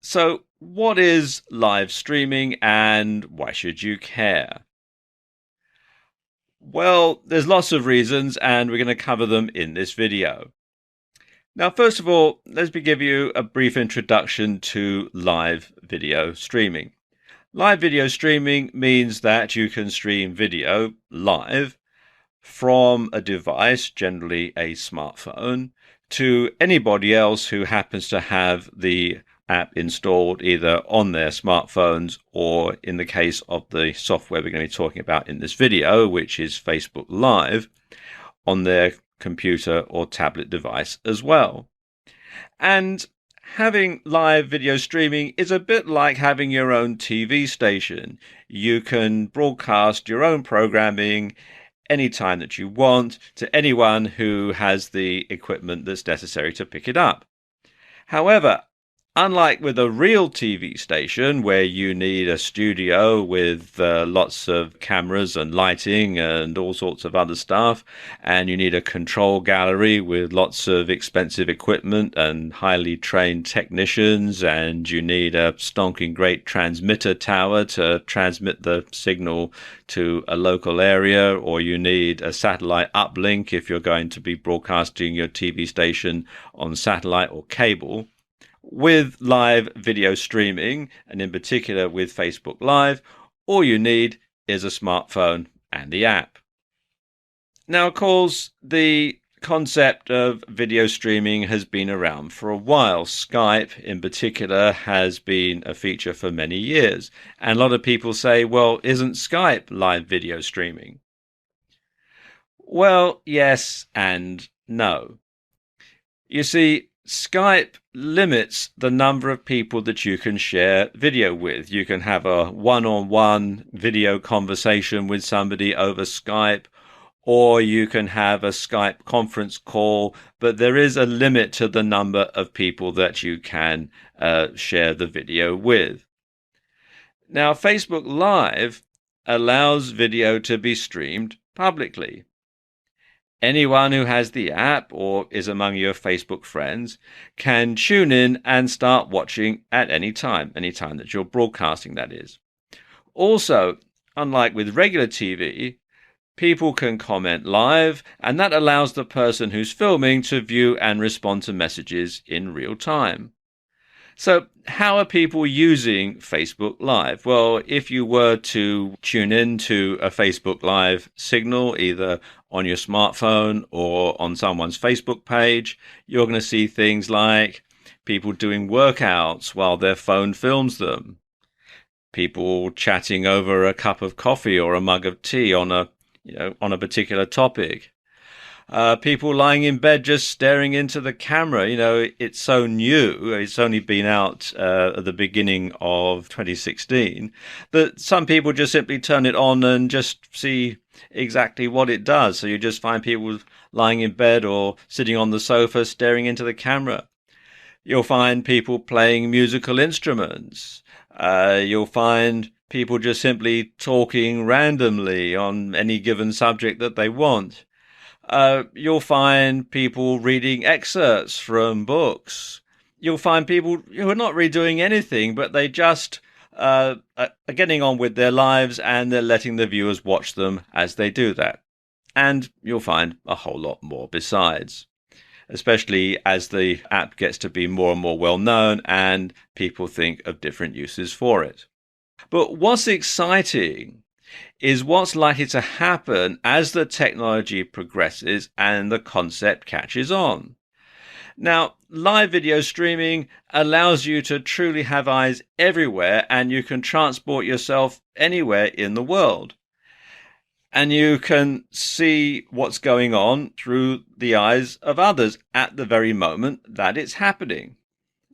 So, what is live streaming and why should you care? Well, there's lots of reasons, and we're going to cover them in this video. Now, first of all, let me give you a brief introduction to live video streaming. Live video streaming means that you can stream video live from a device, generally a smartphone, to anybody else who happens to have the app installed either on their smartphones or, in the case of the software we're going to be talking about in this video, which is Facebook Live, on their computer or tablet device as well. And having live video streaming is a bit like having your own TV station. You can broadcast your own programming anytime that you want to anyone who has the equipment that's necessary to pick it up. However, unlike with a real TV station where you need a studio with lots of cameras and lighting and all sorts of other stuff, and you need a control gallery with lots of expensive equipment and highly trained technicians, and you need a stonking great transmitter tower to transmit the signal to a local area, or you need a satellite uplink if you're going to be broadcasting your TV station on satellite or cable. With live video streaming, and in particular with Facebook Live, all you need is a smartphone and the app. Now, of course, the concept of video streaming has been around for a while. Skype, in particular, has been a feature for many years. And a lot of people say, well, isn't Skype live video streaming? Well, yes and no. You see, Skype limits the number of people that you can share video with. You can have a one-on-one video conversation with somebody over Skype, or you can have a Skype conference call, but there is a limit to the number of people that you can share the video with. Now, Facebook Live allows video to be streamed publicly. Anyone who has the app or is among your Facebook friends can tune in and start watching at any time that you're broadcasting, that is. Also, unlike with regular TV, people can comment live, and that allows the person who's filming to view and respond to messages in real time. So, how are people using Facebook Live? Well, if you were to tune in to a Facebook Live signal, either on your smartphone or on someone's Facebook page, you're going to see things like people doing workouts while their phone films them, people chatting over a cup of coffee or a mug of tea on a particular topic. People lying in bed just staring into the camera. It's so new. It's only been out at the beginning of 2016 that some people just simply turn it on and just see exactly what it does. So you just find people lying in bed or sitting on the sofa staring into the camera. You'll find people playing musical instruments. You'll find people just simply talking randomly on any given subject that they want. You'll find people reading excerpts from books. You'll find people who are not really doing anything, but they just are getting on with their lives, and they're letting the viewers watch them as they do that. And you'll find a whole lot more besides, especially as the app gets to be more and more well known and people think of different uses for it. But what's exciting is what's likely to happen as the technology progresses and the concept catches on. Now, live video streaming allows you to truly have eyes everywhere, and you can transport yourself anywhere in the world. And you can see what's going on through the eyes of others at the very moment that it's happening.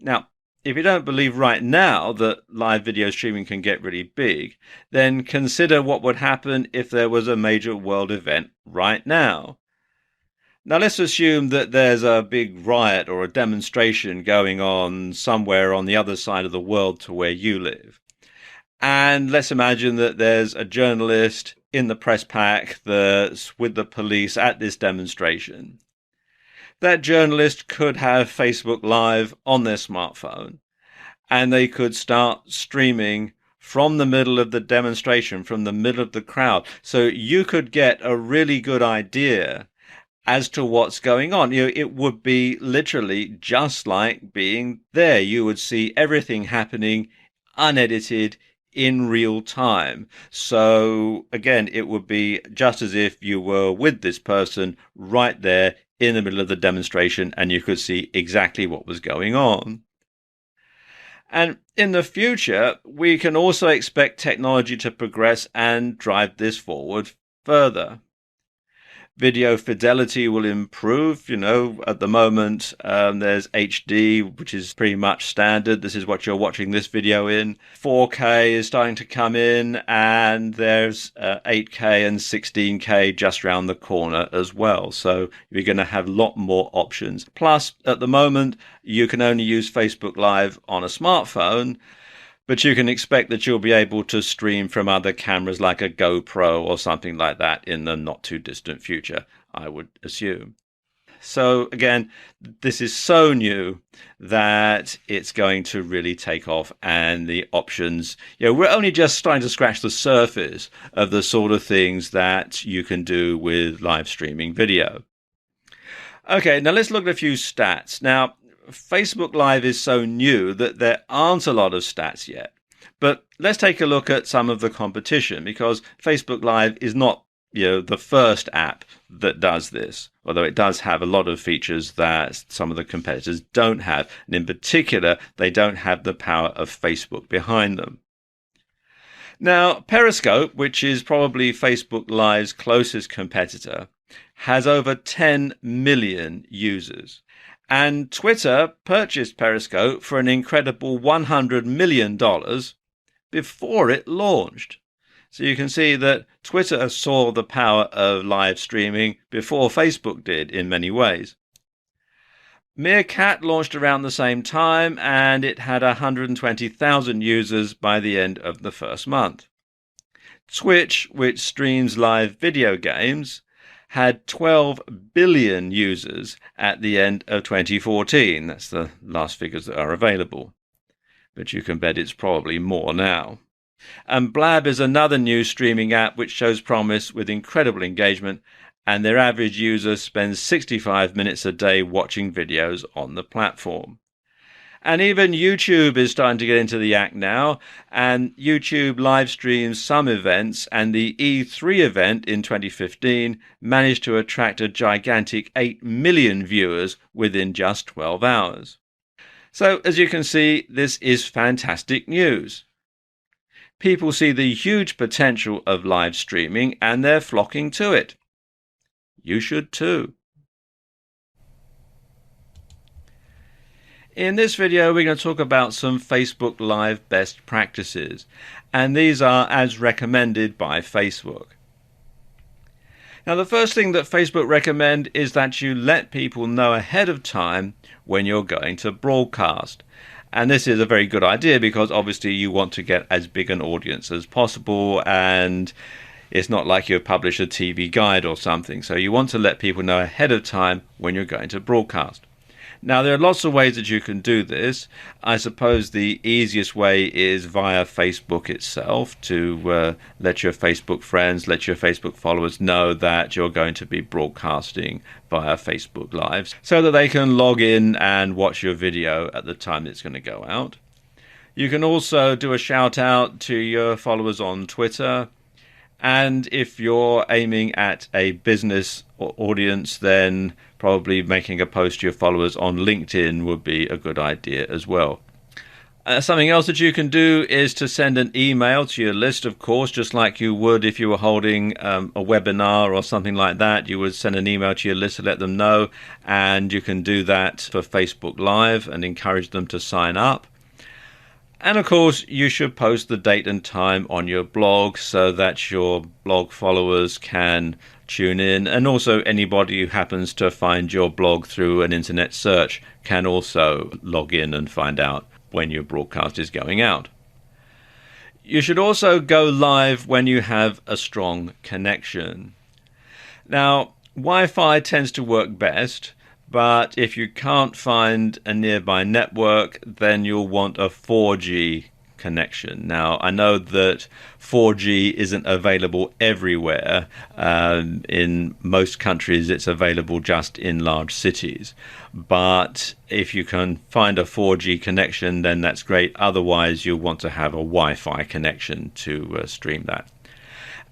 Now, if you don't believe right now that live video streaming can get really big, then consider what would happen if there was a major world event right now. Now, let's assume that there's a big riot or a demonstration going on somewhere on the other side of the world to where you live. And let's imagine that there's a journalist in the press pack that's with the police at this demonstration. That journalist could have Facebook Live on their smartphone, and they could start streaming from the middle of the demonstration, from the middle of the crowd. So you could get a really good idea as to what's going on. It would be literally just like being there. You would see everything happening unedited in real time. So again, it would be just as if you were with this person right there in the middle of the demonstration, and you could see exactly what was going on. And in the future, we can also expect technology to progress and drive this forward further. Video fidelity will improve. At the moment, there's HD, which is pretty much standard. This is what you're watching this video in. 4K is starting to come in, and there's 8K and 16K just around the corner as well. So you're going to have a lot more options. Plus, at the moment, you can only use Facebook Live on a smartphone, but you can expect that you'll be able to stream from other cameras like a GoPro or something like that in the not too distant future, I would assume. So again, this is so new that it's going to really take off, and the options, we're only just starting to scratch the surface of the sort of things that you can do with live streaming video. Okay, now let's look at a few stats. Now, Facebook Live is so new that there aren't a lot of stats yet. But let's take a look at some of the competition, because Facebook Live is not, the first app that does this, although it does have a lot of features that some of the competitors don't have. And in particular, they don't have the power of Facebook behind them. Now, Periscope, which is probably Facebook Live's closest competitor, has over 10 million users. And Twitter purchased Periscope for an incredible $100 million before it launched. So you can see that Twitter saw the power of live streaming before Facebook did in many ways. Meerkat launched around the same time, and it had 120,000 users by the end of the first month. Twitch, which streams live video games, had 12 billion users at the end of 2014. That's the last figures that are available. But you can bet it's probably more now. And Blab is another new streaming app which shows promise with incredible engagement, and their average user spends 65 minutes a day watching videos on the platform. And even YouTube is starting to get into the act now, and YouTube live streams some events, and the E3 event in 2015 managed to attract a gigantic 8 million viewers within just 12 hours. So, as you can see, this is fantastic news. People see the huge potential of live streaming, and they're flocking to it. You should too. In this video, we're going to talk about some Facebook Live best practices, and these are as recommended by Facebook. Now, the first thing that Facebook recommend is that you let people know ahead of time when you're going to broadcast. And this is a very good idea because obviously you want to get as big an audience as possible, and it's not like you publish a TV guide or something. So you want to let people know ahead of time when you're going to broadcast. Now, there are lots of ways that you can do this. I suppose the easiest way is via Facebook itself, to let your Facebook friends, let your Facebook followers know that you're going to be broadcasting via Facebook Live, so that they can log in and watch your video at the time it's going to go out. You can also do a shout out to your followers on Twitter. And if you're aiming at a business audience, then probably making a post to your followers on LinkedIn would be a good idea as well. Something else that you can do is to send an email to your list, of course, just like you would if you were holding a webinar or something like that. You would send an email to your list to let them know, and you can do that for Facebook Live and encourage them to sign up. And of course, you should post the date and time on your blog so that your blog followers can tune in. And also anybody who happens to find your blog through an internet search can also log in and find out when your broadcast is going out. You should also go live when you have a strong connection. Now, Wi-Fi tends to work best, But if you can't find a nearby network, then you'll want a 4G connection. Now, I know that 4G isn't available everywhere. In most countries, it's available just in large cities. But if you can find a 4G connection, then that's great. Otherwise, you'll want to have a Wi-Fi connection to stream that.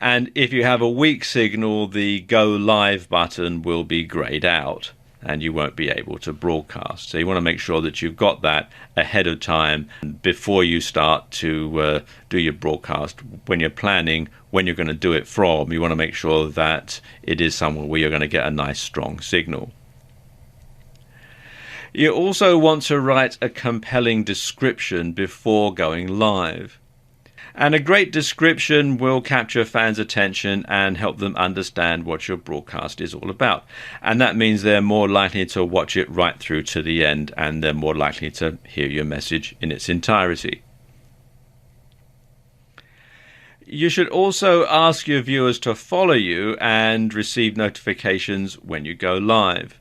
And if you have a weak signal, the Go Live button will be grayed out and you won't be able to broadcast. So you want to make sure that you've got that ahead of time before you start to do your broadcast. When you're planning when you're going to do it from, you want to make sure that it is somewhere where you're going to get a nice strong signal. You also want to write a compelling description before going live. And a great description will capture fans' attention and help them understand what your broadcast is all about. And that means they're more likely to watch it right through to the end, and they're more likely to hear your message in its entirety. You should also ask your viewers to follow you and receive notifications when you go live.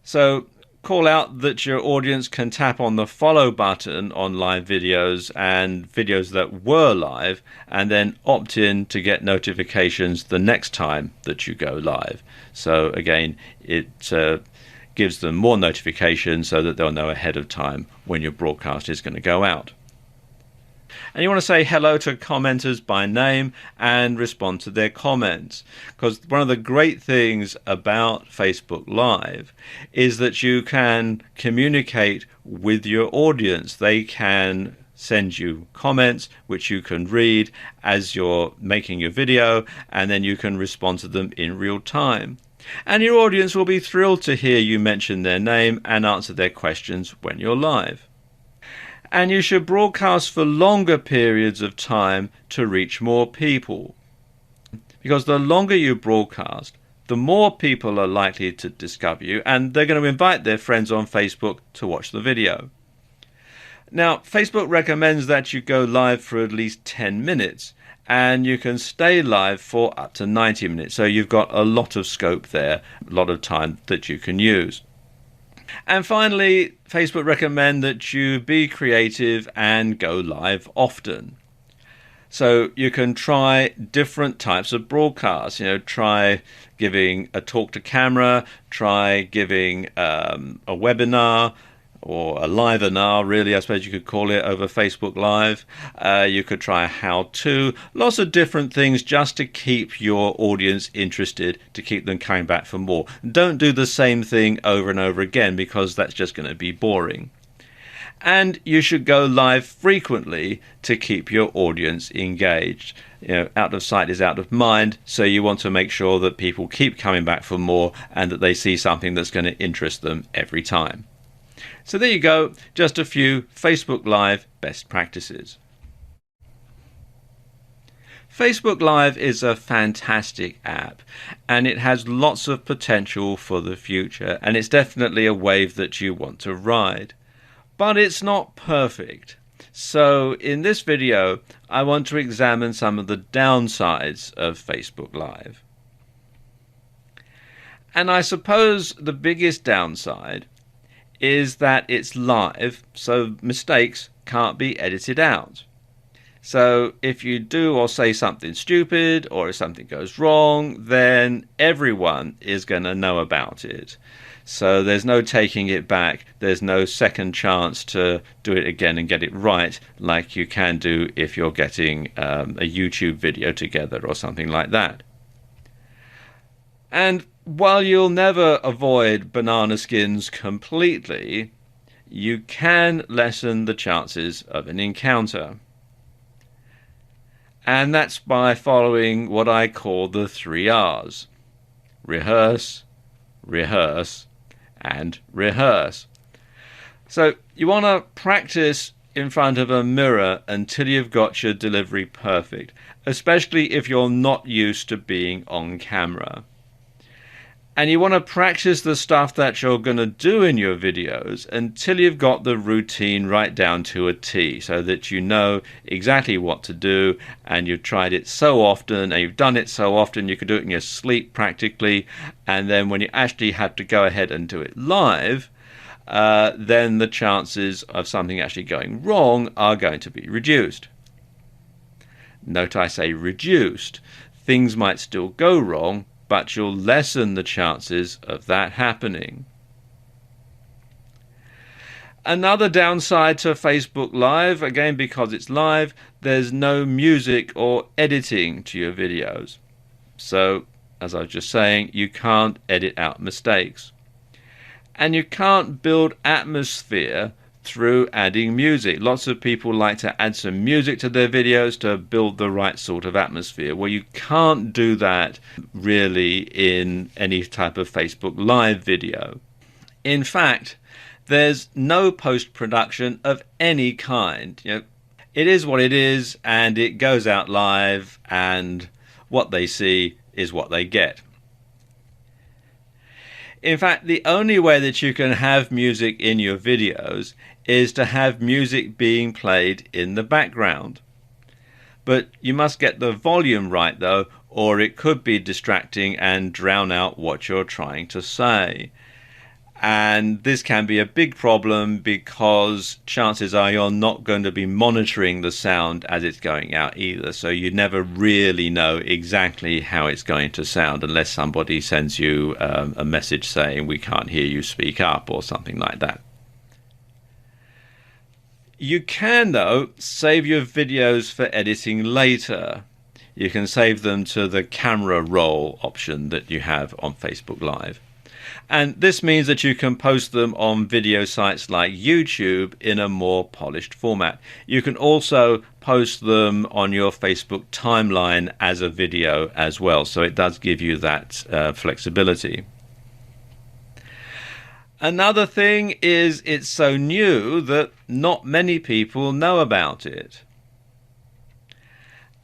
So call out that your audience can tap on the follow button on live videos and videos that were live, and then opt in to get notifications the next time that you go live. So again, it gives them more notifications so that they'll know ahead of time when your broadcast is going to go out. And you want to say hello to commenters by name and respond to their comments. Because one of the great things about Facebook Live is that you can communicate with your audience. They can send you comments which you can read as you're making your video, and then you can respond to them in real time. And your audience will be thrilled to hear you mention their name and answer their questions when you're live. And you should broadcast for longer periods of time to reach more people. Because the longer you broadcast, the more people are likely to discover you, and they're going to invite their friends on Facebook to watch the video. Now, Facebook recommends that you go live for at least 10 minutes, and you can stay live for up to 90 minutes. So you've got a lot of scope there, a lot of time that you can use. And finally, Facebook recommend that you be creative and go live often. So you can try different types of broadcasts. Try giving a talk to camera, try giving a webinar, or a live-inar, really, I suppose you could call it, over Facebook Live. You could try a how-to. Lots of different things just to keep your audience interested, to keep them coming back for more. Don't do the same thing over and over again, because that's just going to be boring. And you should go live frequently to keep your audience engaged. Out of sight is out of mind, so you want to make sure that people keep coming back for more and that they see something that's going to interest them every time. So there you go, just a few Facebook Live best practices. Facebook Live is a fantastic app, and it has lots of potential for the future, and it's definitely a wave that you want to ride. But it's not perfect. So in this video, I want to examine some of the downsides of Facebook Live. And I suppose the biggest downside is that it's live, so mistakes can't be edited out. So if you do or say something stupid, or if something goes wrong, then everyone is going to know about it. So there's no taking it back. There's no second chance to do it again and get it right, like you can do if you're getting a YouTube video together or something like that. And while you'll never avoid banana skins completely, you can lessen the chances of an encounter. And that's by following what I call the 3 R's. Rehearse, rehearse, and rehearse. So you want to practice in front of a mirror until you've got your delivery perfect, especially if you're not used to being on camera. And you want to practice the stuff that you're going to do in your videos until you've got the routine right down to a T, so that you know exactly what to do, and you've tried it so often and you've done it so often you could do it in your sleep practically, and then when you actually have to go ahead and do it live, then the chances of something actually going wrong are going to be reduced. Note I say reduced. Things might still go wrong, but you'll lessen the chances of that happening. Another downside to Facebook Live, again because it's live, there's no music or editing to your videos. So, as I was just saying, you can't edit out mistakes. And you can't build atmosphere through adding music. Lots of people like to add some music to their videos to build the right sort of atmosphere. Well, you can't do that really in any type of Facebook Live video. In fact, there's no post-production of any kind. It is what it is, and it goes out live, and what they see is what they get. In fact, the only way that you can have music in your videos is to have music being played in the background. But you must get the volume right though, or it could be distracting and drown out what you're trying to say. And this can be a big problem because chances are you're not going to be monitoring the sound as it's going out either. So you never really know exactly how it's going to sound unless somebody sends you a message saying we can't hear you, speak up, or something like that. You can, though, save your videos for editing later. You can save them to the camera roll option that you have on Facebook Live. And this means that you can post them on video sites like YouTube in a more polished format. You can also post them on your Facebook timeline as a video as well. So it does give you that flexibility. Another thing is it's so new that not many people know about it.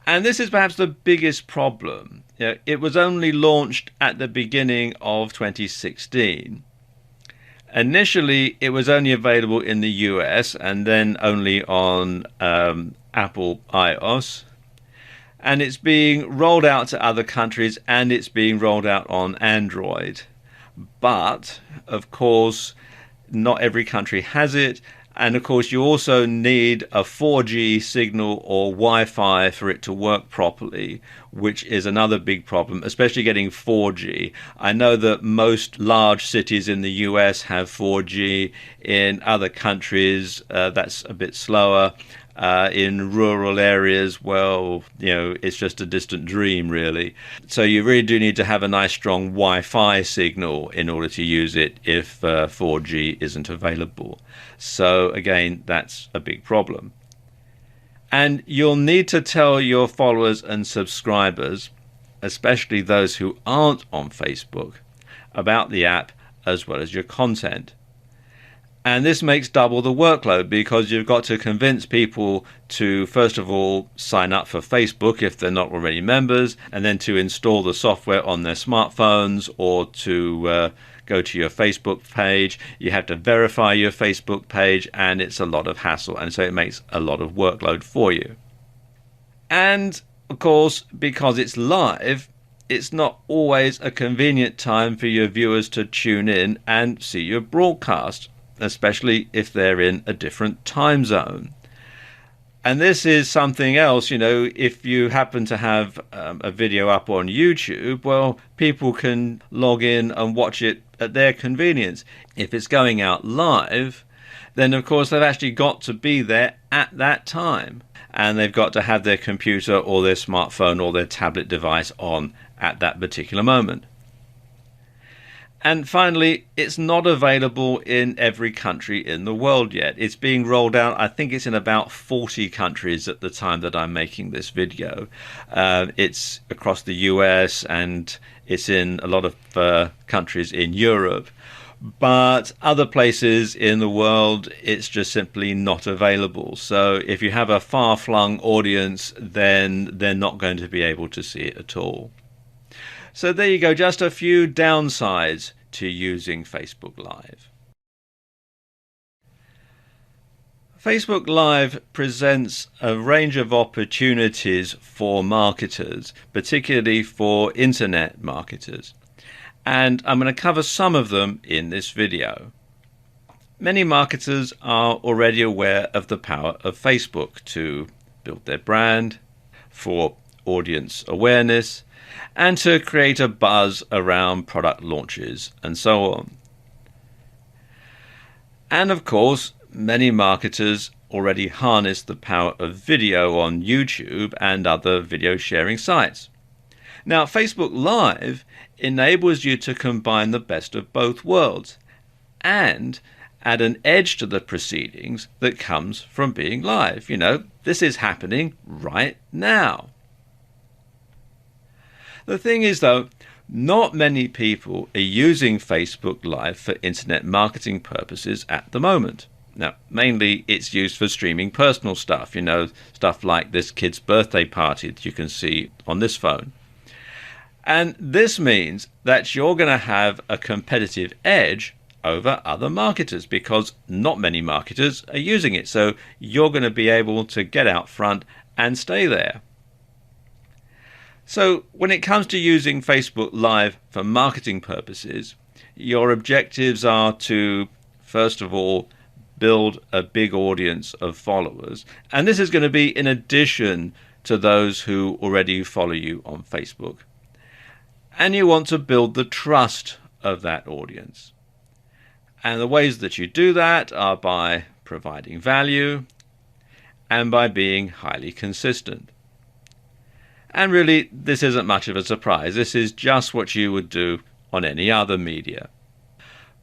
And this is perhaps the biggest problem. It was only launched at the beginning of 2016. Initially, it was only available in the US and then only on Apple iOS. And it's being rolled out to other countries, and it's being rolled out on Android. But, of course, not every country has it. And of course, you also need a 4G signal or Wi-Fi for it to work properly, which is another big problem, especially getting 4G. I know that most large cities in the US have 4G. In other countries, that's a bit slower. In rural areas, well, it's just a distant dream, really. So you really do need to have a nice strong Wi-Fi signal in order to use it if 4G isn't available. So again, that's a big problem. And you'll need to tell your followers and subscribers, especially those who aren't on Facebook, about the app as well as your content. And this makes double the workload because you've got to convince people to, first of all, sign up for Facebook if they're not already members, and then to install the software on their smartphones or to go to your Facebook page. You have to verify your Facebook page, and it's a lot of hassle. And so it makes a lot of workload for you. And, of course, because it's live, it's not always a convenient time for your viewers to tune in and see your broadcast, especially if they're in a different time zone. And this is something else, if you happen to have a video up on YouTube, well, people can log in and watch it at their convenience. If it's going out live, then of course they've actually got to be there at that time. And they've got to have their computer or their smartphone or their tablet device on at that particular moment. And finally, it's not available in every country in the world yet. It's being rolled out. I think it's in about 40 countries at the time that I'm making this video. It's across the US and it's in a lot of countries in Europe. But other places in the world, it's just simply not available. So if you have a far-flung audience, then they're not going to be able to see it at all. So there you go, just a few downsides to using Facebook Live. Facebook Live presents a range of opportunities for marketers, particularly for internet marketers. And I'm going to cover some of them in this video. Many marketers are already aware of the power of Facebook to build their brand, for audience awareness, and to create a buzz around product launches and so on. And of course, many marketers already harness the power of video on YouTube and other video sharing sites. Now, Facebook Live enables you to combine the best of both worlds and add an edge to the proceedings that comes from being live. You know, this is happening right now. The thing is, though, not many people are using Facebook Live for internet marketing purposes at the moment. Now, mainly it's used for streaming personal stuff, you know, stuff like this kid's birthday party that you can see on this phone. And this means that you're going to have a competitive edge over other marketers because not many marketers are using it. So you're going to be able to get out front and stay there. So when it comes to using Facebook Live for marketing purposes, your objectives are to, first of all, build a big audience of followers. And this is going to be in addition to those who already follow you on Facebook. And you want to build the trust of that audience. And the ways that you do that are by providing value and by being highly consistent. And really, this isn't much of a surprise. This is just what you would do on any other media.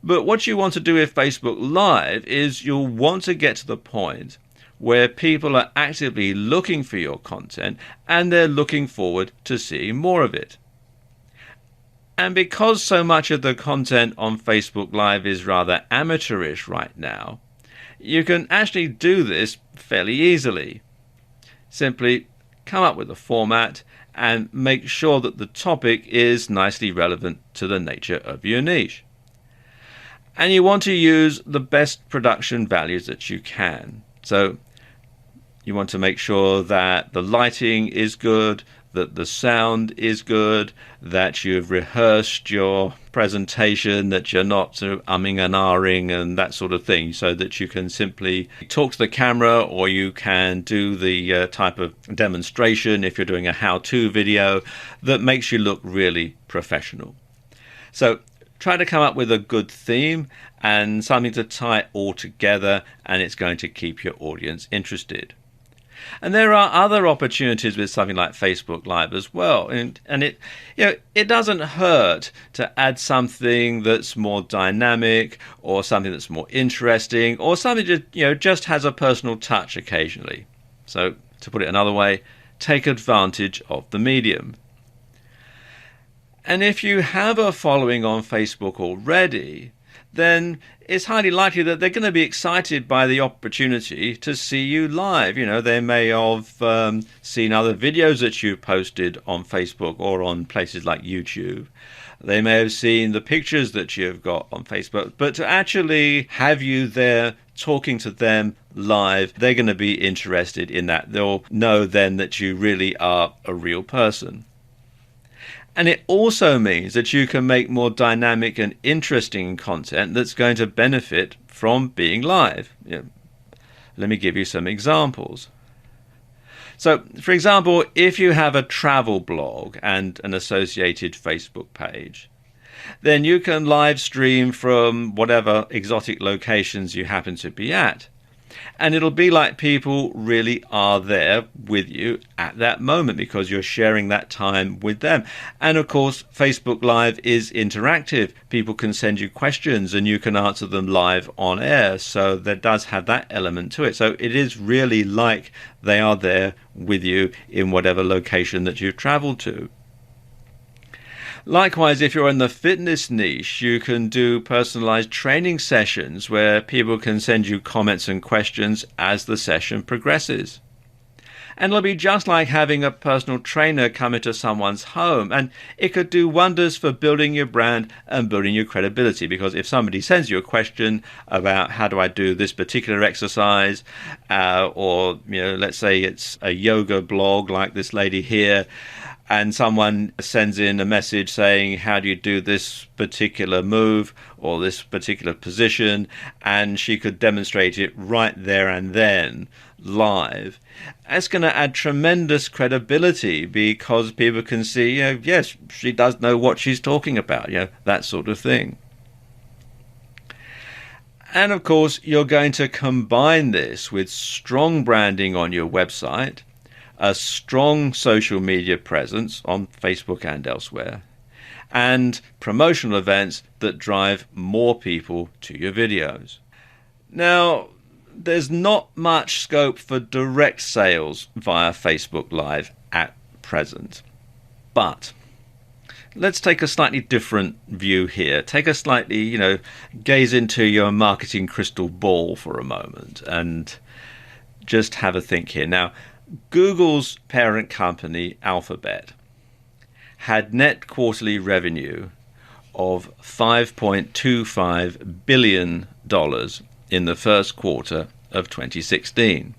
But what you want to do with Facebook Live is you'll want to get to the point where people are actively looking for your content and they're looking forward to seeing more of it. And because so much of the content on Facebook Live is rather amateurish right now, you can actually do this fairly easily. Simply come up with a format and make sure that the topic is nicely relevant to the nature of your niche. And you want to use the best production values that you can. So you want to make sure that the lighting is good, that the sound is good, that you've rehearsed your presentation, that you're not sort of umming and ahhing and that sort of thing, so that you can simply talk to the camera, or you can do the type of demonstration if you're doing a how-to video that makes you look really professional. So try to come up with a good theme and something to tie it all together, and it's going to keep your audience interested. And there are other opportunities with something like Facebook Live as well. And it doesn't hurt to add something that's more dynamic, or something that's more interesting, or something that just has a personal touch occasionally. So to put it another way, take advantage of the medium. And if you have a following on Facebook already, then it's highly likely that they're going to be excited by the opportunity to see you live. They may have seen other videos that you posted on Facebook or on places like YouTube. They may have seen the pictures that you've got on Facebook. But to actually have you there talking to them live, they're going to be interested in that. They'll know then that you really are a real person. And it also means that you can make more dynamic and interesting content that's going to benefit from being live. Let me give you some examples. So, for example, if you have a travel blog and an associated Facebook page, then you can live stream from whatever exotic locations you happen to be at. And it'll be like people really are there with you at that moment because you're sharing that time with them. And of course, Facebook Live is interactive. People can send you questions and you can answer them live on air. So there does have that element to it. So it is really like they are there with you in whatever location that you've traveled to. Likewise, if you're in the fitness niche, you can do personalized training sessions where people can send you comments and questions as the session progresses. And it'll be just like having a personal trainer come into someone's home, and it could do wonders for building your brand and building your credibility. Because if somebody sends you a question about how do I do this particular exercise, or let's say it's a yoga blog like this lady here, and someone sends in a message saying, how do you do this particular move or this particular position? And she could demonstrate it right there and then, live. That's going to add tremendous credibility because people can see, yes, she does know what she's talking about, that sort of thing. And of course, you're going to combine this with strong branding on your website, a strong social media presence on Facebook and elsewhere, and promotional events that drive more people to your videos. Now, there's not much scope for direct sales via Facebook Live at present, but let's take a slightly different view here. Take a slightly, gaze into your marketing crystal ball for a moment and just have a think here. Now, Google's parent company, Alphabet, had net quarterly revenue of $5.25 billion in the first quarter of 2016.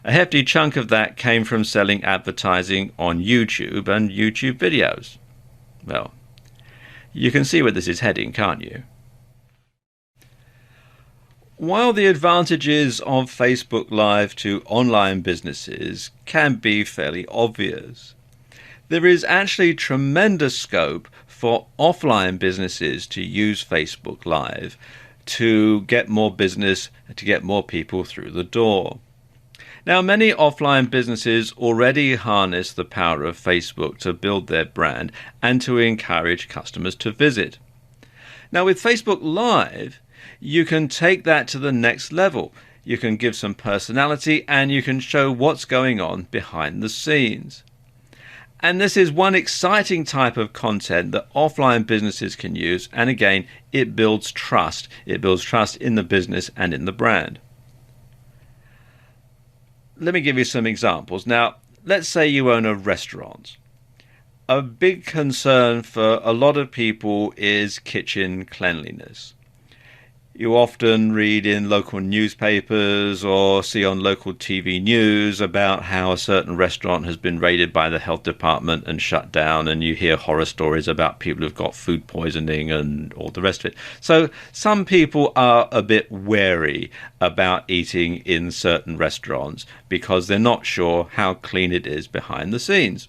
A hefty chunk of that came from selling advertising on YouTube and YouTube videos. Well, you can see where this is heading, can't you? While the advantages of Facebook Live to online businesses can be fairly obvious, there is actually tremendous scope for offline businesses to use Facebook Live to get more business, to get more people through the door. Now, many offline businesses already harness the power of Facebook to build their brand and to encourage customers to visit. Now, with Facebook Live, you can take that to the next level. You can give some personality and you can show what's going on behind the scenes. And this is one exciting type of content that offline businesses can use. And again, it builds trust. It builds trust in the business and in the brand. Let me give you some examples. Now, let's say you own a restaurant. A big concern for a lot of people is kitchen cleanliness. You often read in local newspapers or see on local TV news about how a certain restaurant has been raided by the health department and shut down, and you hear horror stories about people who've got food poisoning and all the rest of it. So some people are a bit wary about eating in certain restaurants because they're not sure how clean it is behind the scenes.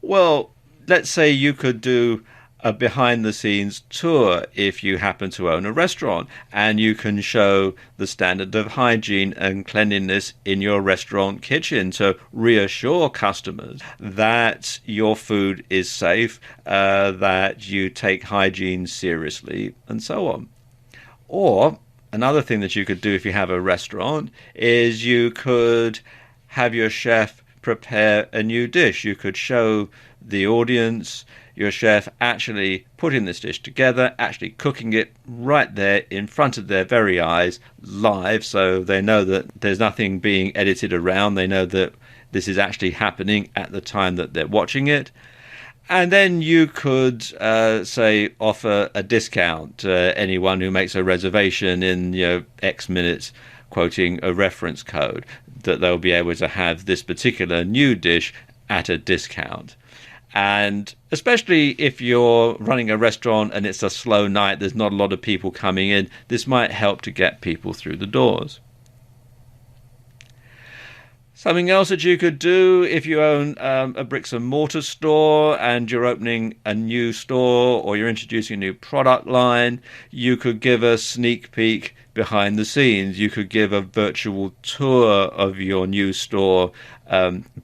Well, let's say you could do a behind-the-scenes tour if you happen to own a restaurant, and you can show the standard of hygiene and cleanliness in your restaurant kitchen to reassure customers that your food is safe, that you take hygiene seriously, and so on. Or another thing that you could do if you have a restaurant is you could have your chef prepare a new dish. You could show the audience your chef actually putting this dish together, actually cooking it right there in front of their very eyes, live, so they know that there's nothing being edited around. They know that this is actually happening at the time that they're watching it. And then you could, say, offer a discount to anyone who makes a reservation in X minutes, quoting a reference code, that they'll be able to have this particular new dish at a discount. And especially if you're running a restaurant and it's a slow night, there's not a lot of people coming in, this might help to get people through the doors. Something else that you could do if you own a bricks and mortar store and you're opening a new store or you're introducing a new product line, you could give a sneak peek behind the scenes. You could give a virtual tour of your new store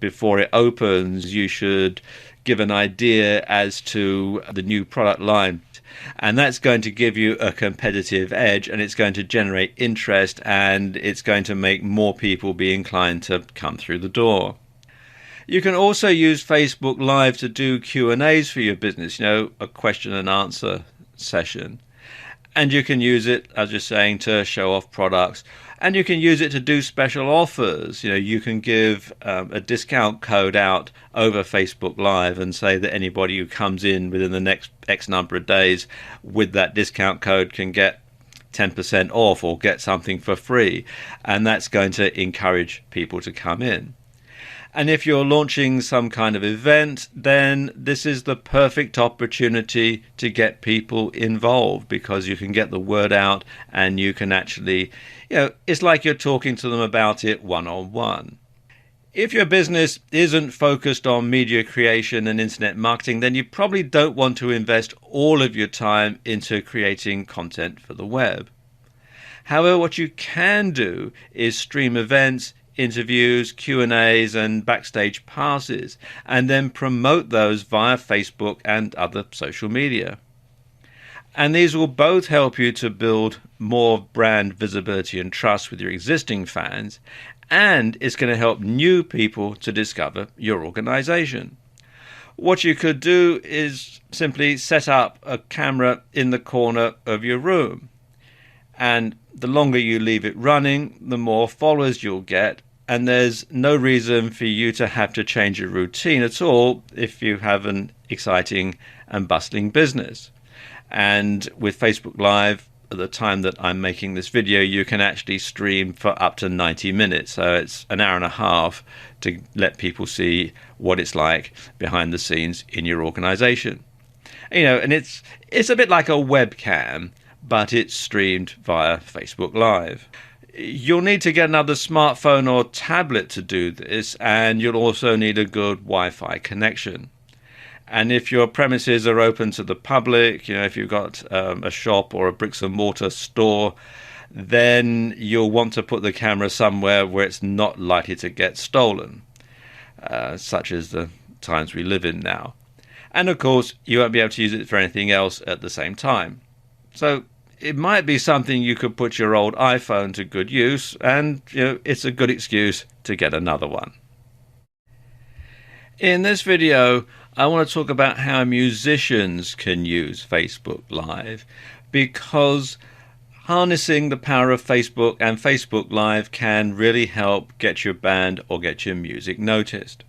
before it opens. You should give an idea as to the new product line, and that's going to give you a competitive edge, and it's going to generate interest, and it's going to make more people be inclined to come through the door. You can also use Facebook Live to do Q&As for your business, a question and answer session. And you can use it, as you're saying, to show off products. And you can use it to do special offers. You can give a discount code out over Facebook Live and say that anybody who comes in within the next X number of days with that discount code can get 10% off or get something for free. And that's going to encourage people to come in. And if you're launching some kind of event, then this is the perfect opportunity to get people involved, because you can get the word out and you can actually, it's like you're talking to them about it one-on-one. If your business isn't focused on media creation and internet marketing, then you probably don't want to invest all of your time into creating content for the web. However, what you can do is stream events, interviews, Q&As, and backstage passes, and then promote those via Facebook and other social media. And these will both help you to build more brand visibility and trust with your existing fans, and it's going to help new people to discover your organization. What you could do is simply set up a camera in the corner of your room, and the longer you leave it running, the more followers you'll get. And there's no reason for you to have to change your routine at all if you have an exciting and bustling business. And with Facebook Live, at the time that I'm making this video, you can actually stream for up to 90 minutes. So it's an hour and a half to let people see what it's like behind the scenes in your organization. And it's a bit like a webcam, but it's streamed via Facebook Live. You'll need to get another smartphone or tablet to do this, and you'll also need a good Wi-Fi connection. And if your premises are open to the public, if you've got a shop or a bricks and mortar store, then you'll want to put the camera somewhere where it's not likely to get stolen, such as the times we live in now. And of course, you won't be able to use it for anything else at the same time. So it might be something you could put your old iPhone to good use, and it's a good excuse to get another one. In this video, I want to talk about how musicians can use Facebook Live, because harnessing the power of Facebook and Facebook Live can really help get your band or get your music noticed.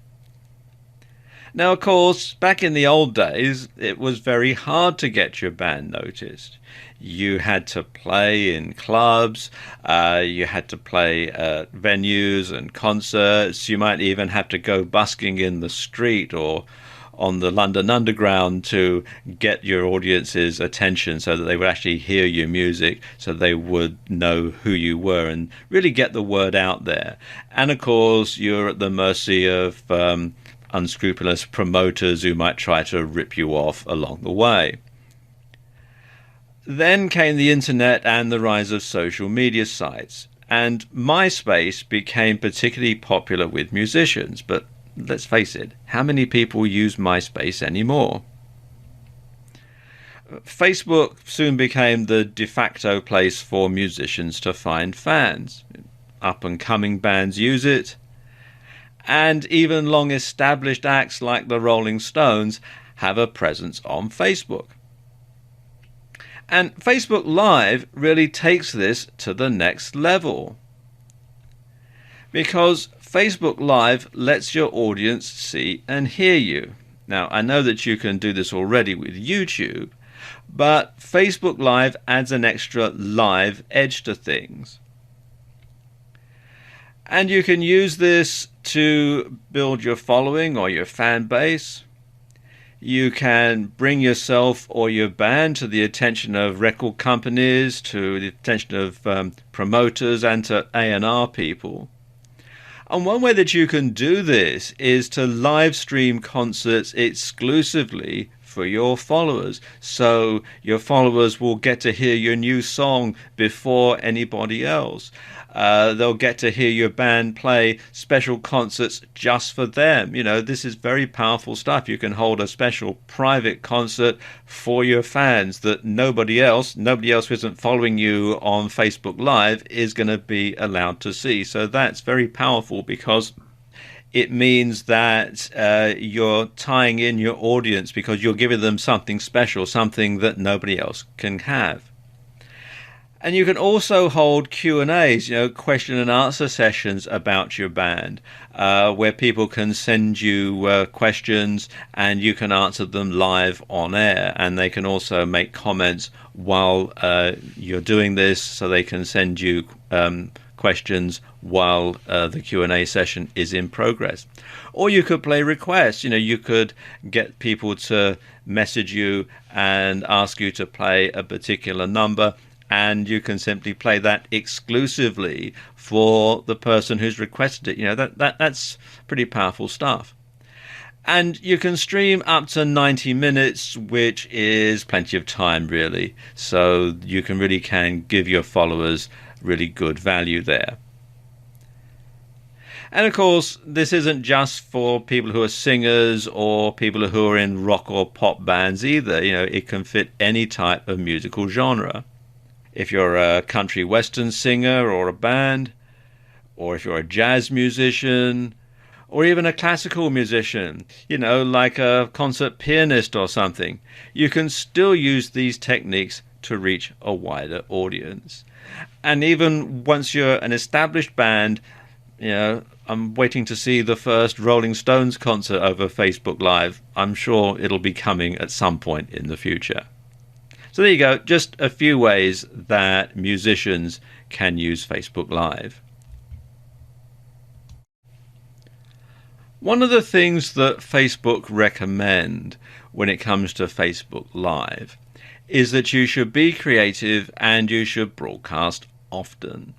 Now, of course, back in the old days, it was very hard to get your band noticed. You had to play in clubs, you had to play at venues and concerts, you might even have to go busking in the street or on the London Underground to get your audience's attention so that they would actually hear your music, so they would know who you were and really get the word out there. And of course, you're at the mercy of unscrupulous promoters who might try to rip you off along the way. Then came the internet and the rise of social media sites, and MySpace became particularly popular with musicians. But let's face it, how many people use MySpace anymore? Facebook soon became the de facto place for musicians to find fans. Up-and-coming bands use it, and even long-established acts like the Rolling Stones have a presence on Facebook. And Facebook Live really takes this to the next level, because Facebook Live lets your audience see and hear you. Now, I know that you can do this already with YouTube, but Facebook Live adds an extra live edge to things. And you can use this to build your following or your fan base. You can bring yourself or your band to the attention of record companies, to the attention of promoters, and to A&R people. And one way that you can do this is to live stream concerts exclusively for your followers. So your followers will get to hear your new song before anybody else. They'll get to hear your band play special concerts just for them. This is very powerful stuff. You can hold a special private concert for your fans that nobody else who isn't following you on Facebook Live is going to be allowed to see. So that's very powerful, because it means that you're tying in your audience, because you're giving them something special, something that nobody else can have. And you can also hold Q&As, question and answer sessions about your band, where people can send you questions and you can answer them live on air. And they can also make comments while you're doing this, so they can send you questions while the Q&A session is in progress. Or you could play requests. You could get people to message you and ask you to play a particular number, and you can simply play that exclusively for the person who's requested it. That's pretty powerful stuff. And you can stream up to 90 minutes, which is plenty of time, really. So you can give your followers really good value there. And of course, this isn't just for people who are singers or people who are in rock or pop bands either. It can fit any type of musical genre. If you're a country western singer or a band, or if you're a jazz musician, or even a classical musician, like a concert pianist or something, you can still use these techniques to reach a wider audience. And even once you're an established band, I'm waiting to see the first Rolling Stones concert over Facebook Live. I'm sure it'll be coming at some point in the future. So there you go, just a few ways that musicians can use Facebook Live. One of the things that Facebook recommend when it comes to Facebook Live is that you should be creative and you should broadcast often.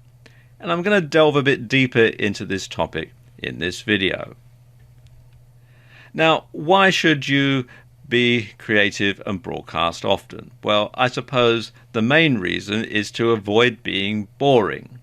And I'm going to delve a bit deeper into this topic in this video. Now, why should you be creative and broadcast often? Well, I suppose the main reason is to avoid being boring.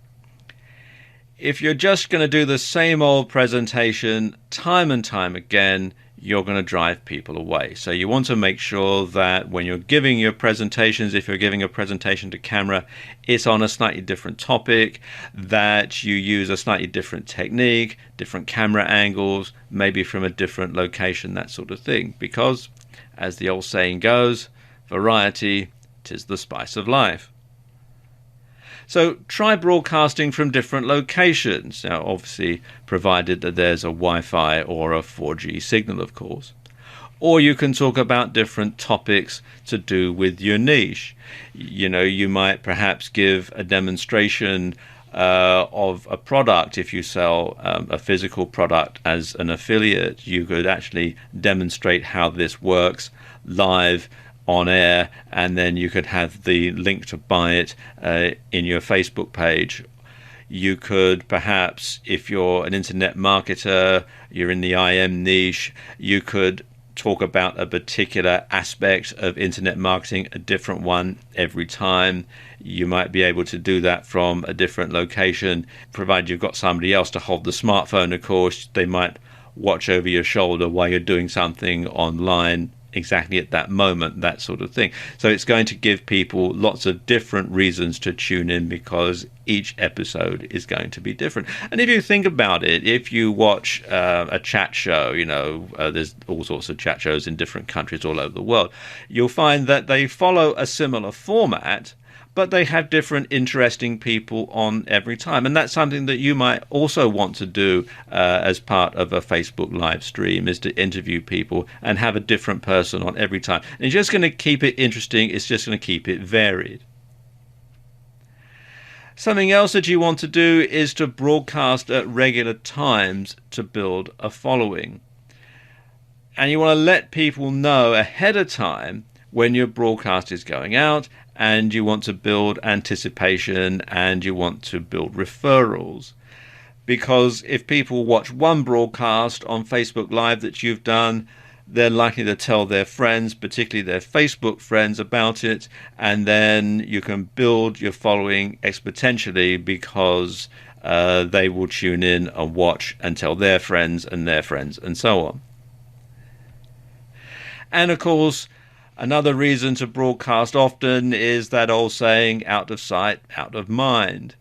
If you're just going to do the same old presentation time and time again, you're going to drive people away. So you want to make sure that when you're giving your presentations, if you're giving a presentation to camera, it's on a slightly different topic, that you use a slightly different technique, different camera angles, maybe from a different location, that sort of thing. Because, as the old saying goes, variety 'tis the spice of life. So try broadcasting from different locations. Now, obviously, provided that there's a Wi-Fi or a 4G signal, of course. Or you can talk about different topics to do with your niche. You might perhaps give a demonstration of a product. If you sell a physical product as an affiliate, you could actually demonstrate how this works live on air, and then you could have the link to buy it in your Facebook page. You could perhaps, if you're an internet marketer, you're in the IM niche, you could talk about a particular aspect of internet marketing, a different one every time. You might be able to do that from a different location, provided you've got somebody else to hold the smartphone. Of course, they might watch over your shoulder while you're doing something online exactly at that moment, that sort of thing. So it's going to give people lots of different reasons to tune in, because each episode is going to be different. And if you think about it, if you watch a chat show, there's all sorts of chat shows in different countries all over the world, you'll find that they follow a similar format, but they have different interesting people on every time. And that's something that you might also want to do as part of a Facebook live stream, is to interview people and have a different person on every time. And it's just going to keep it interesting. It's just going to keep it varied. Something else that you want to do is to broadcast at regular times to build a following. And you want to let people know ahead of time when your broadcast is going out, and you want to build anticipation and you want to build referrals. Because if people watch one broadcast on Facebook Live that you've done, they're likely to tell their friends, particularly their Facebook friends, about it, and then you can build your following exponentially, because they will tune in and watch and tell their friends and so on. And of course, another reason to broadcast often is that old saying, out of sight, out of mind.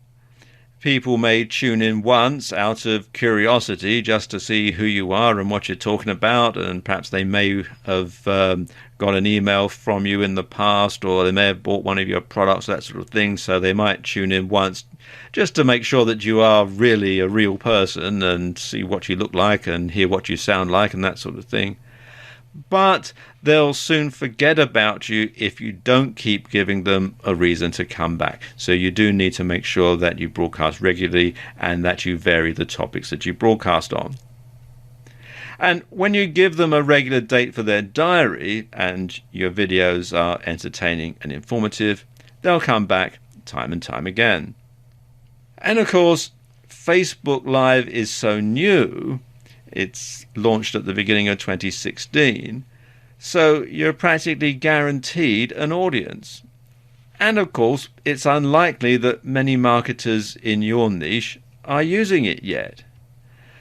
people may tune in once out of curiosity just to see who you are and what you're talking about, and perhaps they may have got an email from you in the past, or they may have bought one of your products, that sort of thing, so they might tune in once just to make sure that you are really a real person and see what you look like and hear what you sound like and that sort of thing. But they'll soon forget about you if you don't keep giving them a reason to come back. So you do need to make sure that you broadcast regularly and that you vary the topics that you broadcast on. And when you give them a regular date for their diary and your videos are entertaining and informative, they'll come back time and time again. And of course, Facebook Live is so new. It's launched at the beginning of 2016, so you're practically guaranteed an audience. And of course, it's unlikely that many marketers in your niche are using it yet.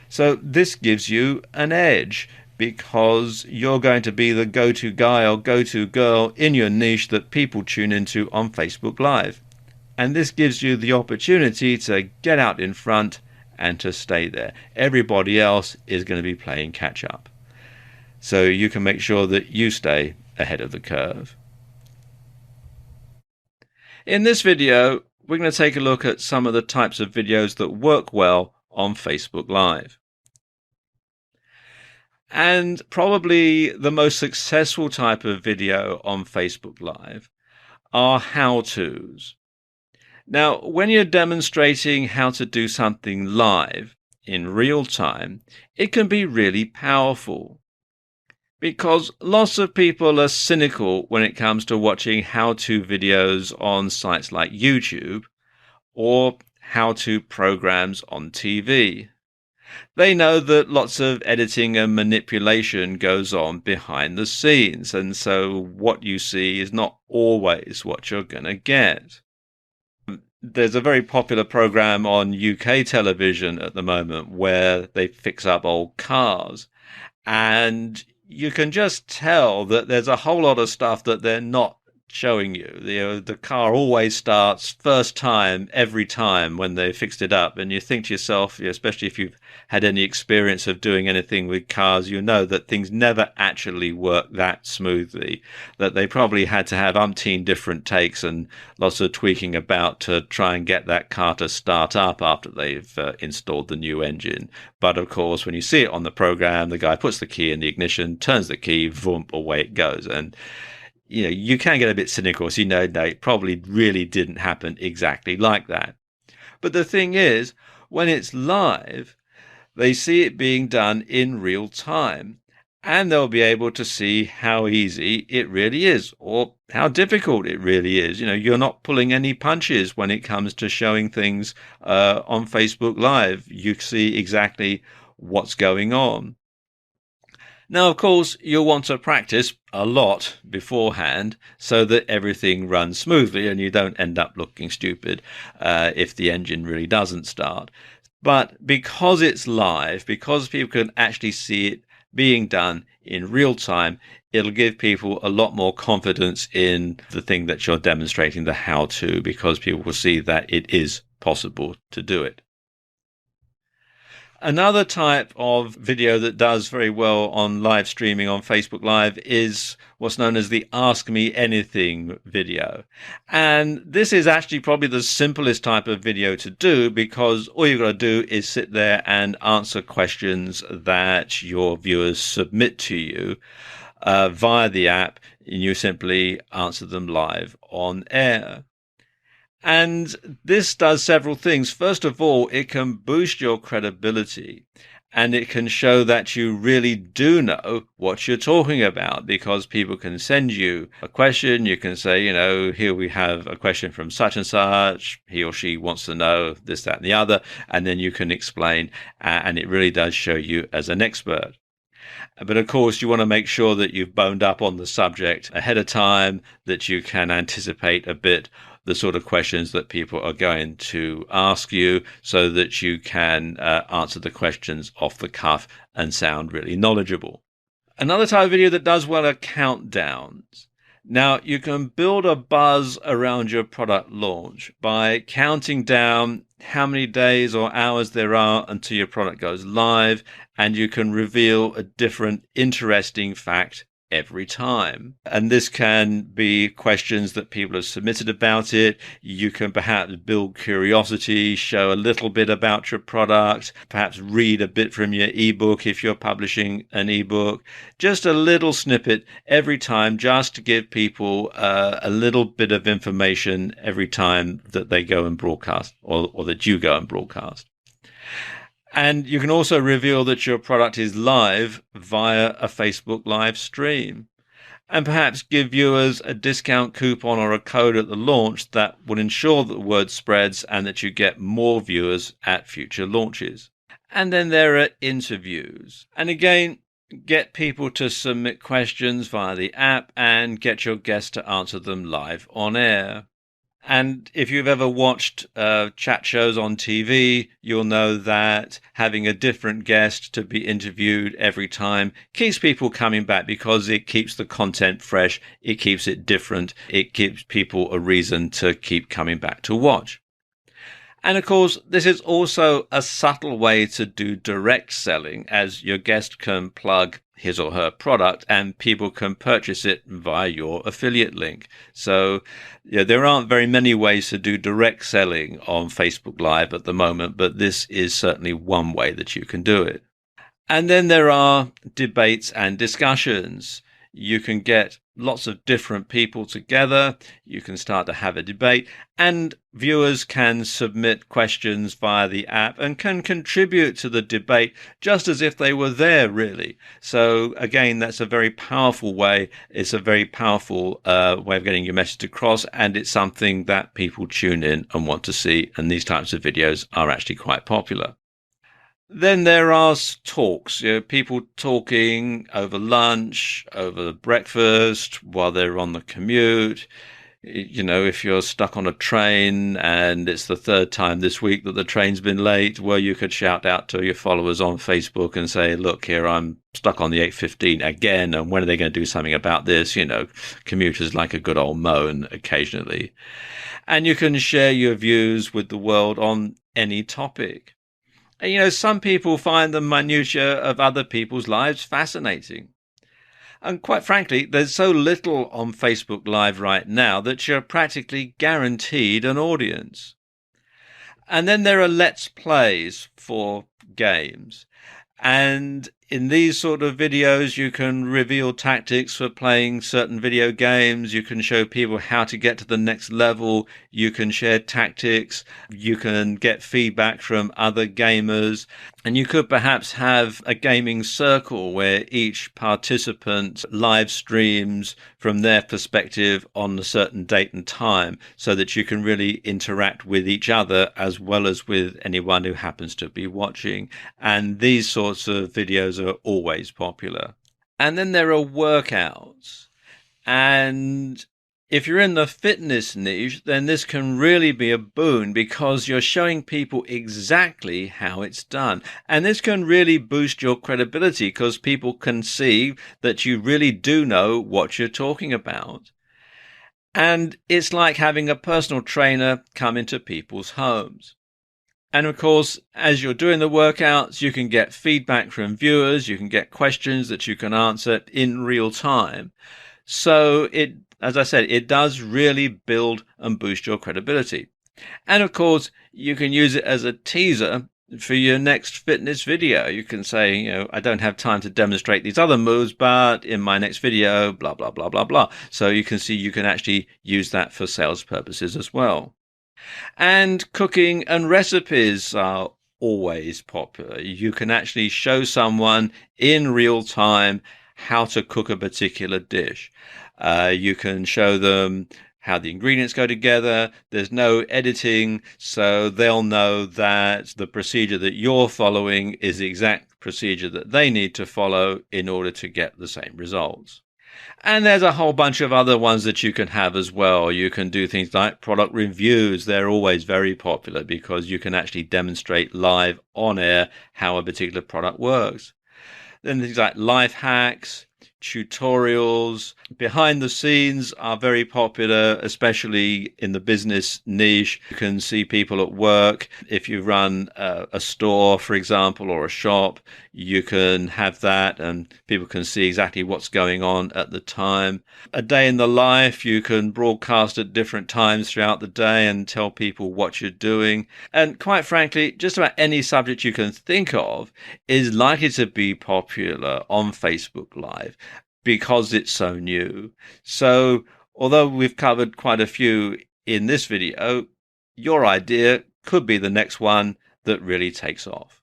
So this gives you an edge because you're going to be the go-to guy or go-to girl in your niche that people tune into on Facebook Live. And this gives you the opportunity to get out in front and to stay there. Everybody else is going to be playing catch up. So you can make sure that you stay ahead of the curve. In this video, we're going to take a look at some of the types of videos that work well on Facebook Live. And probably the most successful type of video on Facebook Live are how-tos. Now, when you're demonstrating how to do something live in real time, it can be really powerful because lots of people are cynical when it comes to watching how-to videos on sites like YouTube or how-to programs on TV. They know that lots of editing and manipulation goes on behind the scenes, and so what you see is not always what you're going to get. There's a very popular program on UK television at the moment where they fix up old cars, and you can just tell that there's a whole lot of stuff that they're not showing you. The car always starts first time every time when they fixed it up, and you think to yourself, especially if you've had any experience of doing anything with cars, you know that things never actually work that smoothly, that they probably had to have umpteen different takes and lots of tweaking about to try and get that car to start up after they've installed the new engine. But of course, when you see it on the program, the guy puts the key in the ignition, turns the key, boom, away it goes. And you can get a bit cynical, so no, it probably really didn't happen exactly like that. But the thing is, when it's live, they see it being done in real time, and they'll be able to see how easy it really is, or how difficult it really is. You're not pulling any punches when it comes to showing things on Facebook Live. You see exactly what's going on. Now, of course, you'll want to practice a lot beforehand so that everything runs smoothly and you don't end up looking stupid if the engine really doesn't start. But because it's live, because people can actually see it being done in real time, it'll give people a lot more confidence in the thing that you're demonstrating, the how-to, because people will see that it is possible to do it. Another type of video that does very well on live streaming on Facebook Live is what's known as the Ask Me Anything video. And this is actually probably the simplest type of video to do because all you've got to do is sit there and answer questions that your viewers submit to you via the app, and you simply answer them live on air. And this does several things. First of all, it can boost your credibility and it can show that you really do know what you're talking about because people can send you a question. You can say, here we have a question from such and such. He or she wants to know this, that, and the other. And then you can explain, and it really does show you as an expert. But of course, you want to make sure that you've boned up on the subject ahead of time, that you can anticipate a bit the sort of questions that people are going to ask you so that you can answer the questions off the cuff and sound really knowledgeable. Another type of video that does well are countdowns. Now, you can build a buzz around your product launch by counting down how many days or hours there are until your product goes live, and you can reveal a different interesting fact every time. And this can be questions that people have submitted about it. You can perhaps build curiosity, show a little bit about your product, perhaps read a bit from your ebook if you're publishing an ebook. Just a little snippet every time, just to give people a little bit of information every time that they go and broadcast, or that you go and broadcast. And you can also reveal that your product is live via a Facebook live stream, and perhaps give viewers a discount coupon or a code at the launch that will ensure that the word spreads and that you get more viewers at future launches. And then there are interviews. And again, get people to submit questions via the app and get your guests to answer them live on air. And if you've ever watched chat shows on TV, you'll know that having a different guest to be interviewed every time keeps people coming back, because it keeps the content fresh, it keeps it different, it gives people a reason to keep coming back to watch. And of course, this is also a subtle way to do direct selling, as your guest can plug his or her product and people can purchase it via your affiliate link. So there aren't very many ways to do direct selling on Facebook Live at the moment, but this is certainly one way that you can do it. And then there are debates and discussions. You can get lots of different people together. You can start to have a debate, and viewers can submit questions via the app and can contribute to the debate just as if they were there, really. So again, that's a very powerful way. It's a very powerful way of getting your message across, and it's something that people tune in and want to see. And these types of videos are actually quite popular. Then there are talks, people talking over lunch, over breakfast, while they're on the commute. If you're stuck on a train and it's the third time this week that the train's been late, well, you could shout out to your followers on Facebook and say, look, here, I'm stuck on the 8:15 again, and when are they going to do something about this? Commuters like a good old moan occasionally. And you can share your views with the world on any topic. And, some people find the minutiae of other people's lives fascinating. And quite frankly, there's so little on Facebook Live right now that you're practically guaranteed an audience. And then there are Let's Plays for games. And in these sort of videos, you can reveal tactics for playing certain video games. You can show people how to get to the next level. You can share tactics. You can get feedback from other gamers. And you could perhaps have a gaming circle where each participant live streams from their perspective on a certain date and time, so that you can really interact with each other as well as with anyone who happens to be watching. And these sorts of videos are always popular. And then there are workouts. And if you're in the fitness niche, then this can really be a boon, because you're showing people exactly how it's done. And this can really boost your credibility, because people can see that you really do know what you're talking about. And it's like having a personal trainer come into people's homes. And of course, as you're doing the workouts, you can get feedback from viewers. You can get questions that you can answer in real time. So as I said, it does really build and boost your credibility. And of course, you can use it as a teaser for your next fitness video. You can say, I don't have time to demonstrate these other moves, but in my next video, blah, blah, blah, blah, blah. So you can see you can actually use that for sales purposes as well. And cooking and recipes are always popular. You can actually show someone in real time how to cook a particular dish. You can show them how the ingredients go together. There's no editing, so they'll know that the procedure that you're following is the exact procedure that they need to follow in order to get the same results. And there's a whole bunch of other ones that you can have as well. You can do things like product reviews. They're always very popular because you can actually demonstrate live on air how a particular product works. Then things like life hacks, tutorials. Behind the scenes are very popular, especially in the business niche. You can see people at work. If you run a store, for example, or a shop, you can have that and people can see exactly what's going on at the time. A day in the life, you can broadcast at different times throughout the day and tell people what you're doing. And quite frankly, just about any subject you can think of is likely to be popular on Facebook Live because it's so new. So although we've covered quite a few in this video, your idea could be the next one that really takes off.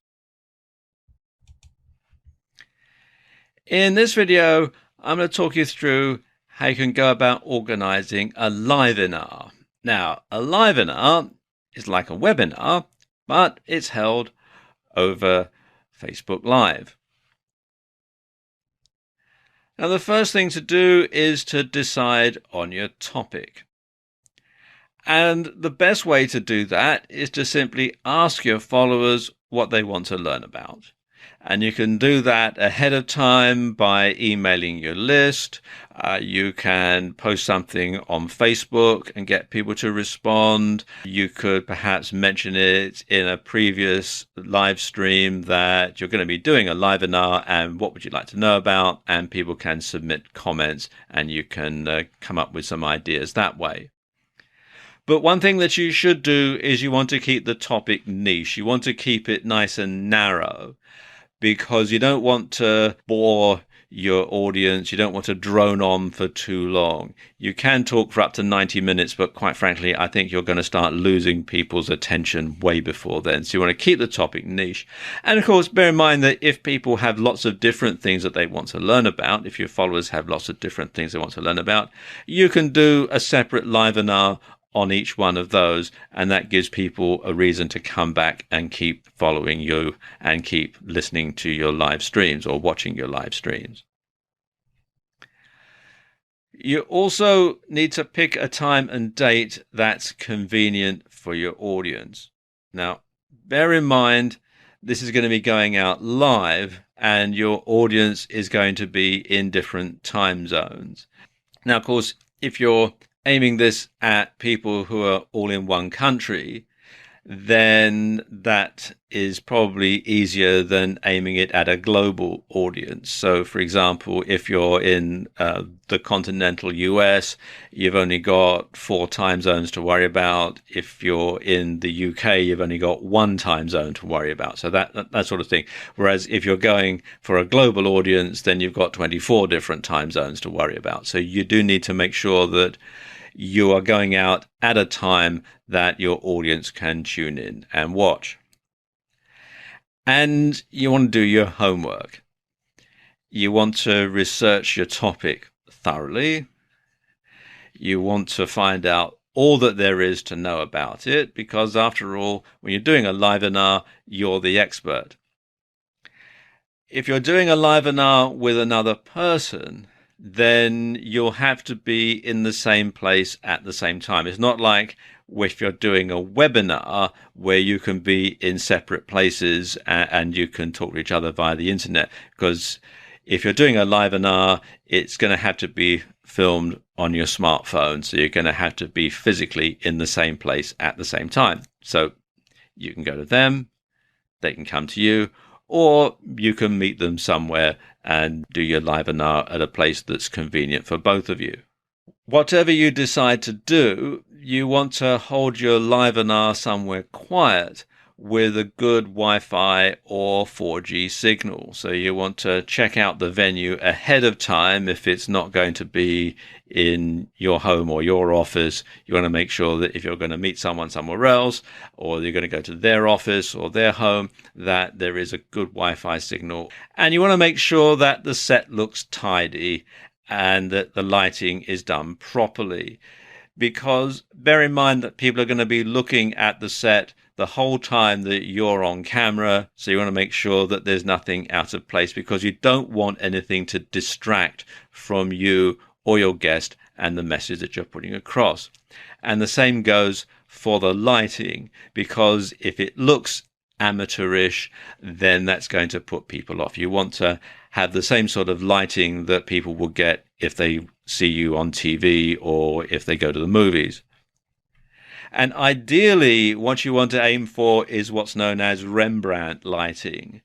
In this video, I'm going to talk you through how you can go about organizing a livenar. Now, a livenar is like a webinar, but it's held over Facebook Live. Now, the first thing to do is to decide on your topic. And the best way to do that is to simply ask your followers what they want to learn about. And you can do that ahead of time by emailing your list. You can post something on Facebook and get people to respond. You could perhaps mention it in a previous live stream that you're going to be doing a livenar and what would you like to know about, and people can submit comments and you can come up with some ideas that way. But one thing that you should do is you want to keep the topic niche. You want to keep it nice and narrow, because you don't want to bore your audience. You don't want to drone on for too long. You can talk for up to 90 minutes, but quite frankly, I think you're going to start losing people's attention way before then. So you want to keep the topic niche. And of course, bear in mind that if people have lots of different things that they want to learn about, if your followers have lots of different things they want to learn about, you can do a separate livenar on each one of those, and that gives people a reason to come back and keep following you and keep listening to your live streams or watching your live streams. You also need to pick a time and date that's convenient for your audience. Now, bear in mind, this is going to be going out live and your audience is going to be in different time zones. Now, of course, if you're aiming this at people who are all in one country, then that is probably easier than aiming it at a global audience. So, for example, if you're in the continental US, you've only got 4 time zones to worry about. If you're in the UK, you've only got 1 time zone to worry about. So that sort of thing. Whereas if you're going for a global audience, then you've got 24 different time zones to worry about. So you do need to make sure that you are going out at a time that your audience can tune in and watch. And you want to do your homework. You want to research your topic thoroughly. You want to find out all that there is to know about it, because after all, when you're doing a livenar, you're the expert. If you're doing a livenar with another person, then you'll have to be in the same place at the same time. It's not like if you're doing a webinar where you can be in separate places and you can talk to each other via the internet, because if you're doing a livenar, it's going to have to be filmed on your smartphone. So you're going to have to be physically in the same place at the same time. So you can go to them, they can come to you, or you can meet them somewhere and do your livenar at a place that's convenient for both of you. Whatever you decide to do, you want to hold your livenar somewhere quiet with a good Wi-Fi or 4G signal. So you want to check out the venue ahead of time. If it's not going to be in your home or your office, you want to make sure that if you're going to meet someone somewhere else, or you're going to go to their office or their home, that there is a good Wi-Fi signal. And you want to make sure that the set looks tidy and that the lighting is done properly. Because bear in mind that people are going to be looking at the set the whole time that you're on camera. So you want to make sure that there's nothing out of place, because you don't want anything to distract from you or your guest and the message that you're putting across. And the same goes for the lighting, because if it looks amateurish, then that's going to put people off. You want to have the same sort of lighting that people will get if they see you on TV or if they go to the movies. And ideally, what you want to aim for is what's known as Rembrandt lighting.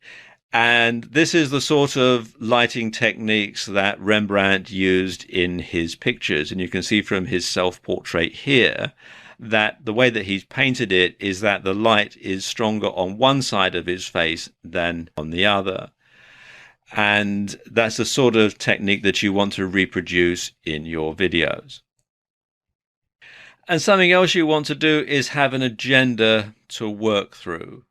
And this is the sort of lighting techniques that Rembrandt used in his pictures. And you can see from his self-portrait here that the way that he's painted it is that the light is stronger on one side of his face than on the other. And that's the sort of technique that you want to reproduce in your videos. And something else you want to do is have an agenda to work through.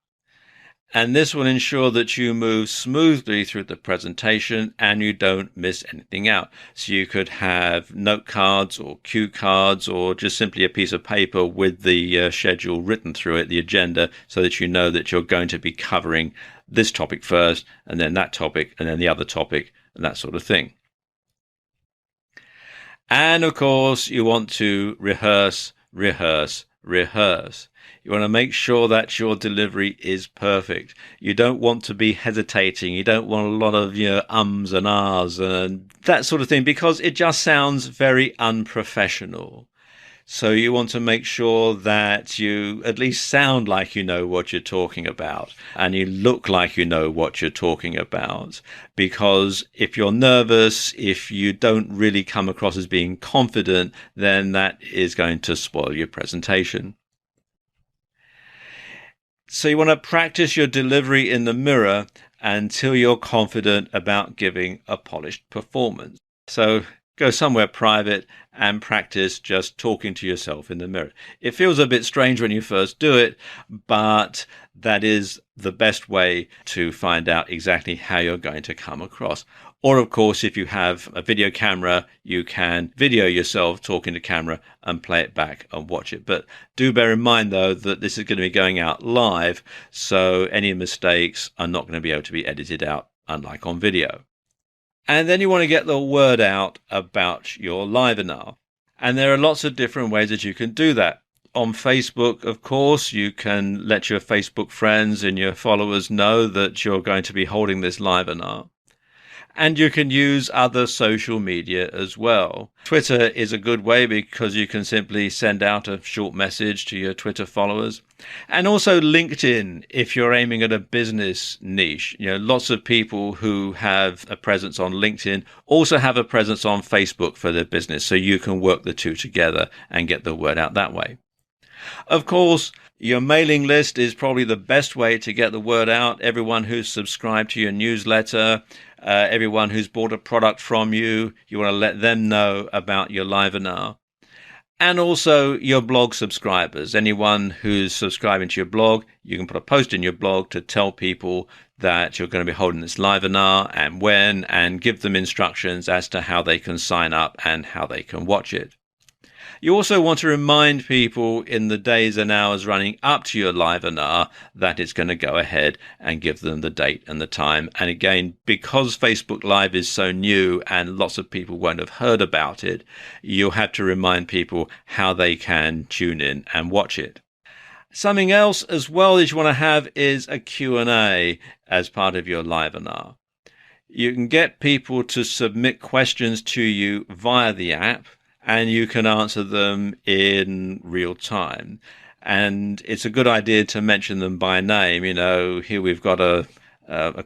And this will ensure that you move smoothly through the presentation and you don't miss anything out. So you could have note cards or cue cards or just simply a piece of paper with the schedule written through it, the agenda, so that you know that you're going to be covering this topic first and then that topic and then the other topic and that sort of thing. And of course, you want to rehearse, rehearse, rehearse. You want to make sure that your delivery is perfect. You don't want to be hesitating. You don't want a lot of ums and ahs and that sort of thing, because it just sounds very unprofessional. So you want to make sure that you at least sound like you know what you're talking about and you look like you know what you're talking about. Because if you're nervous, if you don't really come across as being confident, then that is going to spoil your presentation. So you want to practice your delivery in the mirror until you're confident about giving a polished performance. So go somewhere private and practice just talking to yourself in the mirror. It feels a bit strange when you first do it, but that is the best way to find out exactly how you're going to come across. Or, of course, if you have a video camera, you can video yourself talking to camera and play it back and watch it. But do bear in mind, though, that this is going to be going out live, so any mistakes are not going to be able to be edited out, unlike on video. And then you want to get the word out about your Livenar. And there are lots of different ways that you can do that. On Facebook, of course, you can let your Facebook friends and your followers know that you're going to be holding this Livenar. And you can use other social media as well. Twitter is a good way because you can simply send out a short message to your Twitter followers. And also LinkedIn, if you're aiming at a business niche. Lots of people who have a presence on LinkedIn also have a presence on Facebook for their business. So you can work the two together and get the word out that way. Of course, your mailing list is probably the best way to get the word out. Everyone who's subscribed to your newsletter, everyone who's bought a product from you, you want to let them know about your Livenar. And also your blog subscribers. Anyone who's subscribing to your blog, you can put a post in your blog to tell people that you're going to be holding this Livenar and when, and give them instructions as to how they can sign up and how they can watch it. You also want to remind people in the days and hours running up to your Livenar that it's going to go ahead and give them the date and the time. And again, because Facebook Live is so new and lots of people won't have heard about it, you'll have to remind people how they can tune in and watch it. Something else as well that you want to have is a Q&A as part of your Livenar. You can get people to submit questions to you via the app, and you can answer them in real time. And it's a good idea to mention them by name. Here we've got a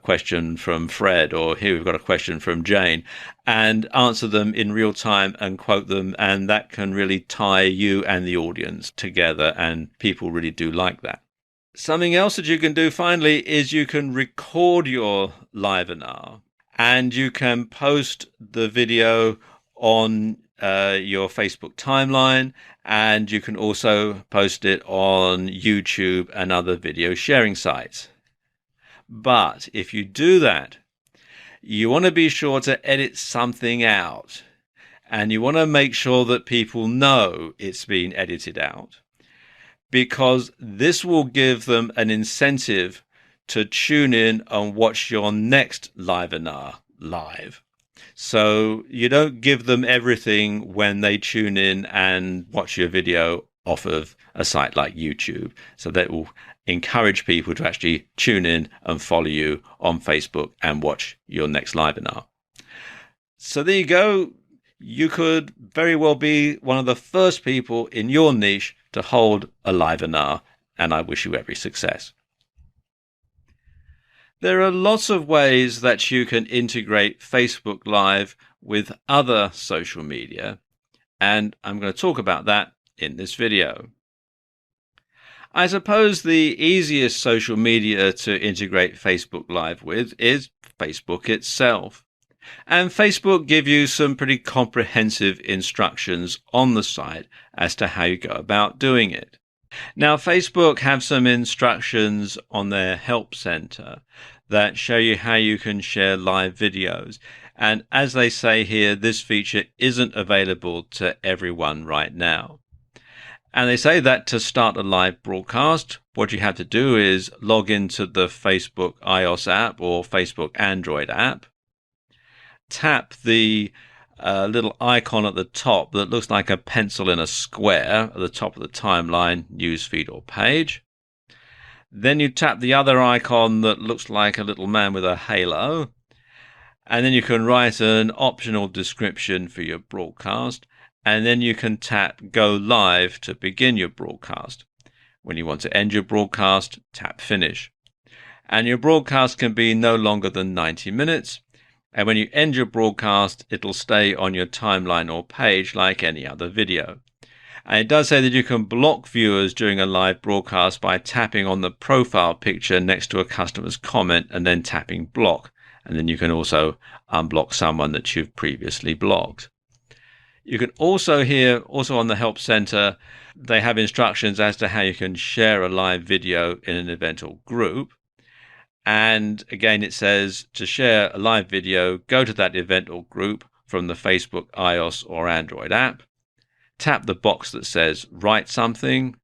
question from Fred, or here we've got a question from Jane, and answer them in real time and quote them. And that can really tie you and the audience together. And people really do like that. Something else that you can do finally is you can record your Livenar and you can post the video on your Facebook timeline, and you can also post it on YouTube and other video sharing sites. But if you do that, you want to be sure to edit something out, and you want to make sure that people know it's been edited out, because this will give them an incentive to tune in and watch your next Livenar live. So you don't give them everything when they tune in and watch your video off of a site like YouTube. So that will encourage people to actually tune in and follow you on Facebook and watch your next Livenar. So there you go. You could very well be one of the first people in your niche to hold a Livenar, and I wish you every success. There are lots of ways that you can integrate Facebook Live with other social media, and I'm going to talk about that in this video. I suppose the easiest social media to integrate Facebook Live with is Facebook itself. And Facebook give you some pretty comprehensive instructions on the site as to how you go about doing it. Now, Facebook have some instructions on their help center that show you how you can share live videos. And as they say here, this feature isn't available to everyone right now. And they say that to start a live broadcast, what you have to do is log into the Facebook iOS app or Facebook Android app, tap the little icon at the top that looks like a pencil in a square at the top of the timeline, newsfeed or page. Then you tap the other icon that looks like a little man with a halo, and then you can write an optional description for your broadcast, and then you can tap Go Live to begin your broadcast. When you want to end your broadcast, tap Finish. And your broadcast can be no longer than 90 minutes. And when you end your broadcast, it'll stay on your timeline or page like any other video. And it does say that you can block viewers during a live broadcast by tapping on the profile picture next to a customer's comment and then tapping block. And then you can also unblock someone that you've previously blocked. You can also on the Help Center, they have instructions as to how you can share a live video in an event or group. And again, it says to share a live video, go to that event or group from the Facebook iOS or Android app, tap the box that says write something,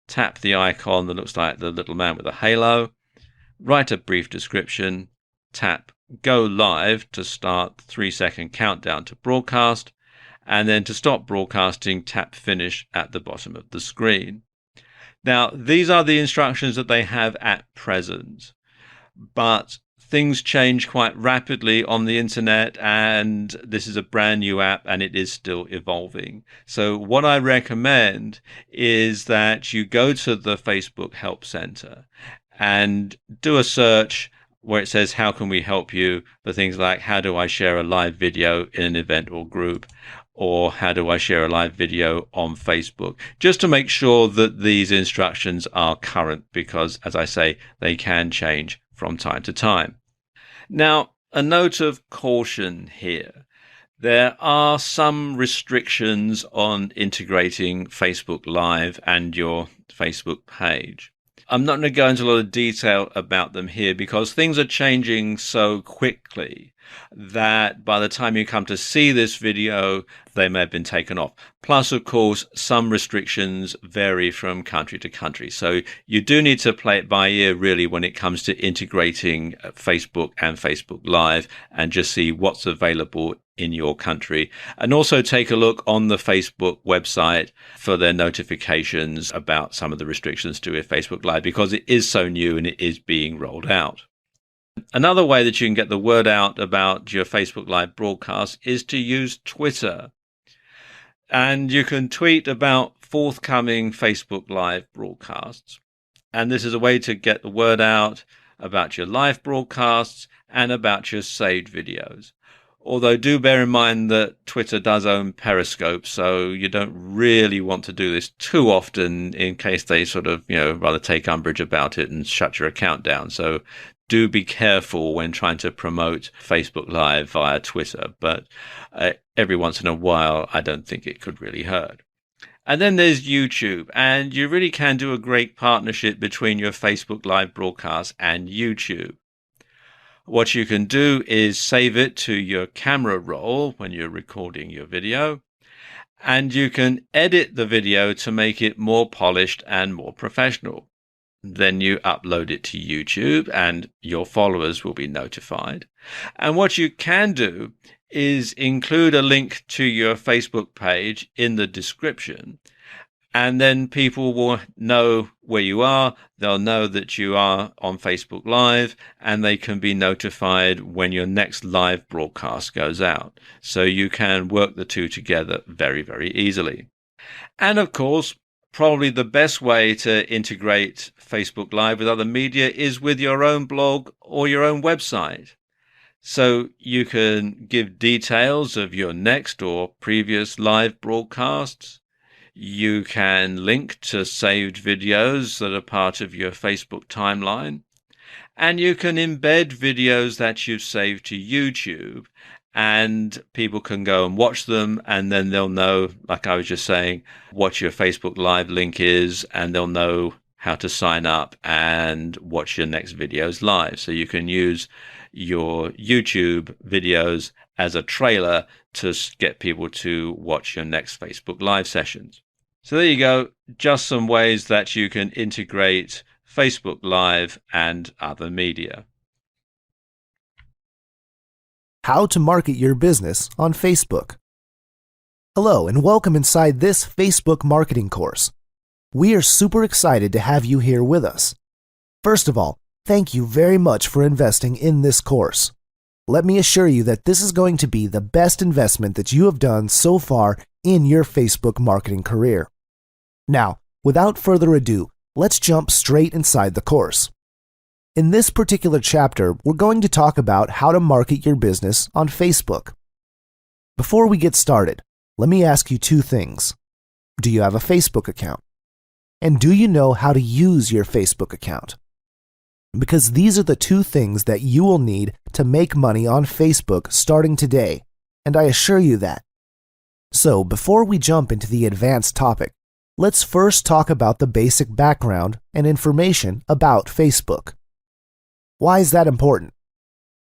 tap the icon that looks like the little man with a halo, write a brief description, tap Go Live to start the 3-second countdown to broadcast, and then to stop broadcasting, tap Finish at the bottom of the screen. Now, these are the instructions that they have at present, but things change quite rapidly on the internet, and this is a brand new app and it is still evolving. So what I recommend is that you go to the Facebook Help Center and do a search where it says, how can we help you, for things like, how do I share a live video in an event or group? Or how do I share a live video on Facebook? Just to make sure that these instructions are current, because as I say, they can change from time to time. Now, a note of caution here. There are some restrictions on integrating Facebook Live and your Facebook page. I'm not going to go into a lot of detail about them here because things are changing so quickly that by the time you come to see this video, they may have been taken off. Plus, of course, some restrictions vary from country to country. So you do need to play it by ear, really, when it comes to integrating Facebook and Facebook Live and just see what's available in your country. And also take a look on the Facebook website for their notifications about some of the restrictions to with Facebook Live, because it is so new and it is being rolled out. Another way that you can get the word out about your Facebook Live broadcast is to use Twitter. And you can tweet about forthcoming Facebook Live broadcasts. And this is a way to get the word out about your live broadcasts and about your saved videos. Although do bear in mind that Twitter does own Periscope, so you don't really want to do this too often in case they sort of, rather take umbrage about it and shut your account down. So do be careful when trying to promote Facebook Live via Twitter, but every once in a while, I don't think it could really hurt. And then there's YouTube, and you really can do a great partnership between your Facebook Live broadcast and YouTube. What you can do is save it to your camera roll when you're recording your video, and you can edit the video to make it more polished and more professional. Then you upload it to YouTube and your followers will be notified. And what you can do is include a link to your Facebook page in the description. And then people will know where you are. They'll know that you are on Facebook Live, and they can be notified when your next live broadcast goes out. So you can work the two together very, very easily. And of course, probably the best way to integrate Facebook Live with other media is with your own blog or your own website. So you can give details of your next or previous live broadcasts. You can link to saved videos that are part of your Facebook timeline. And you can embed videos that you've saved to YouTube, and people can go and watch them, and then they'll know, like I was just saying, what your Facebook Live link is, and they'll know how to sign up and watch your next videos live. So you can use your YouTube videos as a trailer to get people to watch your next Facebook Live sessions. So there you go, just some ways that you can integrate Facebook Live and other media. How to market your business on Facebook. Hello and welcome inside this Facebook marketing course. We are super excited to have you here with us. First of all, thank you very much for investing in this course. Let me assure you that this is going to be the best investment that you have done so far in your Facebook marketing career. Now, without further ado, let's jump straight inside the course. In this particular chapter, we're going to talk about how to market your business on Facebook. Before we get started, let me ask you two things. Do you have a Facebook account? And do you know how to use your Facebook account? Because these are the two things that you will need to make money on Facebook starting today, and I assure you that. So before we jump into the advanced topic, let's first talk about the basic background and information about Facebook. Why is that important?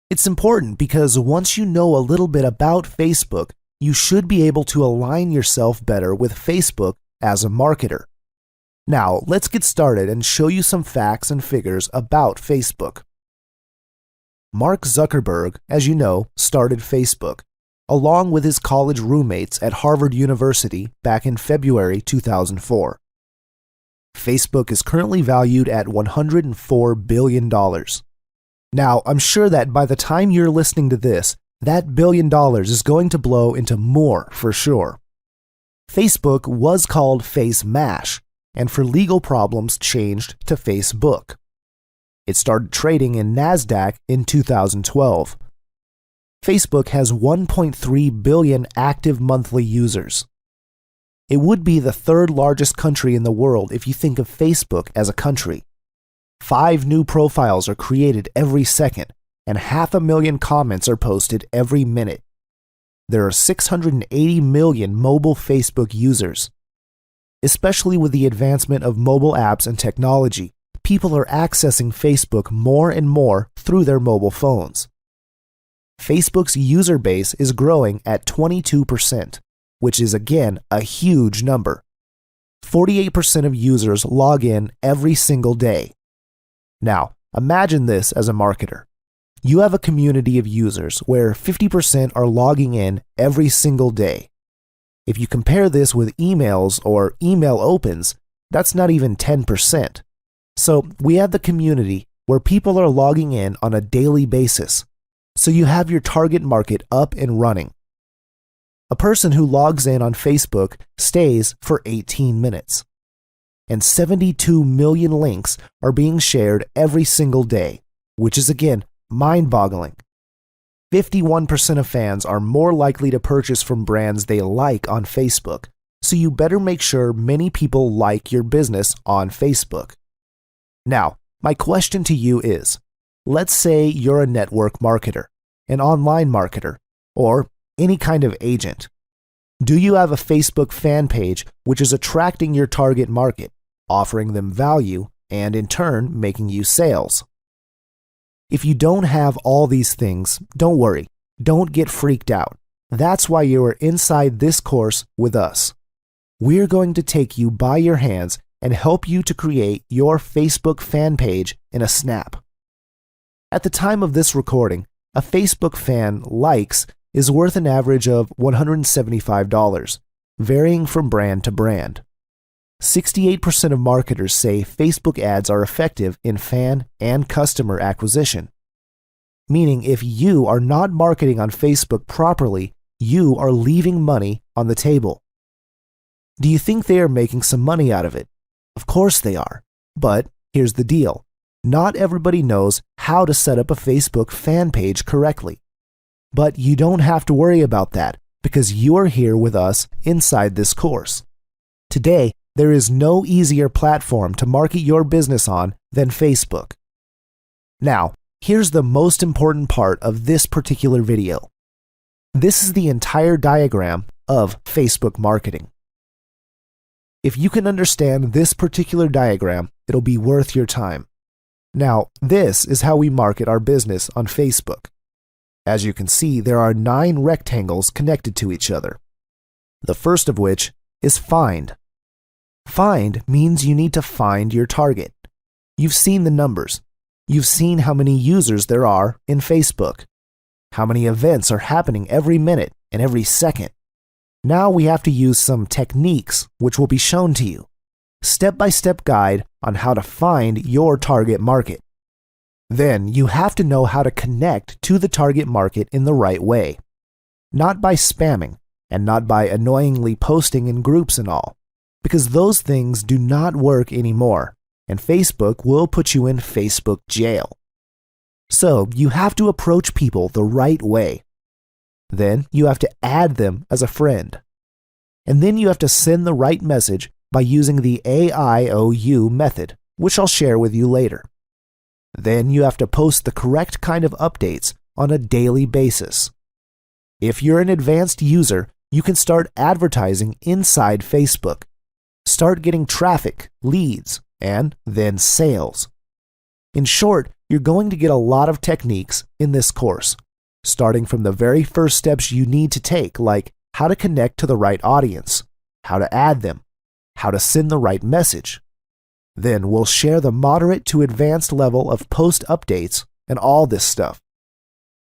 It's important because once you know a little bit about Facebook, you should be able to align yourself better with Facebook as a marketer. Now, let's get started and show you some facts and figures about Facebook. Mark Zuckerberg, as you know, started Facebook, along with his college roommates at Harvard University back in February 2004. Facebook is currently valued at $104 billion. Now, I'm sure that by the time you're listening to this, that $1 billion is going to blow into more for sure. Facebook was called FaceMash, and for legal problems changed to Facebook. It started trading in NASDAQ in 2012. Facebook has 1.3 billion active monthly users. It would be the third largest country in the world if you think of Facebook as a country. 5 new profiles are created every second, and 500,000 comments are posted every minute. There are 680 million mobile Facebook users. Especially with the advancement of mobile apps and technology, people are accessing Facebook more and more through their mobile phones. Facebook's user base is growing at 22%, which is again a huge number. 48% of users log in every single day. Now, imagine this as a marketer. You have a community of users where 50% are logging in every single day. If you compare this with emails or email opens, that's not even 10%. So we have the community where people are logging in on a daily basis. So you have your target market up and running. A person who logs in on Facebook stays for 18 minutes. And 72 million links are being shared every single day, which is again mind-boggling. 51% of fans are more likely to purchase from brands they like on Facebook, so you better make sure many people like your business on Facebook. Now, my question to you is, let's say you're a network marketer, an online marketer, or any kind of agent. Do you have a Facebook fan page which is attracting your target market, offering them value, and in turn making you sales? If you don't have all these things, don't worry. Don't get freaked out. That's why you are inside this course with us. We're going to take you by your hands and help you to create your Facebook fan page in a snap. At the time of this recording, a Facebook fan likes is worth an average of $175, varying from brand to brand. 68% of marketers say Facebook ads are effective in fan and customer acquisition. Meaning if you are not marketing on Facebook properly, you are leaving money on the table. Do you think they are making some money out of it? Of course they are. But here's the deal. Not everybody knows how to set up a Facebook fan page correctly. But you don't have to worry about that because you are here with us inside this course. Today, there is no easier platform to market your business on than Facebook. Now, here's the most important part of this particular video. This is the entire diagram of Facebook marketing. If you can understand this particular diagram, it'll be worth your time. Now, this is how we market our business on Facebook. As you can see, there are 9 rectangles connected to each other. The first of which is find. Find means you need to find your target. You've seen the numbers. You've seen how many users there are in Facebook. How many events are happening every minute and every second. Now we have to use some techniques which will be shown to you. Step-by-step guide on how to find your target market. Then you have to know how to connect to the target market in the right way. Not by spamming and not by annoyingly posting in groups and all. Because those things do not work anymore, and Facebook will put you in Facebook jail. So you have to approach people the right way. Then you have to add them as a friend. And then you have to send the right message by using the AIOU method, which I'll share with you later. Then you have to post the correct kind of updates on a daily basis. If you're an advanced user, you can start advertising inside Facebook. Start getting traffic, leads, and then sales. In short, you're going to get a lot of techniques in this course, starting from the very first steps you need to take, like how to connect to the right audience, how to add them, how to send the right message. Then we'll share the moderate to advanced level of post updates and all this stuff.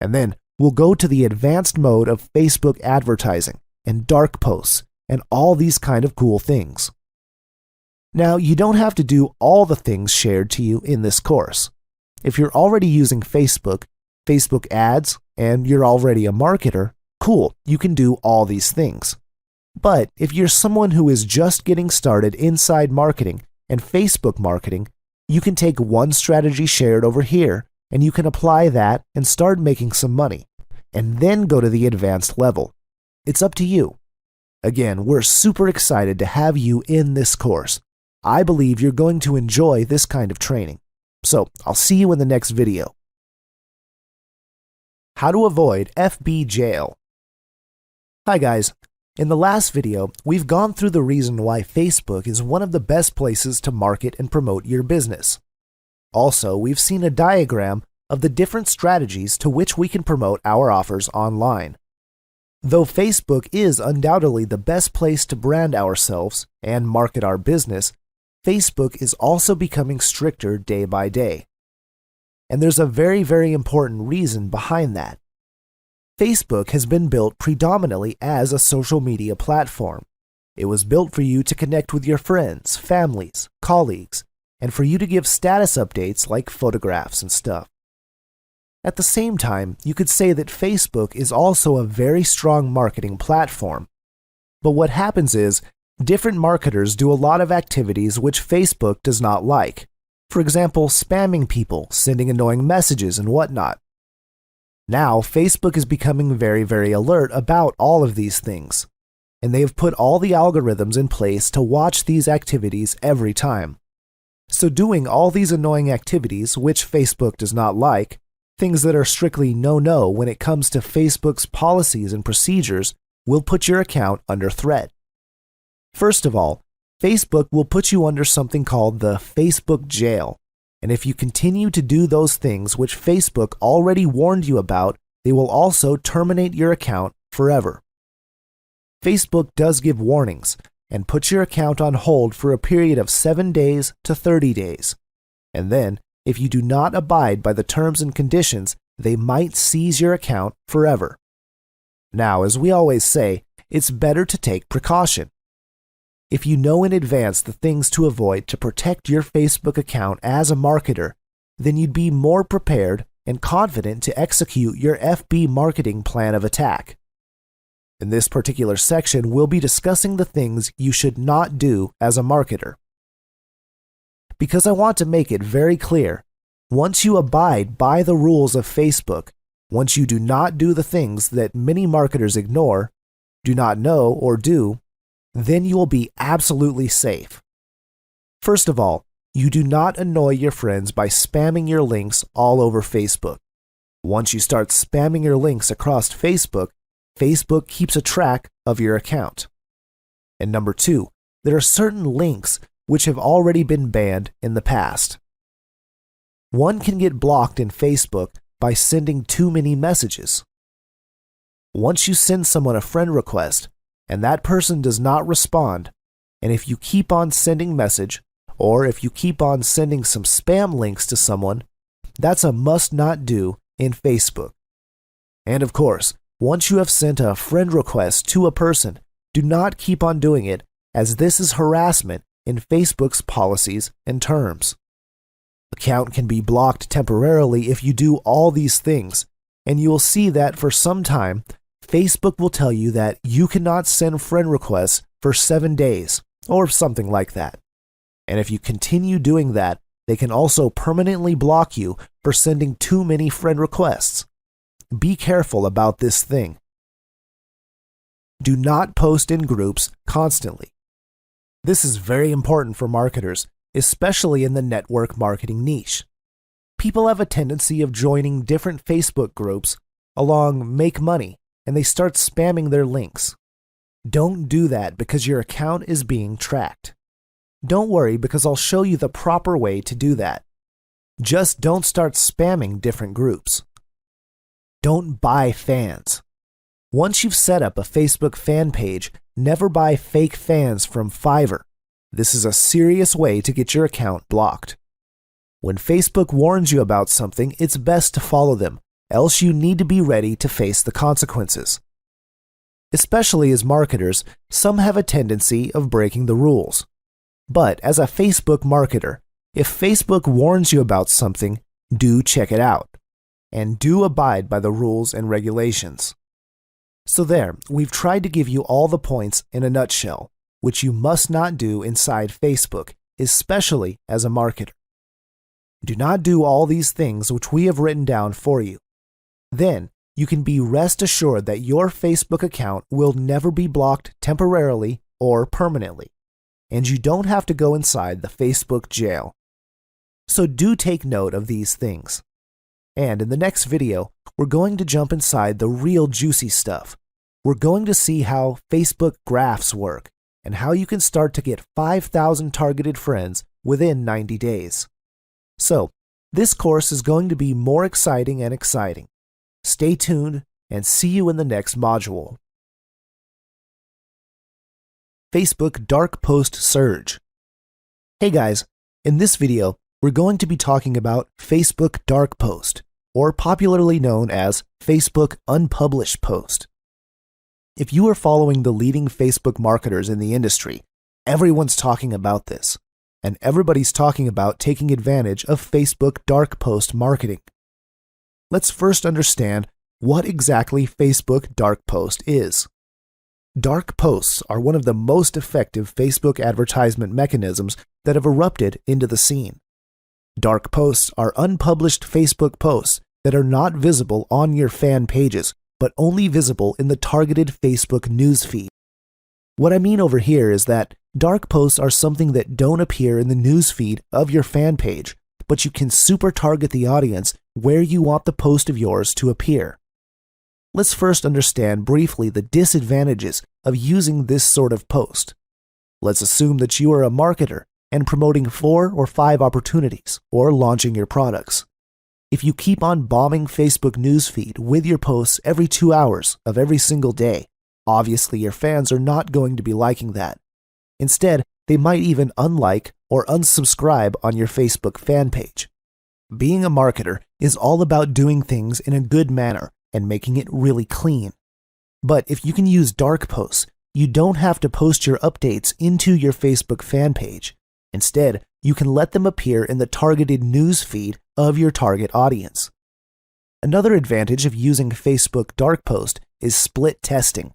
And then we'll go to the advanced mode of Facebook advertising and dark posts and all these kind of cool things. Now, you don't have to do all the things shared to you in this course. If you're already using Facebook, Facebook ads, and you're already a marketer, cool, you can do all these things. But if you're someone who is just getting started inside marketing and Facebook marketing, you can take one strategy shared over here and you can apply that and start making some money, and then go to the advanced level. It's up to you. Again, we're super excited to have you in this course. I believe you're going to enjoy this kind of training. So I'll see you in the next video. How to avoid FB jail. Hi guys. In the last video, we've gone through the reason why Facebook is one of the best places to market and promote your business. Also, we've seen a diagram of the different strategies to which we can promote our offers online. Though Facebook is undoubtedly the best place to brand ourselves and market our business, Facebook is also becoming stricter day by day. And there's a very, very important reason behind that. Facebook has been built predominantly as a social media platform. It was built for you to connect with your friends, families, colleagues, and for you to give status updates like photographs and stuff. At the same time, you could say that Facebook is also a very strong marketing platform. But what happens is, different marketers do a lot of activities which Facebook does not like. For example, spamming people, sending annoying messages, and whatnot. Now, Facebook is becoming very, very alert about all of these things. And they have put all the algorithms in place to watch these activities every time. So doing all these annoying activities, which Facebook does not like, things that are strictly no-no when it comes to Facebook's policies and procedures, will put your account under threat. First of all, Facebook will put you under something called the Facebook jail. And if you continue to do those things which Facebook already warned you about, they will also terminate your account forever. Facebook does give warnings and puts your account on hold for a period of 7 days to 30 days. And then, if you do not abide by the terms and conditions, they might seize your account forever. Now, as we always say, it's better to take precaution. If you know in advance the things to avoid to protect your Facebook account as a marketer, then you'd be more prepared and confident to execute your FB marketing plan of attack. In this particular section, we'll be discussing the things you should not do as a marketer. Because I want to make it very clear, once you abide by the rules of Facebook, once you do not do the things that many marketers ignore, do not know, or do, then you will be absolutely safe. First of all, you do not annoy your friends by spamming your links all over Facebook. Once you start spamming your links across Facebook, Facebook keeps a track of your account. And number 2, there are certain links which have already been banned in the past. One can get blocked in Facebook by sending too many messages. Once you send someone a friend request and that person does not respond, and if you keep on sending message, or if you keep on sending some spam links to someone, that's a must not do in Facebook. And of course, once you have sent a friend request to a person, do not keep on doing it, as this is harassment in Facebook's policies and terms. Account can be blocked temporarily if you do all these things, and you will see that for some time, Facebook will tell you that you cannot send friend requests for 7 days, or something like that. And if you continue doing that, they can also permanently block you for sending too many friend requests. Be careful about this thing. Do not post in groups constantly. This is very important for marketers, especially in the network marketing niche. People have a tendency of joining different Facebook groups along Make Money, and they start spamming their links. Don't do that because your account is being tracked. Don't worry, because I'll show you the proper way to do that. Just don't start spamming different groups. Don't buy fans. Once you've set up a Facebook fan page, never buy fake fans from Fiverr. This is a serious way to get your account blocked. When Facebook warns you about something, it's best to follow them, else you need to be ready to face the consequences. Especially as marketers, some have a tendency of breaking the rules. But as a Facebook marketer, if Facebook warns you about something, do check it out. And do abide by the rules and regulations. So there, we've tried to give you all the points in a nutshell, which you must not do inside Facebook, especially as a marketer. Do not do all these things which we have written down for you. Then, you can be rest assured that your Facebook account will never be blocked temporarily or permanently, and you don't have to go inside the Facebook jail. So do take note of these things. And in the next video, we're going to jump inside the real juicy stuff. We're going to see how Facebook graphs work and how you can start to get 5,000 targeted friends within 90 days. So, this course is going to be more exciting and exciting. Stay tuned and see you in the next module. Facebook Dark Post Surge. Hey guys, in this video, we're going to be talking about Facebook Dark Post, or popularly known as Facebook Unpublished Post. If you are following the leading Facebook marketers in the industry, everyone's talking about this, and everybody's talking about taking advantage of Facebook Dark Post marketing. Let's first understand what exactly Facebook Dark Post is. Dark posts are one of the most effective Facebook advertisement mechanisms that have erupted into the scene. Dark posts are unpublished Facebook posts that are not visible on your fan pages, but only visible in the targeted Facebook newsfeed. What I mean over here is that dark posts are something that don't appear in the newsfeed of your fan page, but you can super target the audience where you want the post of yours to appear. Let's first understand briefly the disadvantages of using this sort of post. Let's assume that you are a marketer and promoting 4 or 5 opportunities or launching your products. If you keep on bombing Facebook newsfeed with your posts every 2 hours of every single day, obviously your fans are not going to be liking that. Instead, they might even unlike or unsubscribe on your Facebook fan page. Being a marketer is all about doing things in a good manner and making it really clean. But if you can use dark posts, you don't have to post your updates into your Facebook fan page. Instead, you can let them appear in the targeted news feed of your target audience. Another advantage of using Facebook Dark Post is split testing.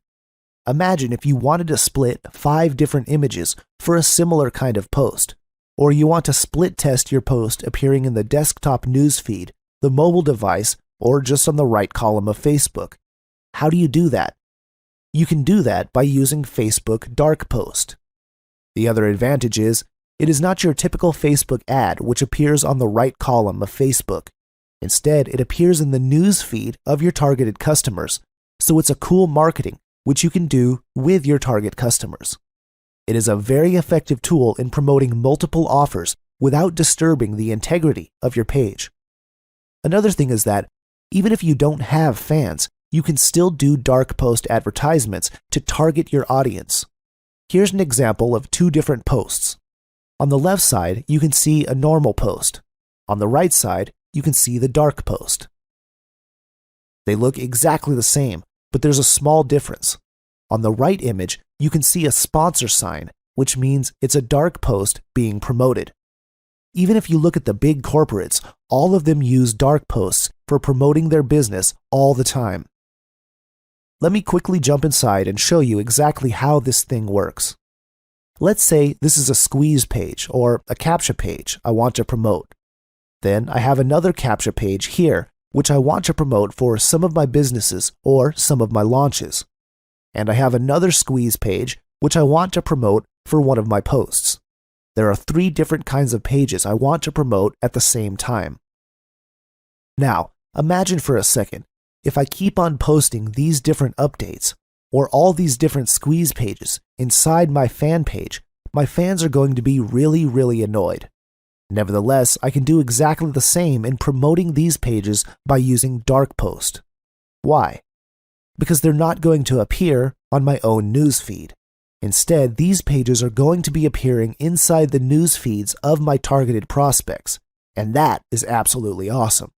Imagine if you wanted to split 5 different images for a similar kind of post, or you want to split test your post appearing in the desktop news feed, the mobile device, or just on the right column of Facebook. How do you do that? You can do that by using Facebook Dark Post. The other advantage is, it is not your typical Facebook ad which appears on the right column of Facebook. Instead, it appears in the news feed of your targeted customers, so it's a cool marketing which you can do with your target customers. It is a very effective tool in promoting multiple offers without disturbing the integrity of your page. Another thing is that, even if you don't have fans, you can still do dark post advertisements to target your audience. Here's an example of 2 different posts. On the left side, you can see a normal post. On the right side, you can see the dark post. They look exactly the same, but there's a small difference. On the right image, you can see a sponsor sign, which means it's a dark post being promoted. Even if you look at the big corporates, all of them use dark posts for promoting their business all the time. Let me quickly jump inside and show you exactly how this thing works. Let's say this is a squeeze page or a CAPTCHA page I want to promote. Then I have another CAPTCHA page here which I want to promote for some of my businesses or some of my launches. And I have another squeeze page which I want to promote for one of my posts. There are 3 different kinds of pages I want to promote at the same time. Now, imagine for a second, if I keep on posting these different updates or all these different squeeze pages inside my fan page, my fans are going to be really annoyed. Nevertheless, I can do exactly the same in promoting these pages by using Dark Post. Why? Because they're not going to appear on my own news feed. Instead, these pages are going to be appearing inside the news feeds of my targeted prospects, and that is absolutely awesome.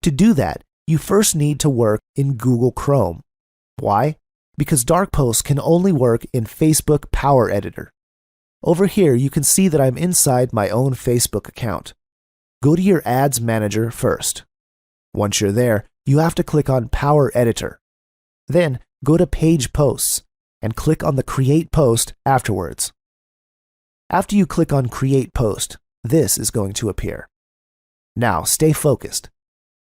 To do that, you first need to work in Google Chrome. Why? Because Dark Post can only work in Facebook Power Editor. Over here, you can see that I'm inside my own Facebook account. Go to your Ads Manager first. Once you're there, you have to click on Power Editor. Then, go to Page Posts and click on the Create Post afterwards. After you click on Create Post, this is going to appear. Now, stay focused.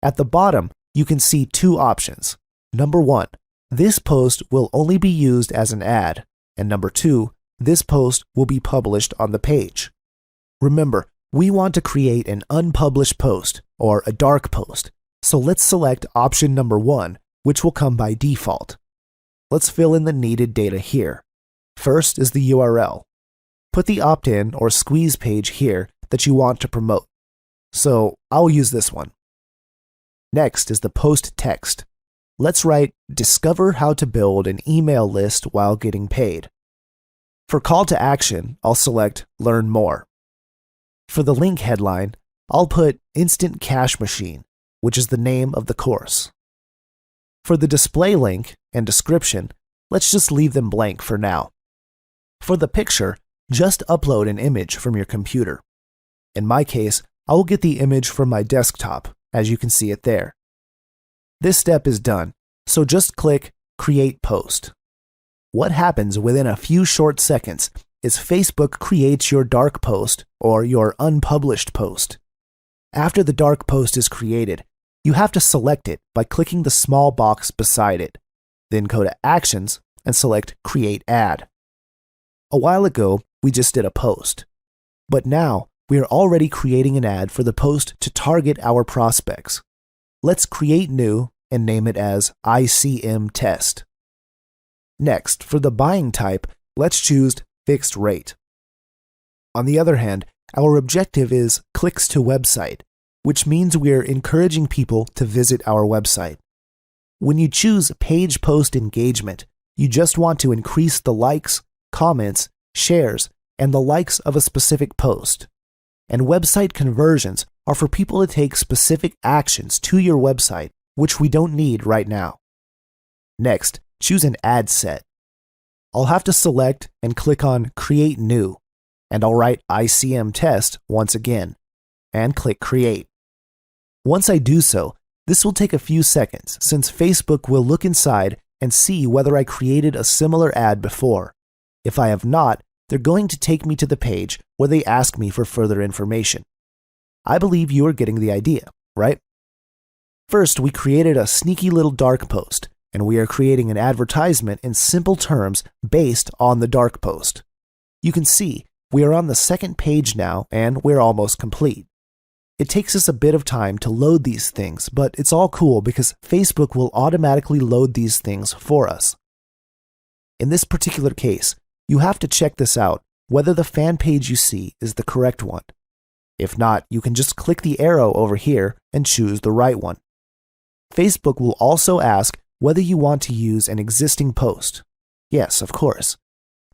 At the bottom, you can see 2 options. Number 1, this post will only be used as an ad, and number 2, this post will be published on the page. Remember, we want to create an unpublished post, or a dark post, so let's select option number 1, which will come by default. Let's fill in the needed data here. First is the URL. Put the opt-in or squeeze page here that you want to promote. So I'll use this one. Next is the post text. Let's write, "Discover how to build an email list while getting paid." For call to action, I'll select Learn More. For the link headline, I'll put Instant Cash Machine, which is the name of the course. For the display link and description, let's just leave them blank for now. For the picture, just upload an image from your computer. In my case, I will get the image from my desktop, as you can see it there. This step is done, so just click Create Post. What happens within a few short seconds is Facebook creates your dark post or your unpublished post. After the dark post is created, you have to select it by clicking the small box beside it. Then go to Actions and select Create Ad. A while ago, we just did a post. But now, we are already creating an ad for the post to target our prospects. Let's create new and name it as ICM Test. Next, for the buying type, let's choose Fixed Rate. On the other hand, our objective is clicks to website, which means we're encouraging people to visit our website. When you choose Page Post Engagement, you just want to increase the likes, comments, shares, and the likes of a specific post. And website conversions are for people to take specific actions to your website, which we don't need right now. Next, choose an ad set. I'll have to select and click on Create New, and I'll write ICM Test once again, and click Create. Once I do so, this will take a few seconds since Facebook will look inside and see whether I created a similar ad before. If I have not, they're going to take me to the page where they ask me for further information. I believe you are getting the idea, right? First, we created a sneaky little dark post, and we are creating an advertisement in simple terms based on the dark post. You can see we are on the second page now, and we're almost complete. It takes us a bit of time to load these things, but it's all cool because Facebook will automatically load these things for us. In this particular case, you have to check this out, whether the fan page you see is the correct one. If not, you can just click the arrow over here and choose the right one. Facebook will also ask whether you want to use an existing post. Yes, of course.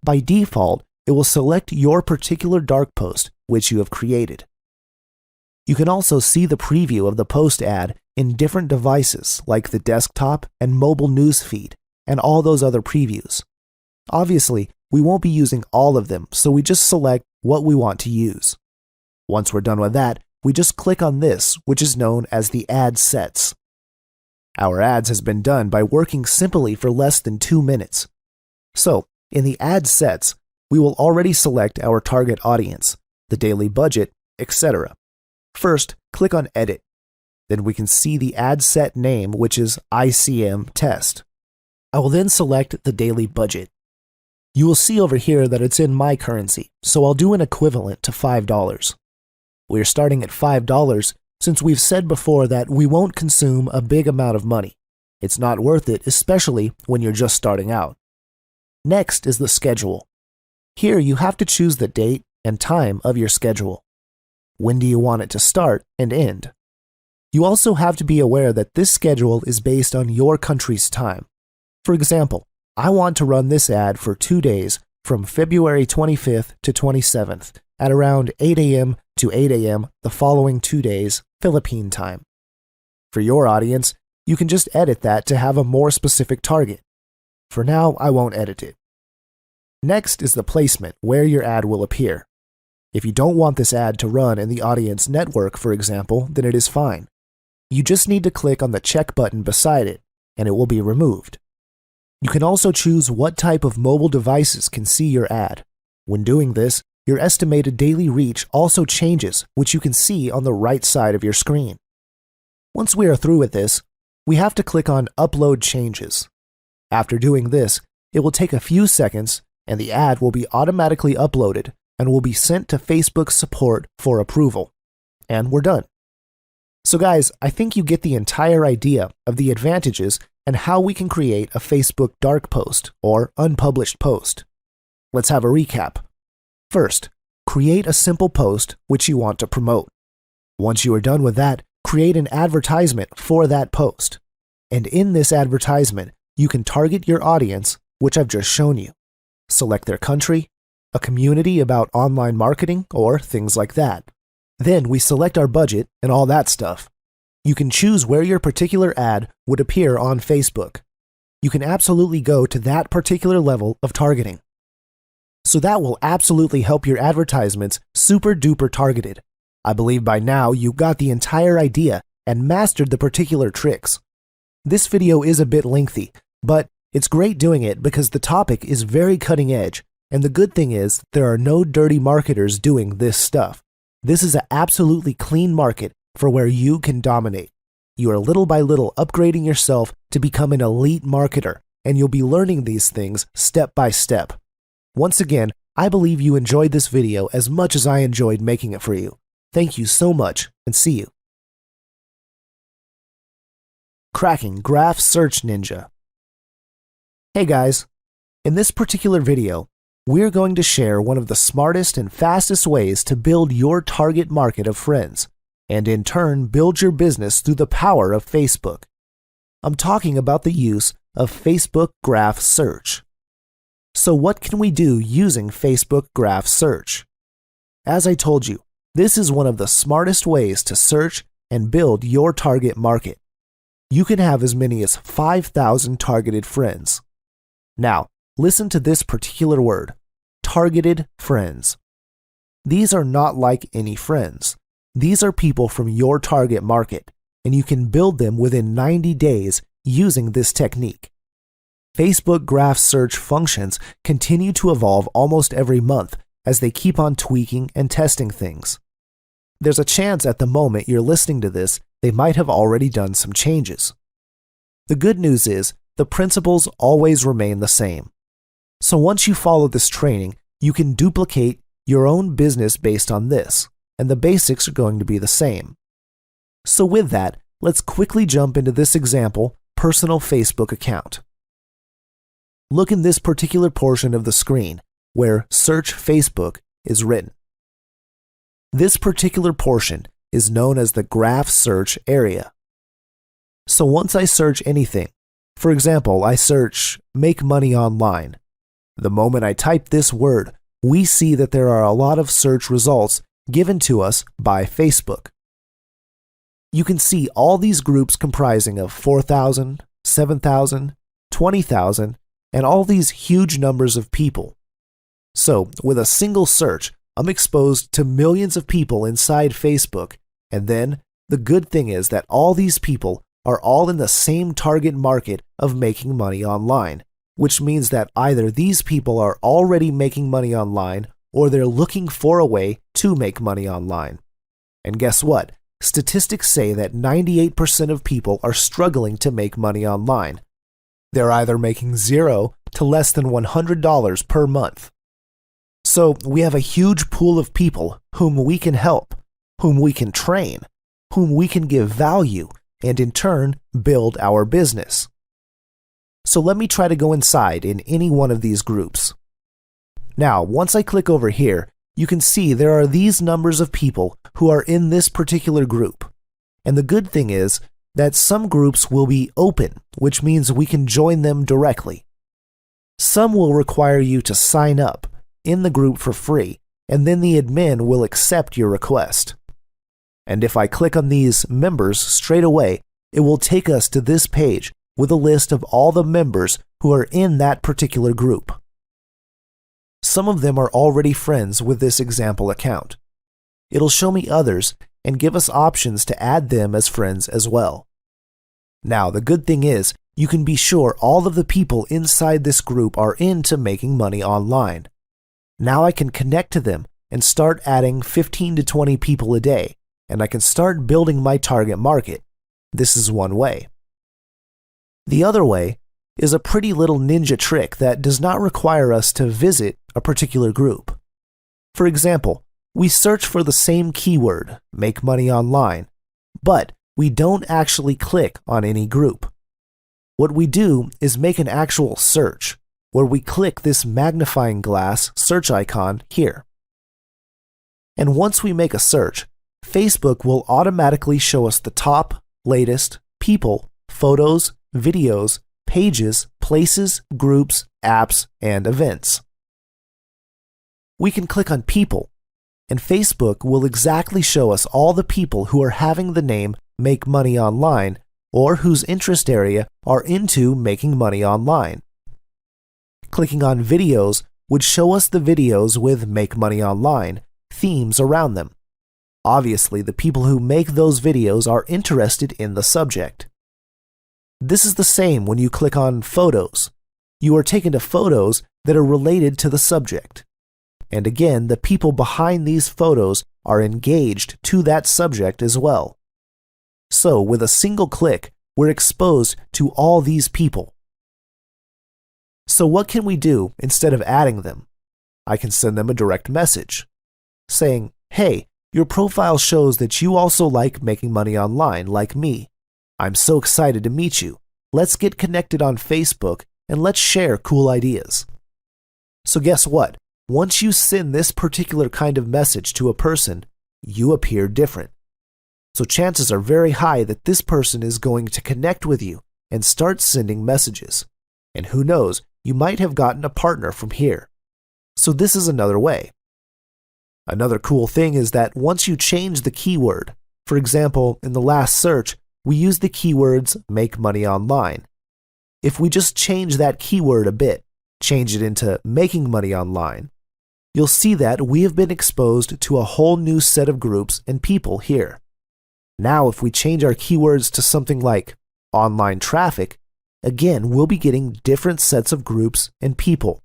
By default, it will select your particular dark post which you have created. You can also see the preview of the post ad in different devices like the desktop and mobile news feed and all those other previews. Obviously, we won't be using all of them, so we just select what we want to use. Once we're done with that, we just click on this, which is known as the ad sets. Our ads has been done by working simply for less than 2 minutes. So, in the ad sets, we will already select our target audience, the daily budget, etc. First, click on Edit. Then we can see the ad set name, which is ICM Test. I will then select the daily budget. You will see over here that it's in my currency, so I'll do an equivalent to $5. We're starting at $5 since we've said before that we won't consume a big amount of money. It's not worth it, especially when you're just starting out. Next is the schedule. Here you have to choose the date and time of your schedule. When do you want it to start and end? You also have to be aware that this schedule is based on your country's time. For example, I want to run this ad for 2 days from February 25th to 27th at around 8 a.m. to 8 a.m. the following 2 days, Philippine time. For your audience, you can just edit that to have a more specific target. For now, I won't edit it. Next is the placement, where your ad will appear. If you don't want this ad to run in the audience network, for example, then it is fine. You just need to click on the check button beside it, and it will be removed. You can also choose what type of mobile devices can see your ad. When doing this, your estimated daily reach also changes, which you can see on the right side of your screen. Once we are through with this, we have to click on Upload Changes. After doing this, it will take a few seconds, and the ad will be automatically uploaded and will be sent to Facebook support for approval. And we're done. So guys, I think you get the entire idea of the advantages and how we can create a Facebook dark post or unpublished post. Let's have a recap. First, create a simple post which you want to promote. Once you are done with that, create an advertisement for that post. And in this advertisement, you can target your audience, which I've just shown you. Select their country, a community about online marketing, or things like that. Then we select our budget and all that stuff. You can choose where your particular ad would appear on Facebook. You can absolutely go to that particular level of targeting. So that will absolutely help your advertisements super duper targeted. I believe by now you got the entire idea and mastered the particular tricks. This video is a bit lengthy, but it's great doing it because the topic is very cutting edge, and the good thing is there are no dirty marketers doing this stuff. This is an absolutely clean market for where you can dominate. You are little by little upgrading yourself to become an elite marketer, and you'll be learning these things step by step. Once again, I believe you enjoyed this video as much as I enjoyed making it for you. Thank you so much, and see you. Cracking Graph Search Ninja. Hey guys, in this particular video, we're going to share one of the smartest and fastest ways to build your target market of friends, and in turn build your business through the power of Facebook. I'm talking about the use of Facebook Graph Search. So what can we do using Facebook Graph Search? As I told you, this is one of the smartest ways to search and build your target market. You can have as many as 5,000 targeted friends. Now, listen to this particular word, targeted friends. These are not like any friends. These are people from your target market, and you can build them within 90 days using this technique. Facebook graph search functions continue to evolve almost every month as they keep on tweaking and testing things. There's a chance at the moment you're listening to this, they might have already done some changes. The good news is the principles always remain the same. So once you follow this training, you can duplicate your own business based on this, and the basics are going to be the same. So with that, let's quickly jump into this example, personal Facebook account. Look in this particular portion of the screen where Search Facebook is written. This particular portion is known as the graph search area. So once I search anything, for example, I search make money online. The moment I type this word, we see that there are a lot of search results given to us by Facebook. You can see all these groups comprising of 4,000, 7,000, 20,000, and all these huge numbers of people. So with a single search, I'm exposed to millions of people inside Facebook, and then the good thing is that all these people are all in the same target market of making money online, which means that either these people are already making money online or they're looking for a way to make money online. And guess what? Statistics say that 98% of people are struggling to make money online. They're either making $0 to less than $100 per month. So we have a huge pool of people whom we can help, whom we can train, whom we can give value, and in turn, build our business. So let me try to go inside in any one of these groups. Now, once I click over here, you can see there are these numbers of people who are in this particular group. And the good thing is that some groups will be open, which means we can join them directly. Some will require you to sign up in the group for free, and then the admin will accept your request. And if I click on these members straight away, it will take us to this page with a list of all the members who are in that particular group. Some of them are already friends with this example account. It'll show me others and give us options to add them as friends as well. Now, the good thing is, you can be sure all of the people inside this group are into making money online. Now I can connect to them and start adding 15 to 20 people a day, and I can start building my target market. This is one way. The other way is a pretty little ninja trick that does not require us to visit a particular group. For example, we search for the same keyword, make money online, but we don't actually click on any group. What we do is make an actual search, where we click this magnifying glass search icon here. And once we make a search, Facebook will automatically show us the top, latest, people, photos, videos, pages, places, groups, apps, and events. We can click on people, and Facebook will exactly show us all the people who are having the name Make Money Online or whose interest area are into making money online. Clicking on videos would show us the videos with Make Money Online themes around them. Obviously, the people who make those videos are interested in the subject. This is the same when you click on photos. You are taken to photos that are related to the subject. And again, the people behind these photos are engaged to that subject as well. So with a single click, we're exposed to all these people. So what can we do instead of adding them? I can send them a direct message saying, hey, your profile shows that you also like making money online like me. I'm so excited to meet you. Let's get connected on Facebook and let's share cool ideas. So guess what? Once you send this particular kind of message to a person, you appear different. So chances are very high that this person is going to connect with you and start sending messages. And who knows, you might have gotten a partner from here. So this is another way. Another cool thing is that once you change the keyword, for example, in the last search, we use the keywords make money online. If we just change that keyword a bit, change it into making money online, you'll see that we have been exposed to a whole new set of groups and people here. Now, if we change our keywords to something like online traffic, again, we'll be getting different sets of groups and people.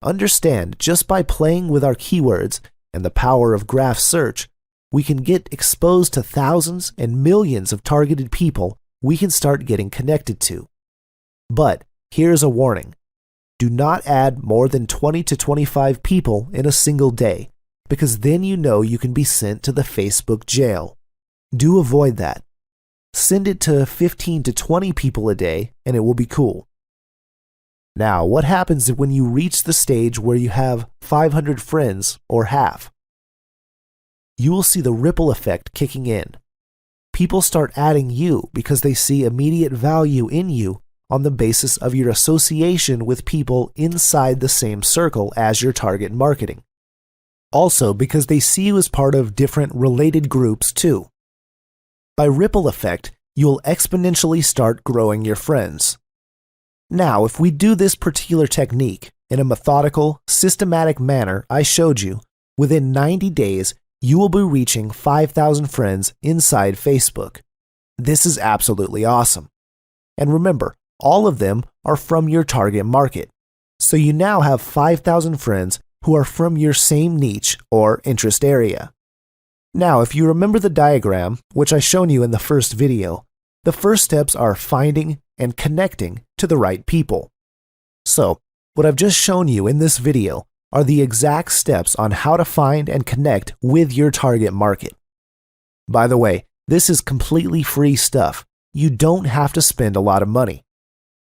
Understand, just by playing with our keywords and the power of graph search, we can get exposed to thousands and millions of targeted people we can start getting connected to. But here's a warning. Do not add more than 20 to 25 people in a single day, because then you know you can be sent to the Facebook jail. Do avoid that. Send it to 15 to 20 people a day and it will be cool. Now, what happens when you reach the stage where you have 500 friends or half? You will see the ripple effect kicking in. People start adding you because they see immediate value in you on the basis of your association with people inside the same circle as your target marketing. Also, because they see you as part of different related groups too. By ripple effect, you'll exponentially start growing your friends. Now, if we do this particular technique in a methodical, systematic manner I showed you, within 90 days, you will be reaching 5,000 friends inside Facebook. This is absolutely awesome. And remember, all of them are from your target market. So you now have 5,000 friends who are from your same niche or interest area. Now, if you remember the diagram, which I shown you in the first video, the first steps are finding and connecting to the right people. So, what I've just shown you in this video are the exact steps on how to find and connect with your target market. By the way, this is completely free stuff. You don't have to spend a lot of money.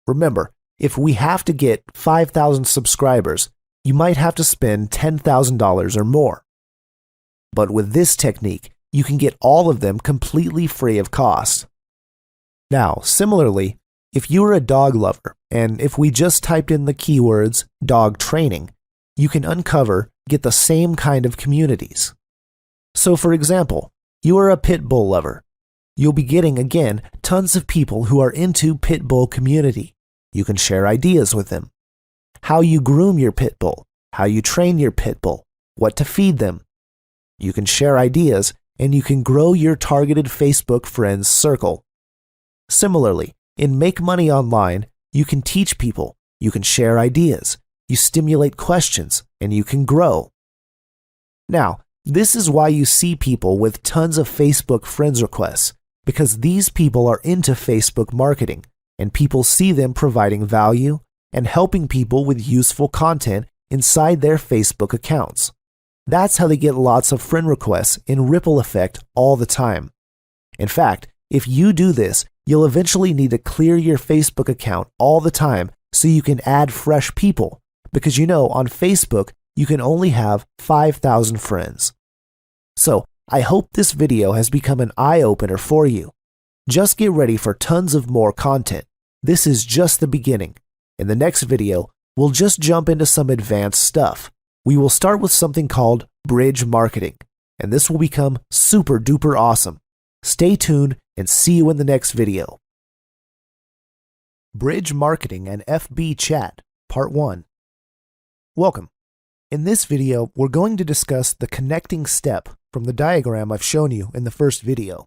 Remember, if we have to get 5,000 subscribers, you might have to spend $10,000 or more. But with this technique, you can get all of them completely free of cost. Now, similarly, if you are a dog lover, and if we just typed in the keywords dog training, you can get the same kind of communities. So for example, you are a pit bull lover. You'll be getting, again, tons of people who are into pit bull community. You can share ideas with them. How you groom your pit bull, how you train your pit bull, what to feed them. You can share ideas and you can grow your targeted Facebook friends circle. Similarly, in Make Money Online, you can teach people, you can share ideas, you stimulate questions, and you can grow. Now, this is why you see people with tons of Facebook friends requests, because these people are into Facebook marketing, and people see them providing value and helping people with useful content inside their Facebook accounts. That's how they get lots of friend requests in ripple effect all the time. In fact, if you do this, you'll eventually need to clear your Facebook account all the time so you can add fresh people, because on Facebook, you can only have 5,000 friends. So, I hope this video has become an eye-opener for you. Just get ready for tons of more content. This is just the beginning. In the next video, we'll just jump into some advanced stuff. We will start with something called bridge marketing, and this will become super duper awesome. Stay tuned and see you in the next video. Bridge Marketing and FB Chat, Part 1. Welcome. In this video, we're going to discuss the connecting step from the diagram I've shown you in the first video.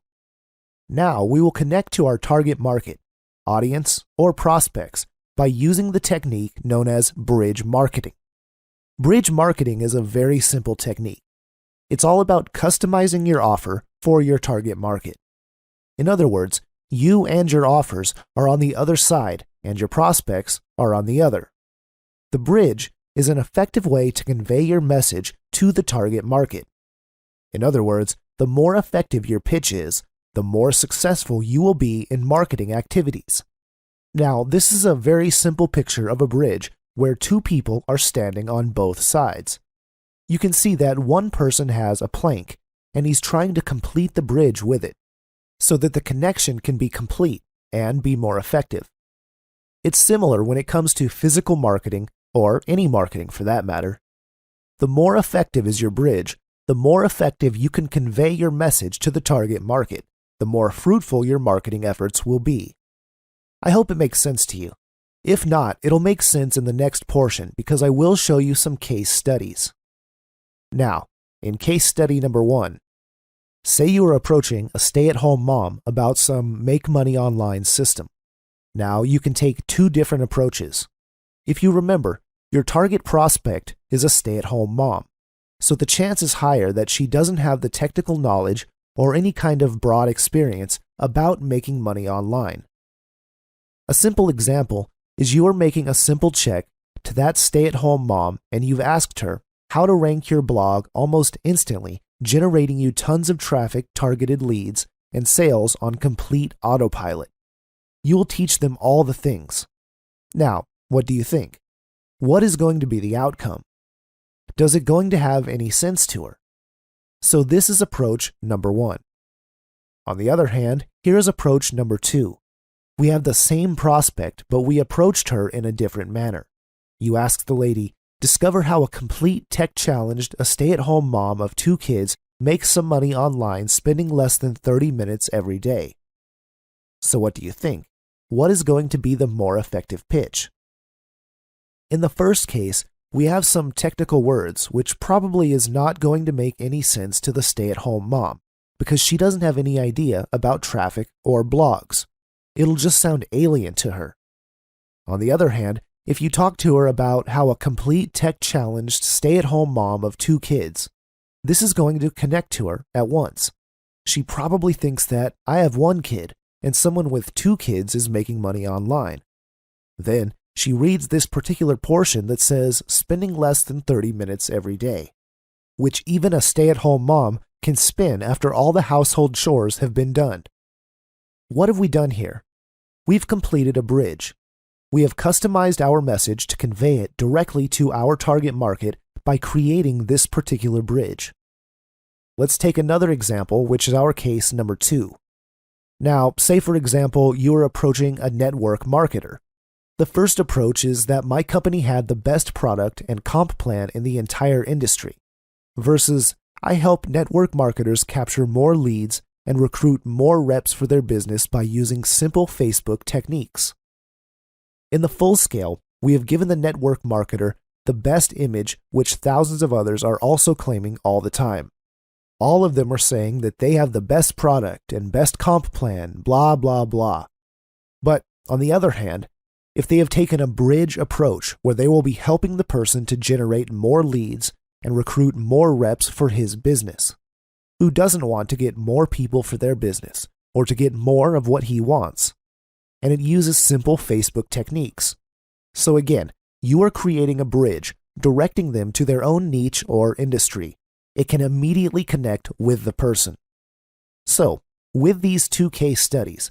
Now, we will connect to our target market, audience, or prospects by using the technique known as bridge marketing. Bridge marketing is a very simple technique. It's all about customizing your offer for your target market. In other words, you and your offers are on the other side and your prospects are on the other. The bridge is an effective way to convey your message to the target market. In other words, the more effective your pitch is, the more successful you will be in marketing activities. Now, this is a very simple picture of a bridge where two people are standing on both sides. You can see that one person has a plank and he's trying to complete the bridge with it so that the connection can be complete and be more effective. It's similar when it comes to physical marketing, or any marketing for that matter. The more effective is your bridge, the more effective you can convey your message to the target market, the more fruitful your marketing efforts will be. I hope it makes sense to you. If not, it'll make sense in the next portion because I will show you some case studies. Now, in case study number 1, say you are approaching a stay-at-home mom about some make money online system. Now, you can take 2 different approaches. If you remember, your target prospect is a stay-at-home mom, so the chance is higher that she doesn't have the technical knowledge or any kind of broad experience about making money online. A simple example is you are making a simple check to that stay-at-home mom and you've asked her how to rank your blog almost instantly, generating you tons of traffic, targeted leads, and sales on complete autopilot. You will teach them all the things. Now, what do you think? What is going to be the outcome? Does it going to have any sense to her? So this is approach number 1. On the other hand, here is approach number 2. We have the same prospect, but we approached her in a different manner. You asked the lady, discover how a complete tech-challenged, a stay-at-home mom of 2 kids makes some money online spending less than 30 minutes every day. So what do you think? What is going to be the more effective pitch? In the first case, we have some technical words which probably is not going to make any sense to the stay-at-home mom because she doesn't have any idea about traffic or blogs. It'll just sound alien to her. On the other hand, if you talk to her about how a complete tech-challenged stay-at-home mom of 2 kids, this is going to connect to her at once. She probably thinks that I have 1 kid and someone with 2 kids is making money online. Then she reads this particular portion that says spending less than 30 minutes every day, which even a stay-at-home mom can spin after all the household chores have been done. What have we done here? We've completed a bridge. We have customized our message to convey it directly to our target market by creating this particular bridge. Let's take another example, which is our case number 2. Now, say for example, you are approaching a network marketer. The first approach is that my company had the best product and comp plan in the entire industry, versus I help network marketers capture more leads and recruit more reps for their business by using simple Facebook techniques. In the full scale, we have given the network marketer the best image, which thousands of others are also claiming all the time. All of them are saying that they have the best product and best comp plan, blah, blah, blah. But on the other hand, if they have taken a bridge approach where they will be helping the person to generate more leads and recruit more reps for his business, who doesn't want to get more people for their business or to get more of what he wants? And it uses simple Facebook techniques. So again, you are creating a bridge, directing them to their own niche or industry. It can immediately connect with the person. So, with these 2 case studies,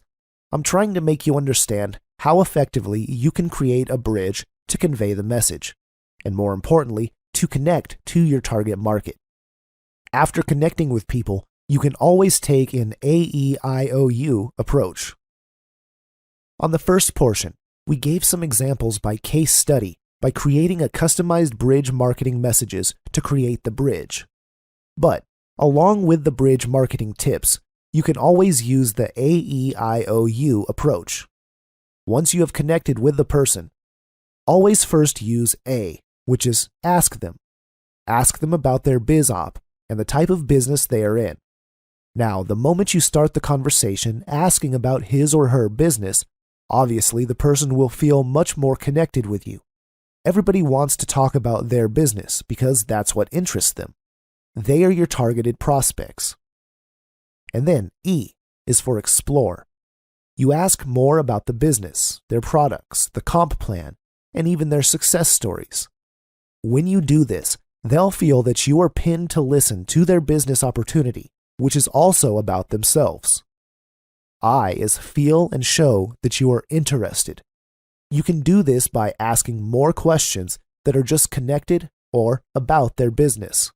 I'm trying to make you understand how effectively you can create a bridge to convey the message, and more importantly, to connect to your target market. After connecting with people, you can always take an AEIOU approach. On the first portion, we gave some examples by case study by creating a customized bridge marketing messages to create the bridge. But, along with the bridge marketing tips, you can always use the AEIOU approach. Once you have connected with the person, always first use A, which is ask them. Ask them about their biz op and the type of business they are in. Now, the moment you start the conversation asking about his or her business, obviously the person will feel much more connected with you. Everybody wants to talk about their business because that's what interests them. They are your targeted prospects. And then E is for explore. You ask more about the business, their products, the comp plan, and even their success stories. When you do this, they'll feel that you are pinned to listen to their business opportunity, which is also about themselves. I is feel and show that you are interested. You can do this by asking more questions that are just connected or about their business.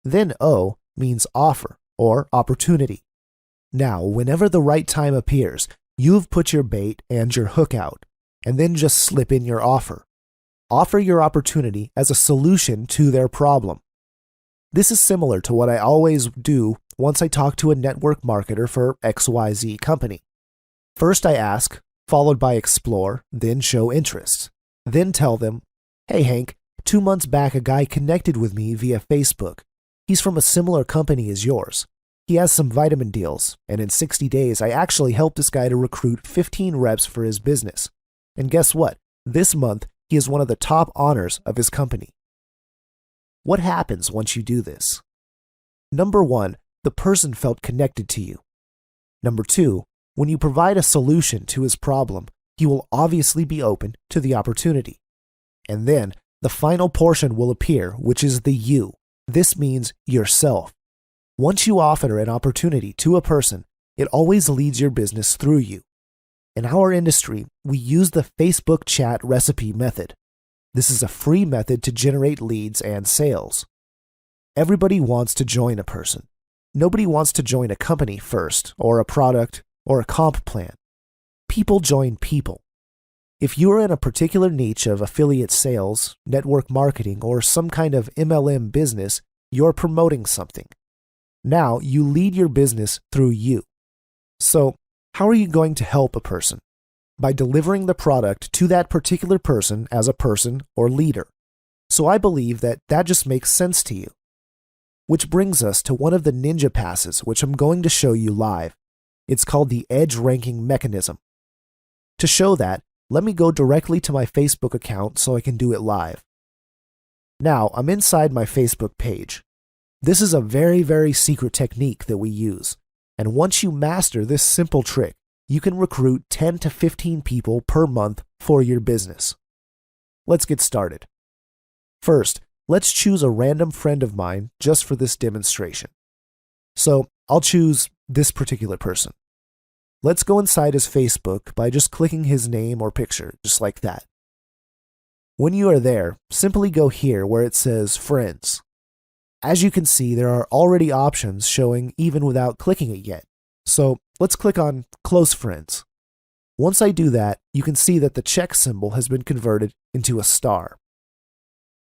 Then O means offer or opportunity. Now, whenever the right time appears, you've put your bait and your hook out, and then just slip in your offer. Offer your opportunity as a solution to their problem. This is similar to what I always do once I talk to a network marketer for XYZ company. First I ask followed by explore, then show interest. Then tell them, "Hey Hank, 2 months back a guy connected with me via Facebook. He's from a similar company as yours. He has some vitamin deals, and in 60 days I actually helped this guy to recruit 15 reps for his business. And guess what? This month he is one of the top honors of his company." What happens once you do this? Number 1, the person felt connected to you. Number 2, when you provide a solution to his problem, he will obviously be open to the opportunity. And then the final portion will appear, which is the you. This means yourself. Once you offer an opportunity to a person, it always leads your business through you. In our industry, we use the Facebook chat recipe method. This is a free method to generate leads and sales. Everybody wants to join a person. Nobody wants to join a company first, or a product, or a comp plan. People join people. If you are in a particular niche of affiliate sales, network marketing, or some kind of MLM business, you're promoting something. Now you lead your business through you. So, how are you going to help a person? By delivering the product to that particular person as a person or leader. So I believe that just makes sense to you. Which brings us to one of the ninja passes, which I'm going to show you live. It's called the Edge Ranking Mechanism. To show that, let me go directly to my Facebook account so I can do it live. Now, I'm inside my Facebook page. This is a very, very secret technique that we use. And once you master this simple trick, you can recruit 10 to 15 people per month for your business. Let's get started. First, let's choose a random friend of mine just for this demonstration. So, I'll choose this particular person. Let's go inside his Facebook by just clicking his name or picture, just like that. When you are there, simply go here where it says Friends. As you can see, there are already options showing even without clicking it yet. So let's click on Close Friends. Once I do that, you can see that the check symbol has been converted into a star.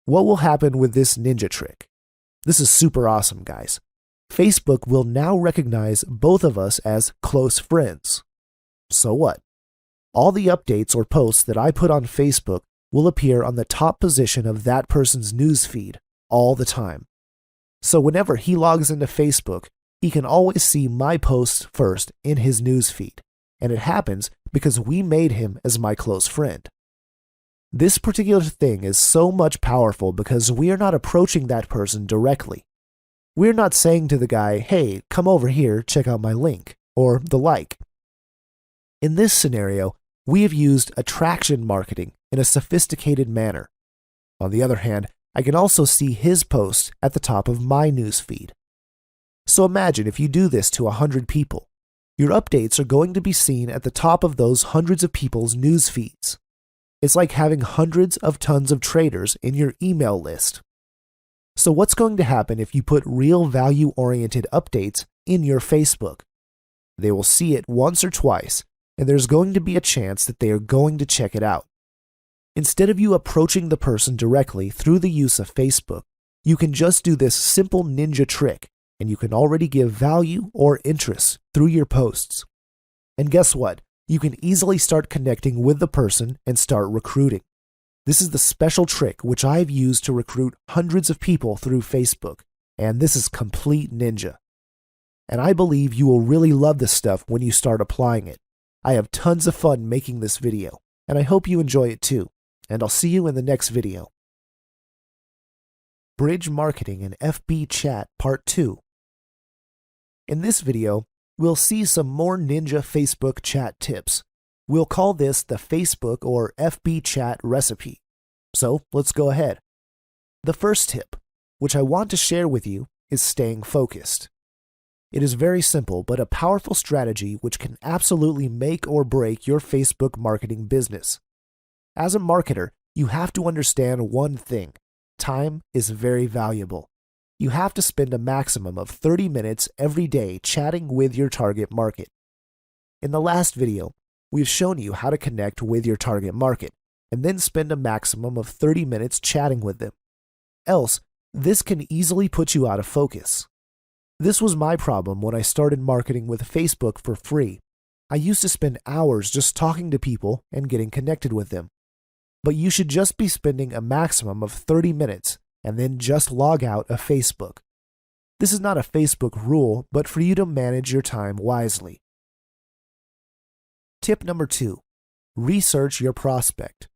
What will happen with this ninja trick? This is super awesome, guys. Facebook will now recognize both of us as close friends. So what? All the updates or posts that I put on Facebook will appear on the top position of that person's newsfeed all the time. So whenever he logs into Facebook, he can always see my posts first in his newsfeed, and it happens because we made him as my close friend. This particular thing is so much powerful because we are not approaching that person directly. We're not saying to the guy, "Hey, come over here, check out my link," or the like. In this scenario, we have used attraction marketing in a sophisticated manner. On the other hand, I can also see his posts at the top of my newsfeed. So imagine if you do this to 100 people. Your updates are going to be seen at the top of those hundreds of people's news feeds. It's like having hundreds of tons of traders in your email list. So what's going to happen if you put real value-oriented updates in your Facebook? They will see it once or twice, and there's going to be a chance that they are going to check it out. Instead of you approaching the person directly through the use of Facebook, you can just do this simple ninja trick, and you can already give value or interest through your posts. And guess what? You can easily start connecting with the person and start recruiting. This is the special trick which I've used to recruit hundreds of people through Facebook, and this is complete ninja. And I believe you will really love this stuff when you start applying it. I have tons of fun making this video, and I hope you enjoy it too, and I'll see you in the next video. Bridge Marketing and FB Chat Part 2. In this video, we'll see some more ninja Facebook chat tips. We'll call this the Facebook or FB chat recipe. So let's go ahead. The first tip, which I want to share with you, is staying focused. It is very simple, but a powerful strategy which can absolutely make or break your Facebook marketing business. As a marketer, you have to understand one thing. Time is very valuable. You have to spend a maximum of 30 minutes every day chatting with your target market. In the last video, we've shown you how to connect with your target market and then spend a maximum of 30 minutes chatting with them. Else, this can easily put you out of focus. This was my problem when I started marketing with Facebook for free. I used to spend hours just talking to people and getting connected with them. But you should just be spending a maximum of 30 minutes and then just log out of Facebook. This is not a Facebook rule, but for you to manage your time wisely. Tip number 2, research your prospect.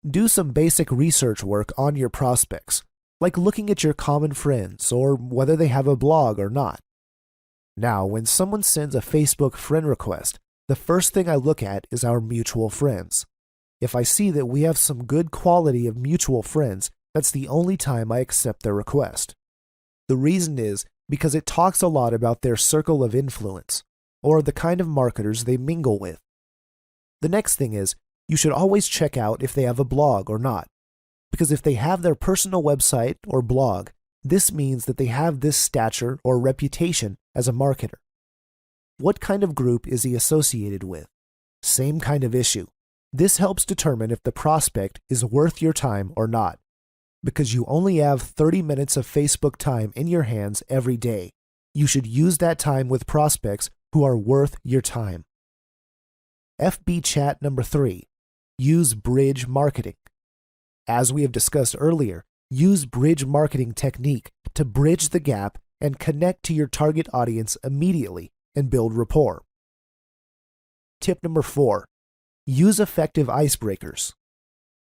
Do some basic research work on your prospects, like looking at your common friends or whether they have a blog or not. Now, when someone sends a Facebook friend request, the first thing I look at is our mutual friends. If I see that we have some good quality of mutual friends, that's the only time I accept their request. The reason is because it talks a lot about their circle of influence, or the kind of marketers they mingle with. The next thing is, you should always check out if they have a blog or not, because if they have their personal website or blog, this means that they have this stature or reputation as a marketer. What kind of group is he associated with? Same kind of issue. This helps determine if the prospect is worth your time or not, because you only have 30 minutes of Facebook time in your hands every day. You should use that time with prospects who are worth your time. FB chat number 3, use bridge marketing. As we have discussed earlier, use bridge marketing technique to bridge the gap and connect to your target audience immediately and build rapport. Tip number 4, use effective icebreakers.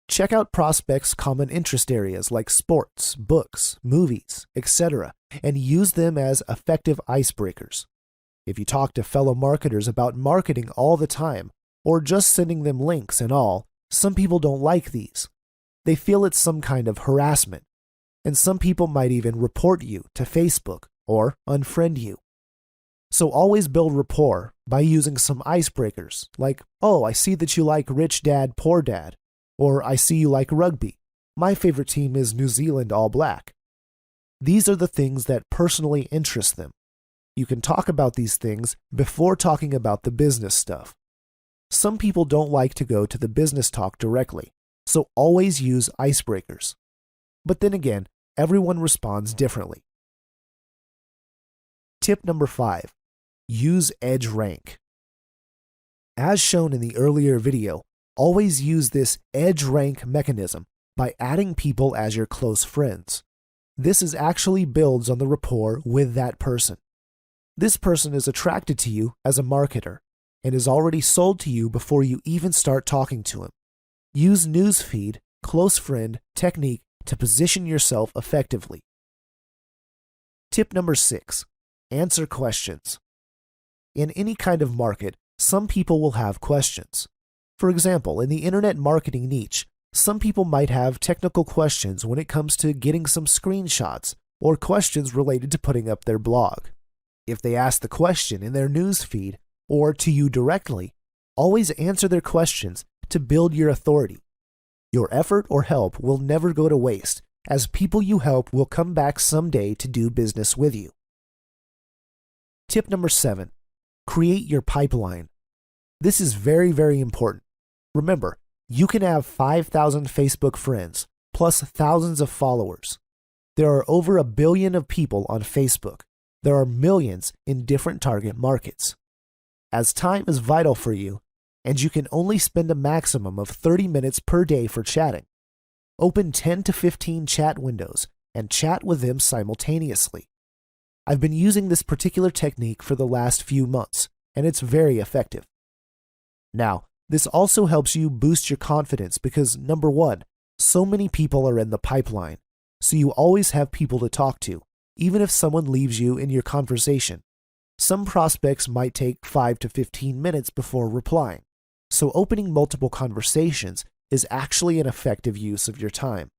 Check out prospects' common interest areas like sports, books, movies, etc., and use them as effective icebreakers. If you talk to fellow marketers about marketing all the time, or just sending them links and all, some people don't like these. They feel it's some kind of harassment, and some people might even report you to Facebook or unfriend you. So always build rapport by using some icebreakers like, oh, I see that you like Rich Dad, Poor Dad, or I see you like rugby. My favorite team is New Zealand All Black. These are the things that personally interest them. You can talk about these things before talking about the business stuff. Some people don't like to go to the business talk directly, so always use icebreakers. But then again, everyone responds differently. Tip number 5, use EdgeRank. As shown in the earlier video, always use this EdgeRank mechanism by adding people as your close friends. This actually builds on the rapport with that person. This person is attracted to you as a marketer and is already sold to you before you even start talking to him. Use newsfeed, close friend technique to position yourself effectively. Tip number 6, answer questions. In any kind of market, some people will have questions. For example, in the internet marketing niche, some people might have technical questions when it comes to getting some screenshots or questions related to putting up their blog. If they ask the question in their newsfeed or to you directly, always answer their questions to build your authority. Your effort or help will never go to waste, as people you help will come back someday to do business with you. Tip number 7, create your pipeline. This is very, very important. Remember, you can have 5,000 Facebook friends, plus thousands of followers. There are over 1 billion of people on Facebook. There are millions in different target markets. As time is vital for you, and you can only spend a maximum of 30 minutes per day for chatting, open 10 to 15 chat windows and chat with them simultaneously. I've been using this particular technique for the last few months, and it's very effective. Now, this also helps you boost your confidence because, number 1, so many people are in the pipeline, so you always have people to talk to, even if someone leaves you in your conversation. Some prospects might take 5 to 15 minutes before replying, so opening multiple conversations is actually an effective use of your time.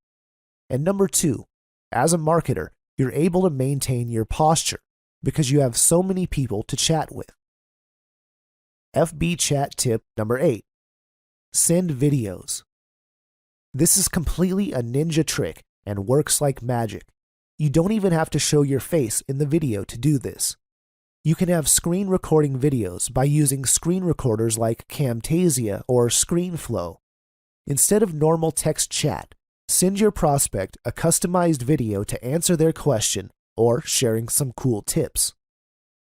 And number 2, as a marketer, you're able to maintain your posture because you have so many people to chat with. FB chat tip number 8, send videos. This is completely a ninja trick and works like magic. You don't even have to show your face in the video to do this. You can have screen recording videos by using screen recorders like Camtasia or ScreenFlow. Instead of normal text chat, send your prospect a customized video to answer their question or sharing some cool tips.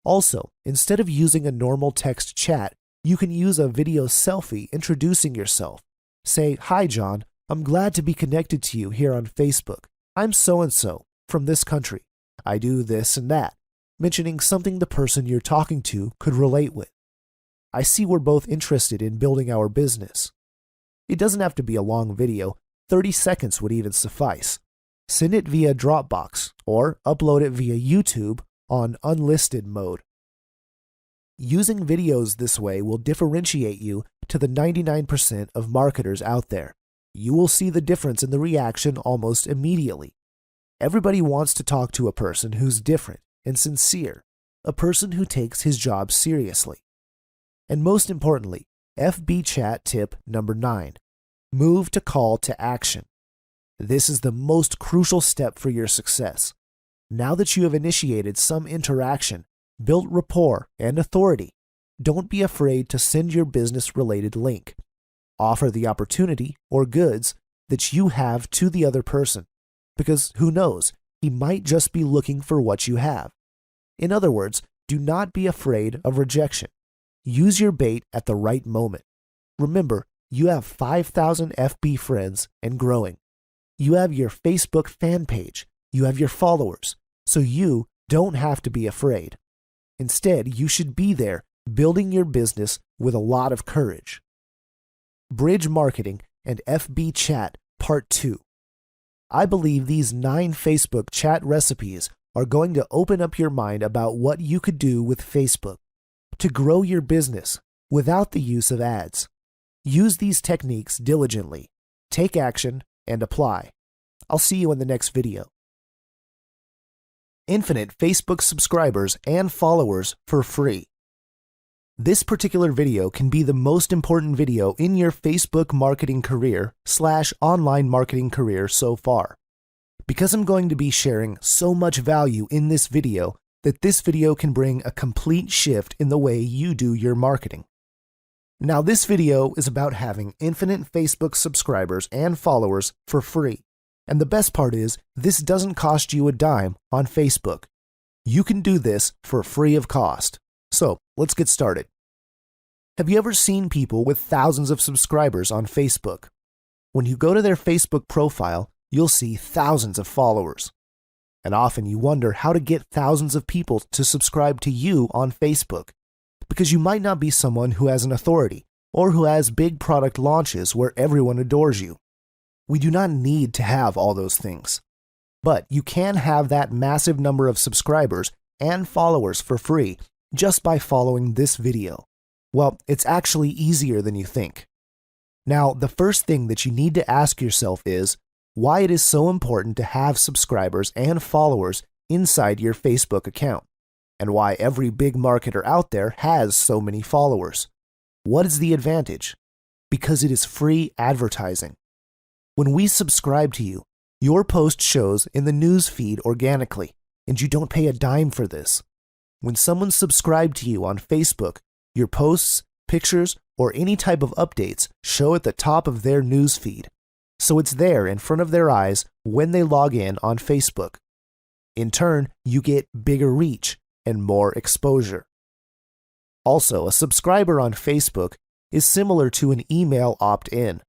Also, Instead of using a normal text chat, you can use a video selfie introducing yourself. Say, "Hi John, I'm glad to be connected to you here on Facebook. I'm so-and-so from this country. I do this and that," mentioning something the person you're talking to could relate with. "I see we're both interested in building our business." It doesn't have to be a long video, 30 seconds would even suffice. Send it via Dropbox or upload it via YouTube on unlisted mode. Using videos this way will differentiate you to the 99% of marketers out there. You will see the difference in the reaction almost immediately. Everybody wants to talk to a person who's different and sincere, a person who takes his job seriously. And most importantly, FB Chat tip number 9, move to call to action. This is the most crucial step for your success. Now that you have initiated some interaction, built rapport and authority, don't be afraid to send your business-related link. Offer the opportunity or goods that you have to the other person, because who knows, he might just be looking for what you have. In other words, do not be afraid of rejection. Use your bait at the right moment. Remember, you have 5,000 FB friends and growing. You have your Facebook fan page. You have your followers. So you don't have to be afraid. Instead, you should be there building your business with a lot of courage. Bridge Marketing and FB Chat Part 2. I believe these 9 Facebook chat recipes are going to open up your mind about what you could do with Facebook to grow your business without the use of ads. Use these techniques diligently, take action, and apply. I'll see you in the next video. Infinite Facebook subscribers and followers for free. This particular video can be the most important video in your Facebook marketing career / online marketing career so far. Because I'm going to be sharing so much value in this video that this video can bring a complete shift in the way you do your marketing. Now, this video is about having infinite Facebook subscribers and followers for free. And the best part is, this doesn't cost you a dime on Facebook. You can do this for free of cost. So, let's get started. Have you ever seen people with thousands of subscribers on Facebook? When you go to their Facebook profile, you'll see thousands of followers. And often you wonder how to get thousands of people to subscribe to you on Facebook, because you might not be someone who has an authority or who has big product launches where everyone adores you. We do not need to have all those things. But you can have that massive number of subscribers and followers for free just by following this video. Well, it's actually easier than you think. Now, the first thing that you need to ask yourself is why it is so important to have subscribers and followers inside your Facebook account, and why every big marketer out there has so many followers. What is the advantage? Because it is free advertising. When we subscribe to you, your post shows in the news feed organically, and you don't pay a dime for this. When someone subscribed to you on Facebook, your posts, pictures, or any type of updates show at the top of their news feed. So it's there in front of their eyes when they log in on Facebook. In turn, you get bigger reach and more exposure. Also, a subscriber on Facebook is similar to an email opt-in.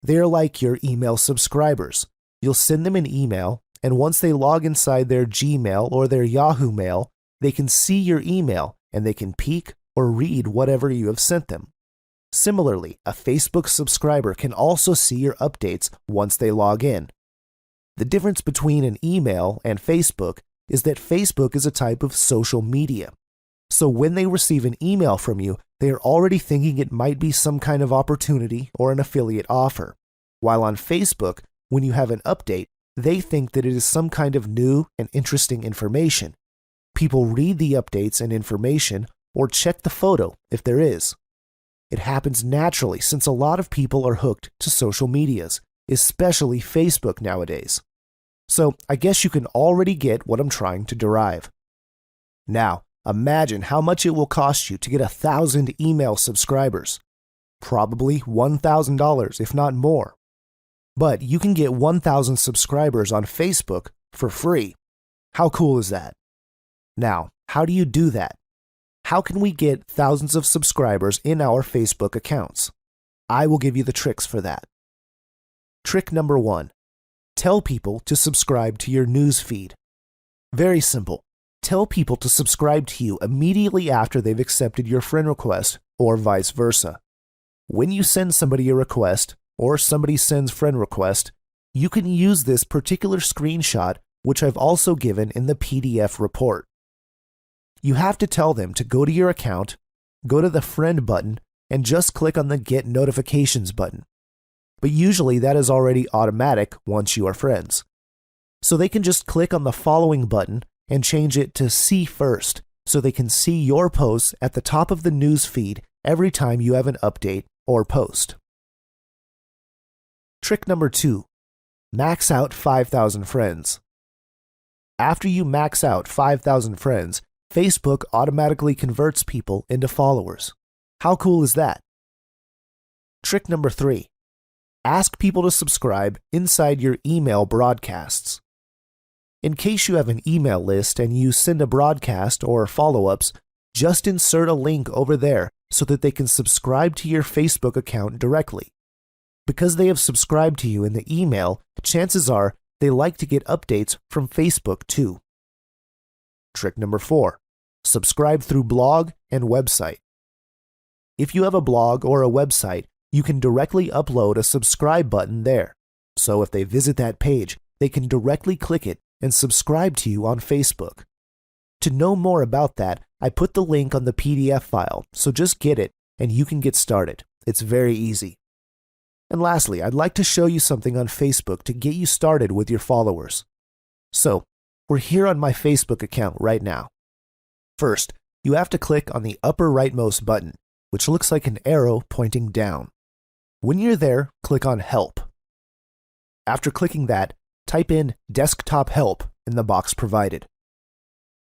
They're like your email subscribers. You'll send them an email, and once they log inside their Gmail or their Yahoo Mail, they can see your email and they can peek or read whatever you have sent them. Similarly, a Facebook subscriber can also see your updates once they log in. The difference between an email and Facebook is that Facebook is a type of social media. So when they receive an email from you, they are already thinking it might be some kind of opportunity or an affiliate offer. While on Facebook, when you have an update, they think that it is some kind of new and interesting information. People read the updates and information or check the photo if there is. It happens naturally since a lot of people are hooked to social medias, especially Facebook nowadays. So I guess you can already get what I'm trying to derive. Now, imagine how much it will cost you to get 1,000 email subscribers. Probably $1,000, if not more. But you can get 1,000 subscribers on Facebook for free. How cool is that? Now, how do you do that? How can we get thousands of subscribers in our Facebook accounts? I will give you the tricks for that. Trick number 1. Tell people to subscribe to your news feed. Very simple. Tell people to subscribe to you immediately after they've accepted your friend request, or vice versa. When you send somebody a request, or somebody sends friend request, you can use this particular screenshot, which I've also given in the PDF report. You have to tell them to go to your account, go to the friend button, and just click on the Get Notifications button. But usually that is already automatic once you are friends. So they can just click on the following button and change it to See First, so they can see your posts at the top of the news feed every time you have an update or post. Trick number 2. Max out 5,000 friends. After you max out 5,000 friends, Facebook automatically converts people into followers. How cool is that? Trick number 3. Ask people to subscribe inside your email broadcasts. In case you have an email list and you send a broadcast or follow-ups, just insert a link over there so that they can subscribe to your Facebook account directly. Because they have subscribed to you in the email, chances are they like to get updates from Facebook too. Trick number 4. Subscribe through blog and website. If you have a blog or a website, you can directly upload a subscribe button there. So if they visit that page, they can directly click it and subscribe to you on Facebook. To know more about that, I put the link on the PDF file, so just get it and you can get started. It's very easy. And lastly, I'd like to show you something on Facebook to get you started with your followers. So, we're here on my Facebook account right now. First, you have to click on the upper rightmost button, which looks like an arrow pointing down. When you're there, click on Help. After clicking that, type in Desktop Help in the box provided.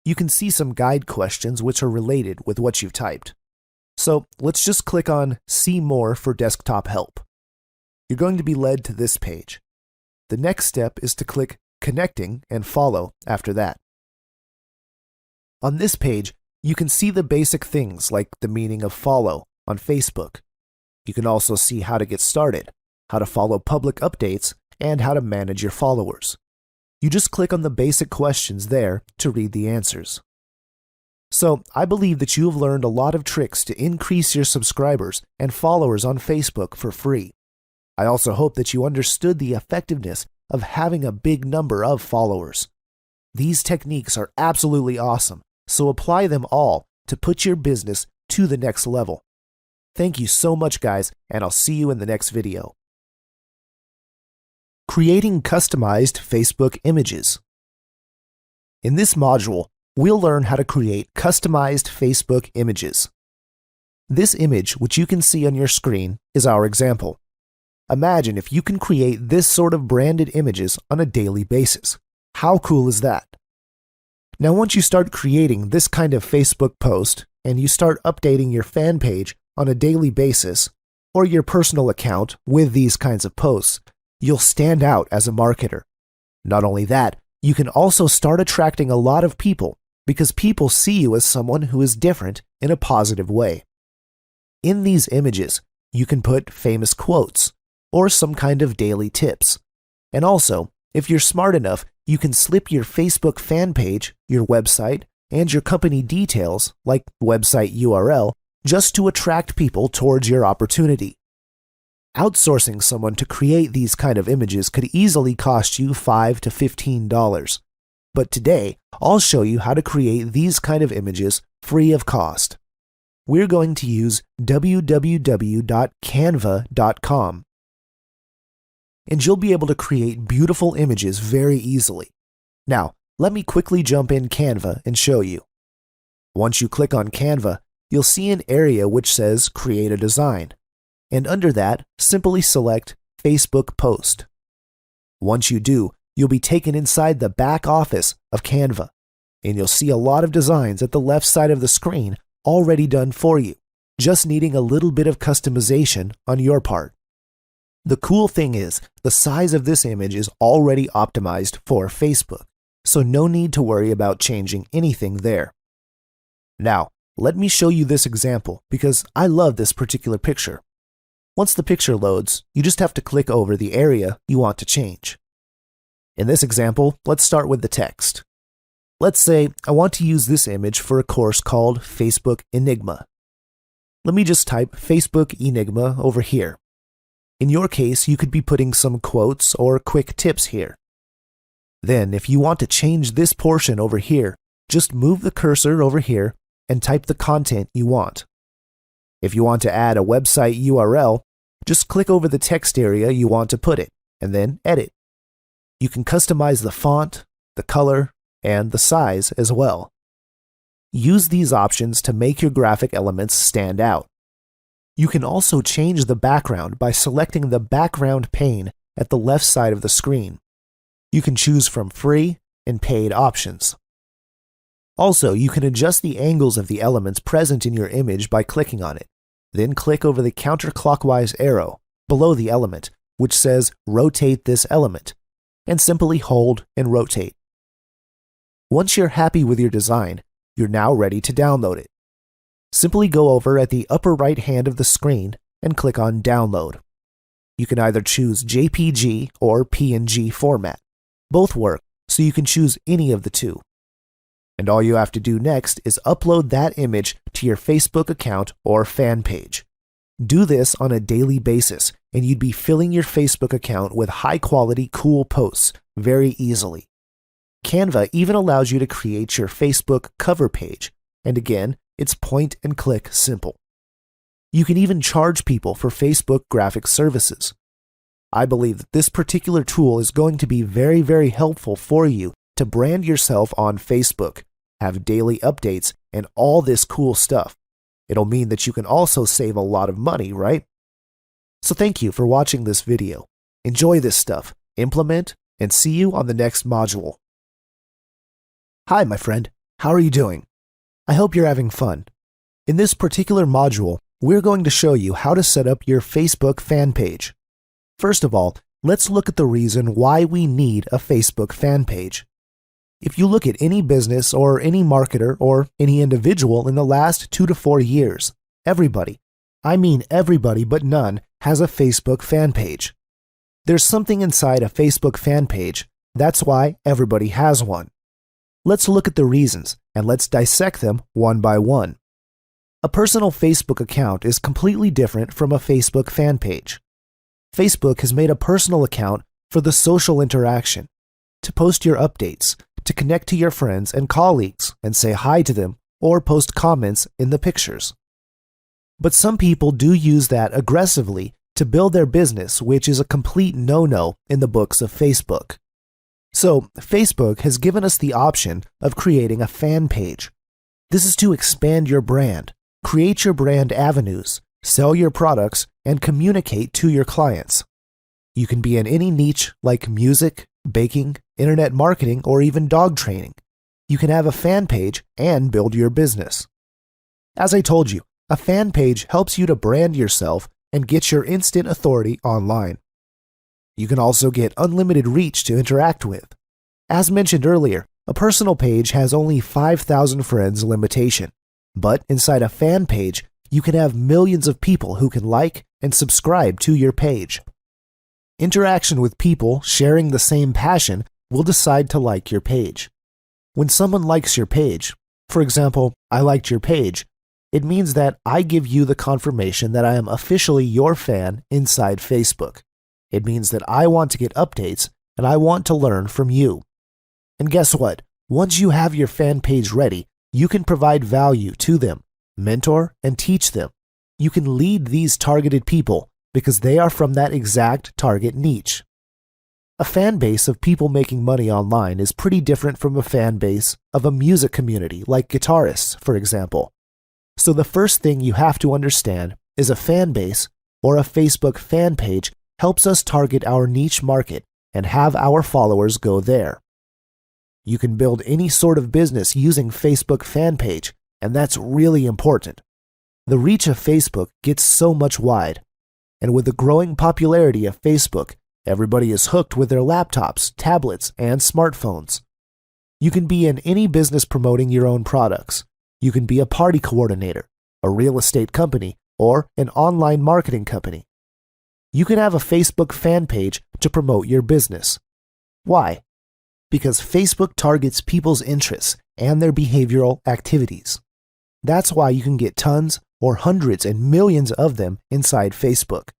You can see some guide questions which are related with what you've typed. So let's just click on See More for Desktop Help. You're going to be led to this page. The next step is to click Connecting and Follow after that. On this page, you can see the basic things like the meaning of follow on Facebook. You can also see how to get started, how to follow public updates, and how to manage your followers. You just click on the basic questions there to read the answers. So, I believe that you have learned a lot of tricks to increase your subscribers and followers on Facebook for free. I also hope that you understood the effectiveness of having a big number of followers. These techniques are absolutely awesome, so apply them all to put your business to the next level. Thank you so much, guys, and I'll see you in the next video. Creating customized Facebook images. In this module, we'll learn how to create customized Facebook images. This image, which you can see on your screen, is our example. Imagine if you can create this sort of branded images on a daily basis. How cool is that? Now, once you start creating this kind of Facebook post and you start updating your fan page on a daily basis, or your personal account with these kinds of posts, you'll stand out as a marketer. Not only that, you can also start attracting a lot of people because people see you as someone who is different in a positive way. In these images, you can put famous quotes or some kind of daily tips. And also, if you're smart enough, you can slip your Facebook fan page, your website, and your company details, like website URL, just to attract people towards your opportunity. Outsourcing someone to create these kind of images could easily cost you $5 to $15. But today, I'll show you how to create these kind of images free of cost. We're going to use www.canva.com. And you'll be able to create beautiful images very easily. Now, let me quickly jump in Canva and show you. Once you click on Canva, you'll see an area which says Create a Design. And under that, simply select Facebook Post. Once you do, you'll be taken inside the back office of Canva, and you'll see a lot of designs at the left side of the screen already done for you, just needing a little bit of customization on your part. The cool thing is, the size of this image is already optimized for Facebook, so no need to worry about changing anything there. Now, Let me show you this example because I love this particular picture. Once the picture loads, you just have to click over the area you want to change. In this example, let's start with the text. Let's say I want to use this image for a course called Facebook Enigma. Let me just type Facebook Enigma over here. In your case, you could be putting some quotes or quick tips here. Then, if you want to change this portion over here, just move the cursor over here and type the content you want. If you want to add a website URL, just click over the text area you want to put it, and then edit. You can customize the font, the color, and the size as well. Use these options to make your graphic elements stand out. You can also change the background by selecting the background pane at the left side of the screen. You can choose from free and paid options. Also, you can adjust the angles of the elements present in your image by clicking on it. Then click over the counterclockwise arrow below the element, which says Rotate this element, and simply hold and rotate. Once you're happy with your design, you're now ready to download it. Simply go over at the upper right hand of the screen and click on Download. You can either choose JPG or PNG format. Both work, so you can choose any of the two. And all you have to do next is upload that image to your Facebook account or fan page. Do this on a daily basis, and you'd be filling your Facebook account with high-quality, cool posts very easily. Canva even allows you to create your Facebook cover page, and again, it's point and click simple. You can even charge people for Facebook graphic services. I believe that this particular tool is going to be very, very helpful for you to brand yourself on Facebook, have daily updates, and all this cool stuff. It'll mean that you can also save a lot of money, right? So thank you for watching this video. Enjoy this stuff, implement, and see you on the next module. Hi, my friend. How are you doing? I hope you're having fun. In this particular module, we're going to show you how to set up your Facebook fan page. First of all, let's look at the reason why we need a Facebook fan page. If you look at any business or any marketer or any individual in the last 2 to 4 years, everybody, I mean everybody but none, has a Facebook fan page. There's something inside a Facebook fan page. That's why everybody has one. Let's look at the reasons and let's dissect them one by one. A personal Facebook account is completely different from a Facebook fan page. Facebook has made a personal account for the social interaction, to post your updates, to connect to your friends and colleagues and say hi to them or post comments in the pictures. But some people do use that aggressively to build their business, which is a complete no-no in the books of Facebook. So, Facebook has given us the option of creating a fan page. This is to expand your brand, create your brand avenues, sell your products, and communicate to your clients. You can be in any niche like music, baking, internet marketing, or even dog training. You can have a fan page and build your business. As I told you, a fan page helps you to brand yourself and get your instant authority online. You can also get unlimited reach to interact with. As mentioned earlier, a personal page has only 5,000 friends limitation, but inside a fan page, you can have millions of people who can like and subscribe to your page. Interaction with people sharing the same passion will decide to like your page. When someone likes your page, for example, I liked your page, it means that I give you the confirmation that I am officially your fan inside Facebook. It means that I want to get updates and I want to learn from you. And guess what? Once you have your fan page ready, you can provide value to them, mentor, and teach them. You can lead these targeted people because they are from that exact target niche. A fan base of people making money online is pretty different from a fan base of a music community like guitarists, for example. So the first thing you have to understand is a fan base or a Facebook fan page helps us target our niche market and have our followers go there. You can build any sort of business using Facebook fan page, and that's really important. The reach of Facebook gets so much wide, and with the growing popularity of Facebook, everybody is hooked with their laptops, tablets, and smartphones. You can be in any business promoting your own products. You can be a party coordinator, a real estate company, or an online marketing company. You can have a Facebook fan page to promote your business. Why? Because Facebook targets people's interests and their behavioral activities. That's why you can get tons or hundreds and millions of them inside Facebook.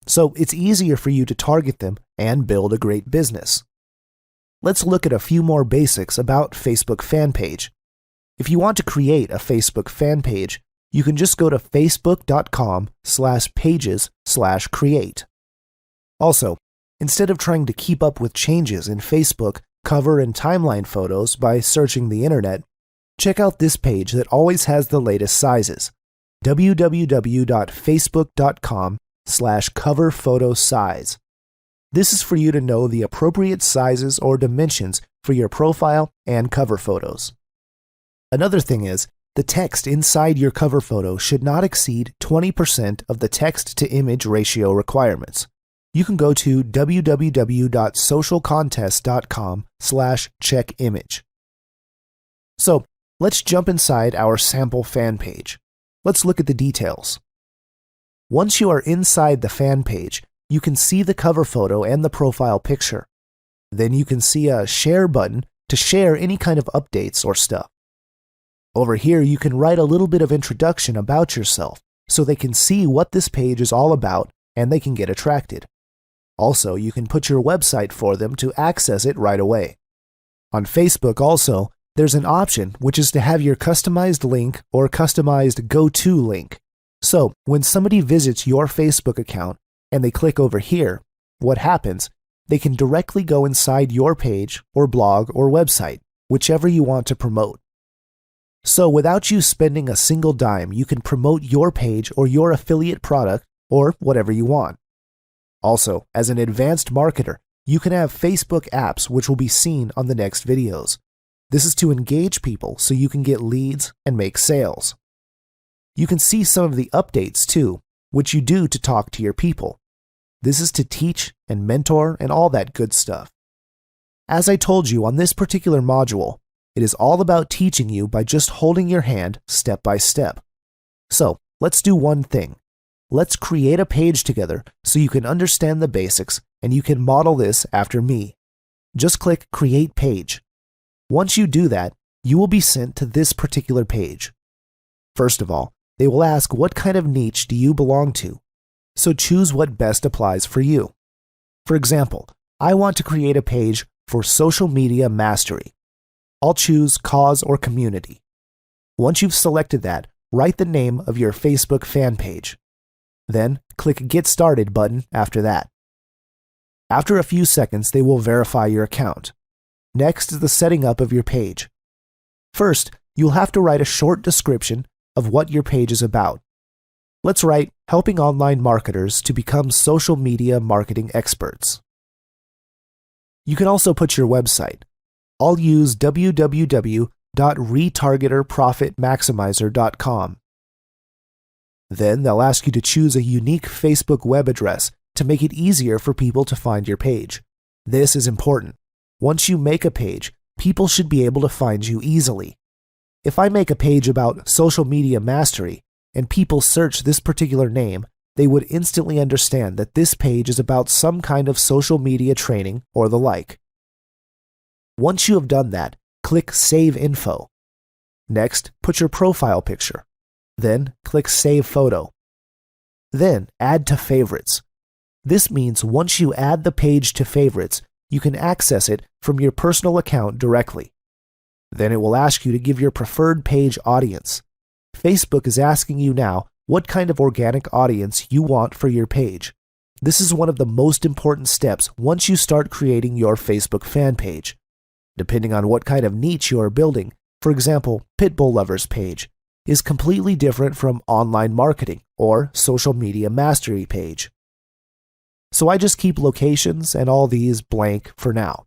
So it's easier for you to target them and build a great business. Let's look at a few more basics about Facebook fan page. If you want to create a Facebook fan page, you can just go to facebook.com/pages/create. Also, instead of trying to keep up with changes in Facebook cover and timeline photos by searching the internet, check out this page that always has the latest sizes: www.facebook.com/cover-photo-size. This is for you to know the appropriate sizes or dimensions for your profile and cover photos. Another thing is, the text inside your cover photo should not exceed 20% of the text-to-image ratio requirements. You can go to www.socialcontest.com/checkimage. So, let's jump inside our sample fan page. Let's look at the details. Once you are inside the fan page, you can see the cover photo and the profile picture. Then you can see a share button to share any kind of updates or stuff. Over here, you can write a little bit of introduction about yourself so they can see what this page is all about and they can get attracted. Also, you can put your website for them to access it right away. On Facebook also, there's an option which is to have your customized link or customized go-to link. So, when somebody visits your Facebook account and they click over here, what happens? They can directly go inside your page or blog or website, whichever you want to promote. So, without you spending a single dime, you can promote your page or your affiliate product or whatever you want. Also, as an advanced marketer, you can have Facebook apps which will be seen on the next videos. This is to engage people so you can get leads and make sales. You can see some of the updates too, which you do to talk to your people. This is to teach and mentor and all that good stuff. As I told you on this particular module, it is all about teaching you by just holding your hand step by step. So, let's do one thing. Let's create a page together so you can understand the basics and you can model this after me. Just click Create Page. Once you do that, you will be sent to this particular page. First of all, they will ask what kind of niche do you belong to. So choose what best applies for you. For example, I want to create a page for social media mastery. I'll choose cause or community. Once you've selected that, write the name of your Facebook fan page. Then click Get Started button after that. After a few seconds, they will verify your account. Next is the setting up of your page. First, you'll have to write a short description of what your page is about. Let's write helping online marketers to become social media marketing experts. You can also put your website. I'll use www.retargeterprofitmaximizer.com. Then they'll ask you to choose a unique Facebook web address to make it easier for people to find your page. This is important. Once you make a page, people should be able to find you easily. If I make a page about social media mastery and people search this particular name, they would instantly understand that this page is about some kind of social media training or the like. Once you have done that, click Save Info. Next, put your profile picture. Then, click Save Photo. Then, Add to Favorites. This means once you add the page to favorites, you can access it from your personal account directly. Then it will ask you to give your preferred page audience. Facebook is asking you now what kind of organic audience you want for your page. This is one of the most important steps once you start creating your Facebook fan page. Depending on what kind of niche you are building, for example, Pitbull Lovers page, is completely different from online marketing or social media mastery page. So I just keep locations and all these blank for now.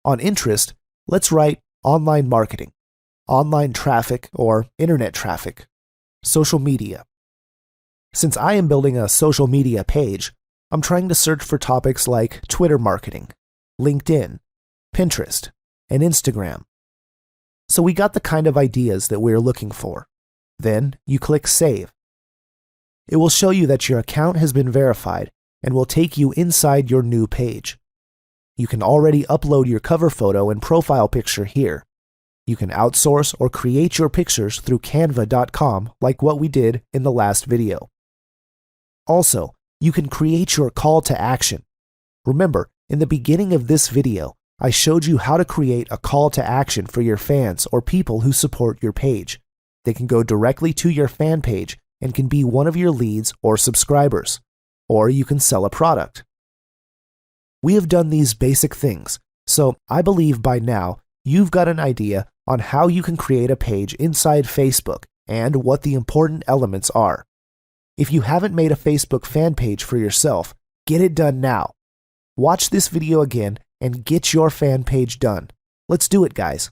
On interest, let's write online marketing, online traffic or internet traffic, social media. Since I am building a social media page, I'm trying to search for topics like Twitter marketing, LinkedIn, Pinterest, and Instagram. So we got the kind of ideas that we're looking for. Then you click Save. It will show you that your account has been verified and will take you inside your new page. You can already upload your cover photo and profile picture here. You can outsource or create your pictures through canva.com like what we did in the last video. Also, you can create your call to action. Remember, in the beginning of this video, I showed you how to create a call to action for your fans or people who support your page. They can go directly to your fan page and can be one of your leads or subscribers. Or you can sell a product. We have done these basic things, so I believe by now you've got an idea on how you can create a page inside Facebook and what the important elements are. If you haven't made a Facebook fan page for yourself, get it done now. Watch this video again and get your fan page done. Let's do it, guys.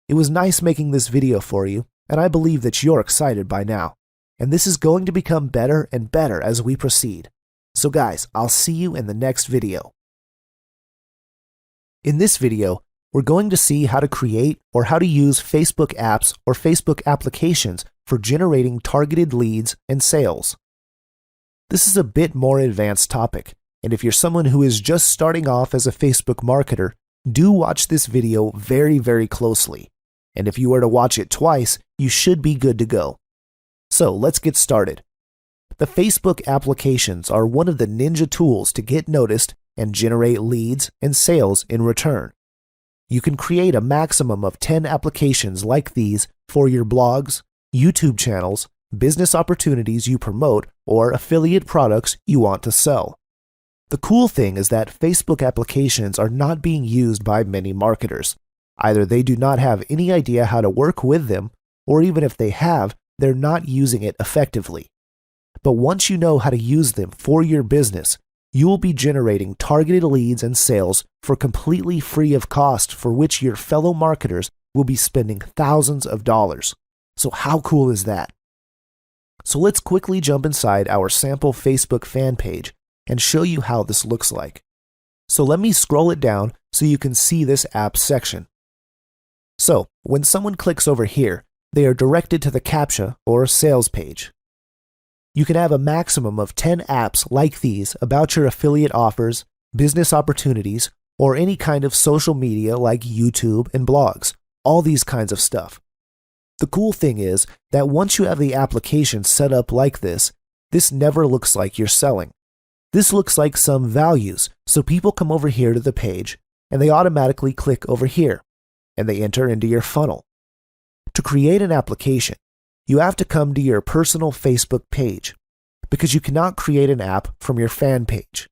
It was nice making this video for you, and I believe that you're excited by now. And this is going to become better and better as we proceed. So guys, I'll see you in the next video. In this video, we're going to see how to create or how to use Facebook apps or Facebook applications for generating targeted leads and sales. This is a bit more advanced topic, and if you're someone who is just starting off as a Facebook marketer, do watch this video very, very closely. And if you were to watch it twice, you should be good to go. So let's get started. The Facebook applications are one of the ninja tools to get noticed and generate leads and sales in return. You can create a maximum of 10 applications like these for your blogs, YouTube channels, business opportunities you promote, or affiliate products you want to sell. The cool thing is that Facebook applications are not being used by many marketers. Either they do not have any idea how to work with them, or even if they have, they're not using it effectively. But once you know how to use them for your business, you will be generating targeted leads and sales for completely free of cost, for which your fellow marketers will be spending thousands of dollars. So how cool is that? So let's quickly jump inside our sample Facebook fan page and show you how this looks like. So let me scroll it down so you can see this app section. So when someone clicks over here, they are directed to the CAPTCHA or sales page. You can have a maximum of 10 apps like these about your affiliate offers, business opportunities, or any kind of social media like YouTube and blogs, all these kinds of stuff. The cool thing is that once you have the application set up like this, this never looks like you're selling. This looks like some values, so people come over here to the page and they automatically click over here and they enter into your funnel. To create an application, you have to come to your personal Facebook page because you cannot create an app from your fan page.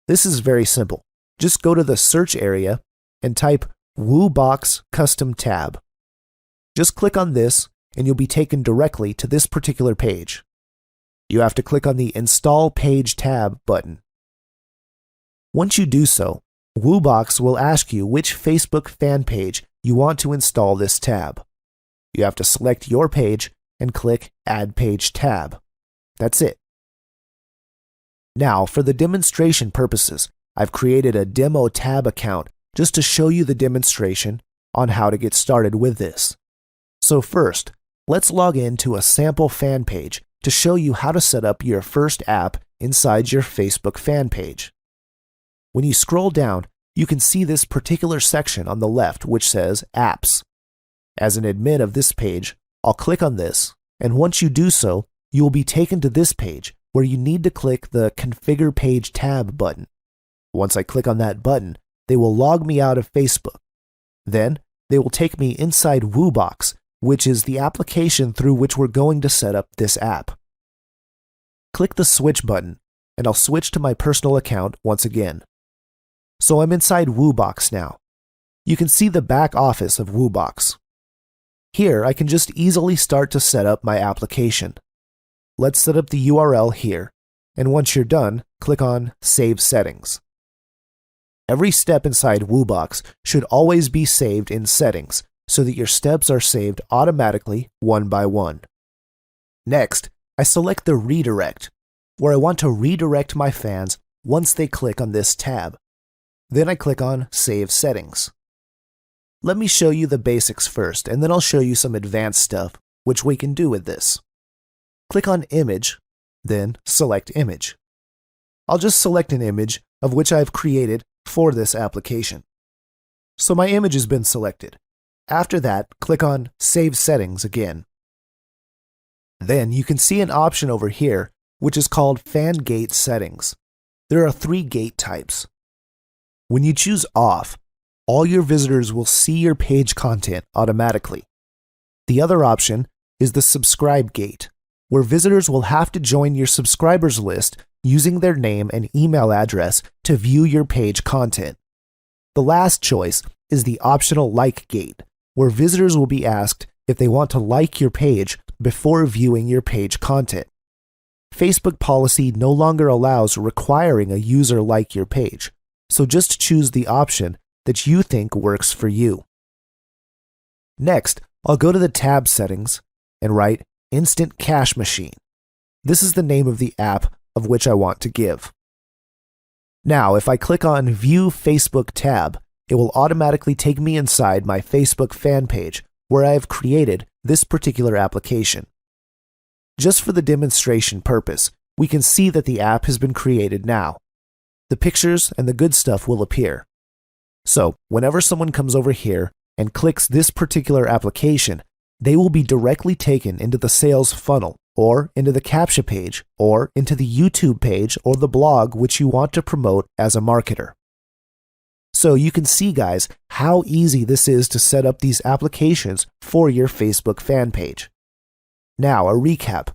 This is very simple. Just go to the search area and type WooBox Custom Tab. Just click on this and you'll be taken directly to this particular page. You have to click on the Install Page tab button. Once you do so, WooBox will ask you which Facebook fan page you want to install this tab. You have to select your page and click Add Page tab. That's it. Now, for the demonstration purposes, I've created a demo tab account just to show you the demonstration on how to get started with this. So first, let's log in to a sample fan page to show you how to set up your first app inside your Facebook fan page. When you scroll down, you can see this particular section on the left which says Apps. As an admin of this page, I'll click on this, and once you do so, you will be taken to this page where you need to click the Configure Page tab button. Once I click on that button, they will log me out of Facebook. Then, they will take me inside WooBox, which is the application through which we're going to set up this app. Click the Switch button, and I'll switch to my personal account once again. So I'm inside WooBox now. You can see the back office of WooBox. Here, I can just easily start to set up my application. Let's set up the URL here, and once you're done, click on Save Settings. Every step inside WooBox should always be saved in Settings so that your steps are saved automatically one by one. Next, I select the Redirect, where I want to redirect my fans once they click on this tab. Then I click on Save Settings. Let me show you the basics first, and then I'll show you some advanced stuff, which we can do with this. Click on Image, then select Image. I'll just select an image of which I've created for this application. So my image has been selected. After that, click on Save Settings again. Then you can see an option over here, which is called Fan Gate Settings. There are 3 gate types. When you choose Off, all your visitors will see your page content automatically. The other option is the Subscribe Gate, where visitors will have to join your subscribers list using their name and email address to view your page content. The last choice is the optional Like Gate, where visitors will be asked if they want to like your page before viewing your page content. Facebook policy no longer allows requiring a user like your page, so just choose the option that you think works for you. Next, I'll go to the tab settings and write Instant Cash Machine. This is the name of the app of which I want to give. Now, if I click on View Facebook tab, it will automatically take me inside my Facebook fan page where I have created this particular application. Just for the demonstration purpose, we can see that the app has been created now. The pictures and the good stuff will appear. So, whenever someone comes over here and clicks this particular application, they will be directly taken into the sales funnel, or into the CAPTCHA page, or into the YouTube page or the blog which you want to promote as a marketer. So you can see, guys, how easy this is to set up these applications for your Facebook fan page. Now, a recap.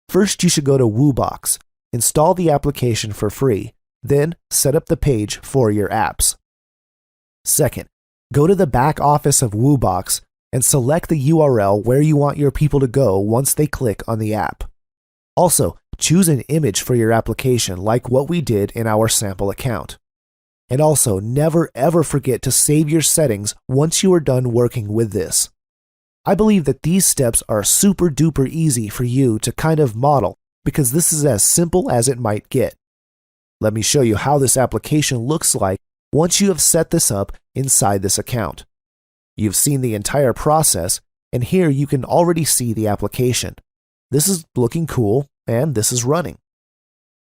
First, you should go to Woobox, install the application for free, then set up the page for your apps. Second, go to the back office of Woobox and select the URL where you want your people to go once they click on the app. Also, choose an image for your application like what we did in our sample account. And also, never ever forget to save your settings once you are done working with this. I believe that these steps are super duper easy for you to kind of model because this is as simple as it might get. Let me show you how this application looks like once you have set this up inside this account. You've seen the entire process, and here you can already see the application. This is looking cool, and this is running.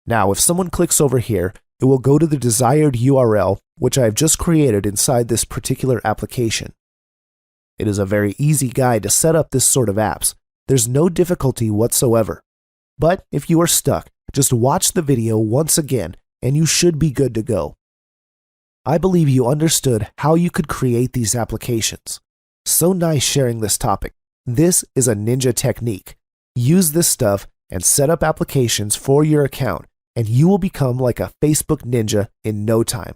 Now, if someone clicks over here, it will go to the desired URL, which I've just created inside this particular application. It is a very easy guide to set up this sort of apps. There's no difficulty whatsoever. But if you are stuck, just watch the video once again, and you should be good to go. I believe you understood how you could create these applications. So nice sharing this topic. This is a ninja technique. Use this stuff and set up applications for your account, and you will become like a Facebook ninja in no time.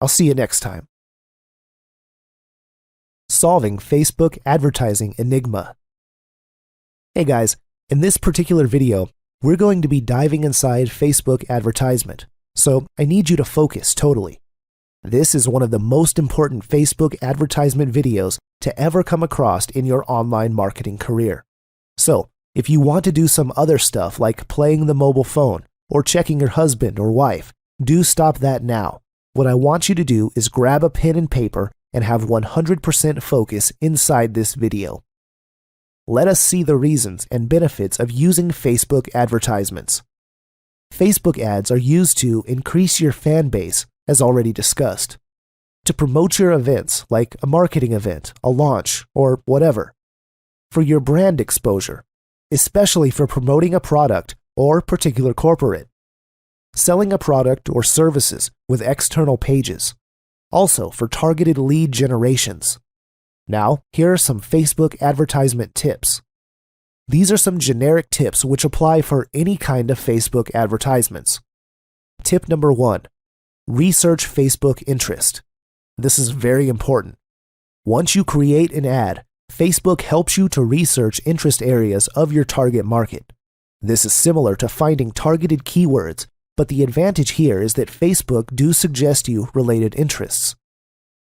I'll see you next time. Solving Facebook Advertising Enigma. Hey guys, in this particular video, we're going to be diving inside Facebook advertisement, so I need you to focus totally. This is one of the most important Facebook advertisement videos to ever come across in your online marketing career. So, if you want to do some other stuff like playing the mobile phone or checking your husband or wife, do stop that now. What I want you to do is grab a pen and paper and have 100% focus inside this video. Let us see the reasons and benefits of using Facebook advertisements. Facebook ads are used to increase your fan base, as already discussed, to promote your events like a marketing event, a launch, or whatever, for your brand exposure, especially for promoting a product or particular corporate, selling a product or services with external pages, also for targeted lead generations. Now, here are some Facebook advertisement tips. These are some generic tips which apply for any kind of Facebook advertisements. Tip number 1. Research Facebook interest. This is very important. Once you create an ad, Facebook helps you to research interest areas of your target market. This is similar to finding targeted keywords, but the advantage here is that Facebook do suggest you related interests.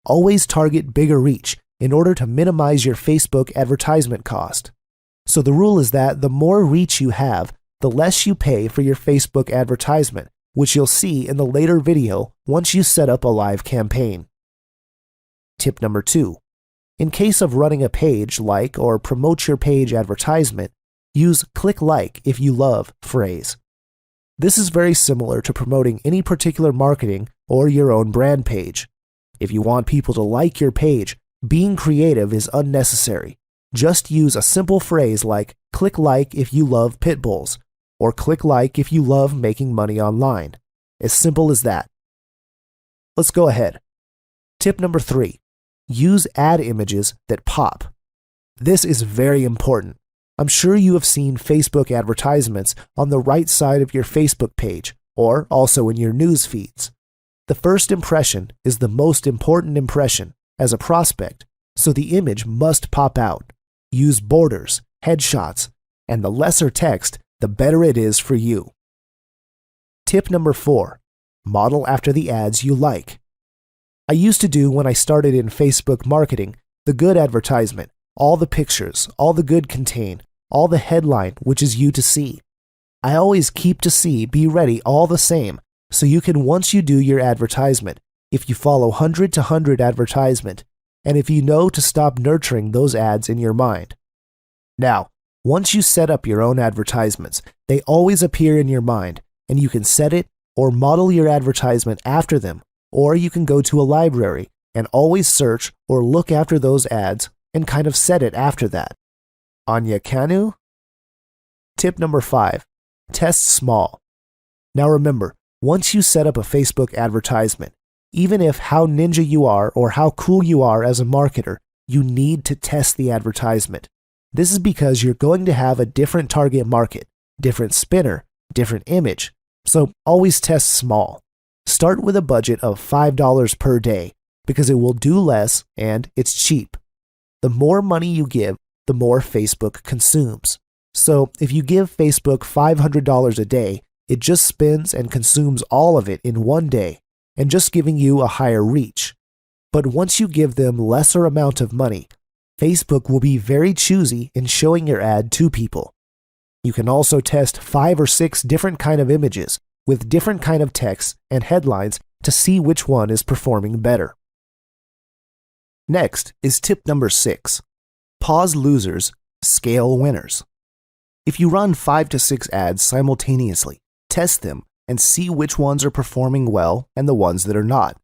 Always target bigger reach in order to minimize your Facebook advertisement cost. So the rule is that the more reach you have, the less you pay for your Facebook advertisement, which you'll see in the later video once you set up a live campaign. Tip number 2. In case of running a page like or promote your page advertisement, use "click like if you love" phrase. This is very similar to promoting any particular marketing or your own brand page. If you want people to like your page, being creative is unnecessary. Just use a simple phrase like "click like if you love pit bulls" or "click like if you love making money online." As simple as that. Let's go ahead. Tip number 3. Use ad images that pop. This is very important. I'm sure you have seen Facebook advertisements on the right side of your Facebook page or also in your news feeds. The first impression is the most important impression as a prospect, so the image must pop out. Use borders, headshots, and the lesser text, the better it is for you. Tip number 4. Model after the ads you like. I used to do when I started in Facebook marketing the good advertisement, all the pictures, all the good contain, all the headline, which is you to see. I always keep to see, be ready all the same, so you can once you do your advertisement, if you follow 100 to 100 advertisement, and if you know to stop nurturing those ads in your mind. Now, once you set up your own advertisements, they always appear in your mind, and you can set it or model your advertisement after them, or you can go to a library and always search or look after those ads and kind of set it after that. Anya Kanu? Tip number 5. Test small. Now remember, once you set up a Facebook advertisement, even if how ninja you are or how cool you are as a marketer, you need to test the advertisement. This is because you're going to have a different target market, different spinner, different image, so always test small. Start with a budget of $5 per day because it will do less and it's cheap. The more money you give, the more Facebook consumes. So if you give Facebook $500 a day, it just spends and consumes all of it in one day and just giving you a higher reach. But once you give them lesser amount of money, Facebook will be very choosy in showing your ad to people. You can also test 5 or 6 different kind of images with different kind of text and headlines to see which one is performing better. Next is tip number 6. Pause losers, scale winners. If you run 5 to 6 ads simultaneously, test them and see which ones are performing well and the ones that are not.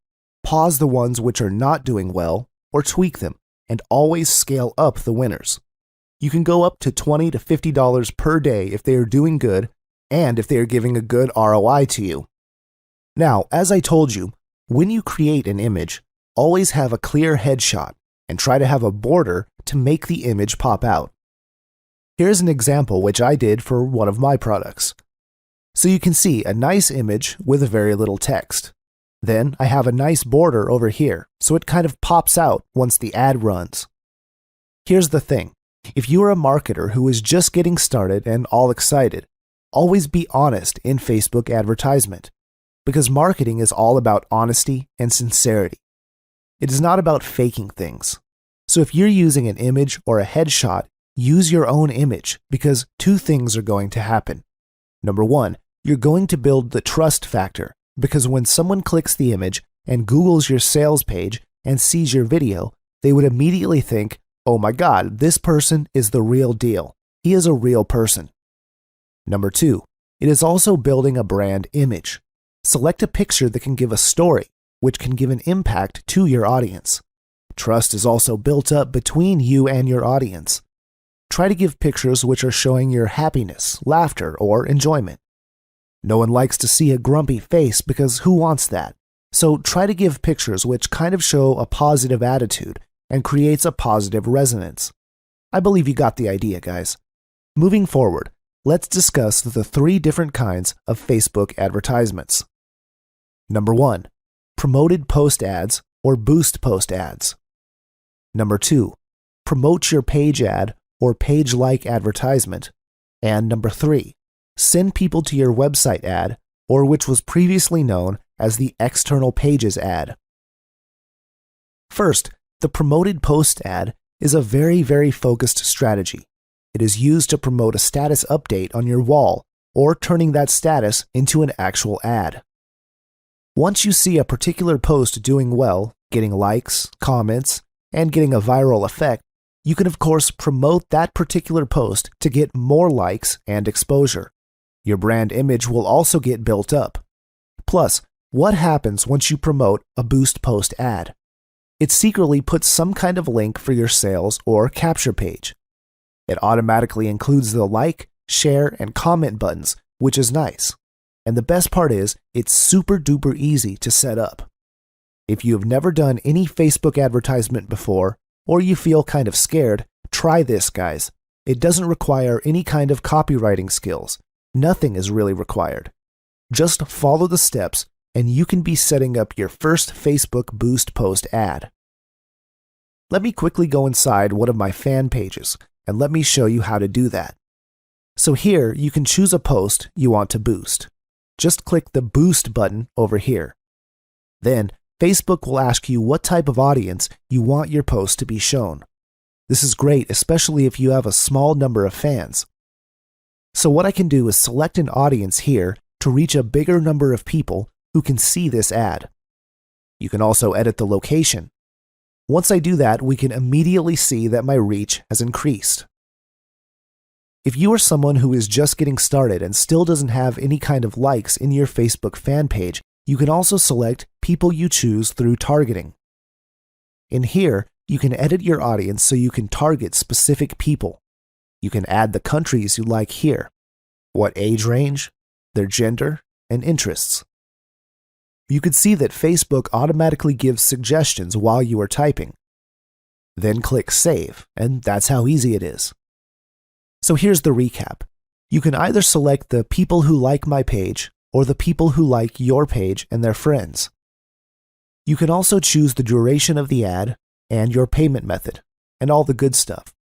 Pause the ones which are not doing well or tweak them and always scale up the winners. You can go up to $20 to $50 per day if they are doing good and if they are giving a good ROI to you. Now, as I told you, when you create an image, always have a clear headshot and try to have a border to make the image pop out. Here's an example which I did for one of my products. So you can see a nice image with very little text. Then I have a nice border over here, so it kind of pops out once the ad runs. Here's the thing. If you are a marketer who is just getting started and all excited, always be honest in Facebook advertisement, because marketing is all about honesty and sincerity. It is not about faking things. So if you're using an image or a headshot, use your own image because 2 things are going to happen. Number 1, you're going to build the trust factor because when someone clicks the image and Googles your sales page and sees your video, they would immediately think, "Oh my God, this person is the real deal. He is a real person." Number 2, it is also building a brand image. Select a picture that can give a story, which can give an impact to your audience. Trust is also built up between you and your audience. Try to give pictures which are showing your happiness, laughter, or enjoyment. No one likes to see a grumpy face because who wants that? So try to give pictures which kind of show a positive attitude and creates a positive resonance. I believe you got the idea, guys. Moving forward, let's discuss the 3 different kinds of Facebook advertisements. Number 1, promoted post ads or boost post ads. Number 2, promote your page ad or page-like advertisement. And number 3, send people to your website ad, or which was previously known as the external pages ad. First, the promoted post ad is a very focused strategy. It is used to promote a status update on your wall or turning that status into an actual ad. Once you see a particular post doing well, getting likes, comments, and getting a viral effect, you can of course promote that particular post to get more likes and exposure. Your brand image will also get built up. Plus, what happens once you promote a Boost Post ad? It secretly puts some kind of link for your sales or capture page. It automatically includes the like, share, and comment buttons, which is nice. And the best part is, it's super duper easy to set up. If you have never done any Facebook advertisement before, or you feel kind of scared, try this, guys. It doesn't require any kind of copywriting skills. Nothing is really required. Just follow the steps, and you can be setting up your first Facebook Boost Post ad. Let me quickly go inside one of my fan pages, and let me show you how to do that. So here, you can choose a post you want to boost. Just click the Boost button over here. Then, Facebook will ask you what type of audience you want your post to be shown. This is great, especially if you have a small number of fans. So what I can do is select an audience here to reach a bigger number of people who can see this ad. You can also edit the location. Once I do that, we can immediately see that my reach has increased. If you are someone who is just getting started and still doesn't have any kind of likes in your Facebook fan page, you can also select people you choose through targeting. In here, you can edit your audience so you can target specific people. You can add the countries you like here, what age range, their gender, and interests. You can see that Facebook automatically gives suggestions while you are typing. Then click Save, and that's how easy it is. So here's the recap. You can either select the people who like my page or the people who like your page and their friends. You can also choose the duration of the ad and your payment method, and all the good stuff.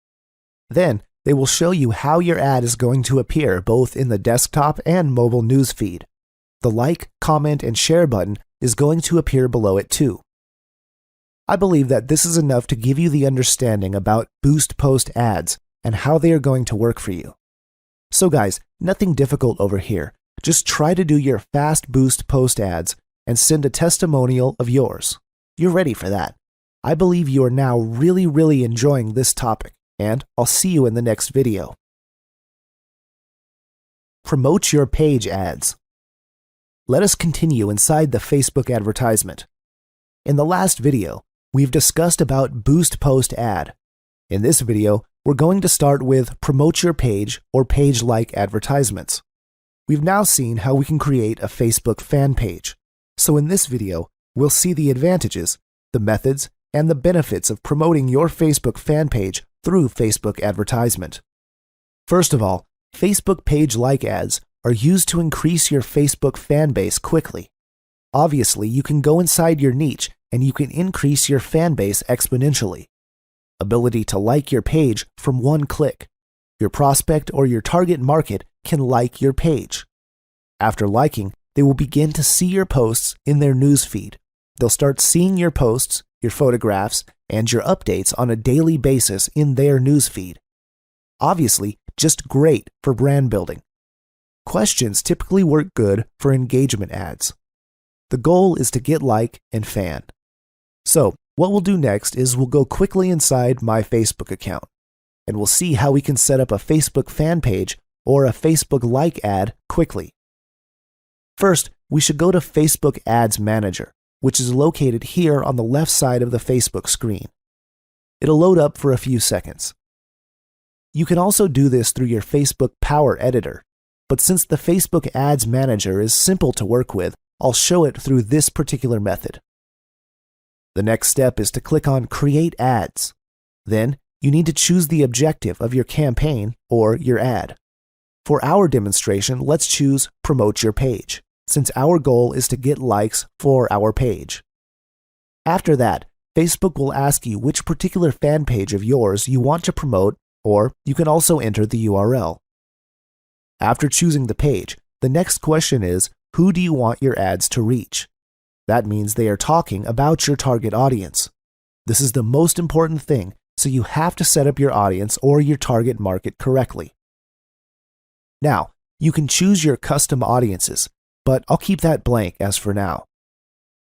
Then, they will show you how your ad is going to appear both in the desktop and mobile newsfeed. The like, comment, and share button is going to appear below it too. I believe that this is enough to give you the understanding about Boost Post ads and how they are going to work for you. So guys, nothing difficult over here. Just try to do your fast Boost Post ads and send a testimonial of yours. You're ready for that. I believe you are now really enjoying this topic, and I'll see you in the next video. Promote your page ads. Let us continue inside the Facebook advertisement. In the last video, we've discussed about Boost Post ad. In this video, we're going to start with Promote Your Page or Page-like advertisements. We've now seen how we can create a Facebook fan page. So in this video, we'll see the advantages, the methods, and the benefits of promoting your Facebook fan page through Facebook advertisement. First of all, Facebook page-like ads are used to increase your Facebook fan base quickly. Obviously, you can go inside your niche and you can increase your fan base exponentially. Ability to like your page from one click. Your prospect or your target market can like your page. After liking, they will begin to see your posts in their newsfeed. They'll start seeing your posts, your photographs, and your updates on a daily basis in their newsfeed. Obviously, just great for brand building. Questions typically work good for engagement ads. The goal is to get like and fan. So, what we'll do next is we'll go quickly inside my Facebook account, and we'll see how we can set up a Facebook fan page or a Facebook like ad quickly. First, we should go to Facebook Ads Manager, which is located here on the left side of the Facebook screen. It'll load up for a few seconds. You can also do this through your Facebook Power Editor, but since the Facebook Ads Manager is simple to work with, I'll show it through this particular method. The next step is to click on Create Ads. Then, you need to choose the objective of your campaign or your ad. For our demonstration, let's choose Promote Your Page, since our goal is to get likes for our page. After that, Facebook will ask you which particular fan page of yours you want to promote, or you can also enter the URL. After choosing the page, the next question is, who do you want your ads to reach? That means they are talking about your target audience. This is the most important thing, so you have to set up your audience or your target market correctly. Now, you can choose your custom audiences, but I'll keep that blank as for now.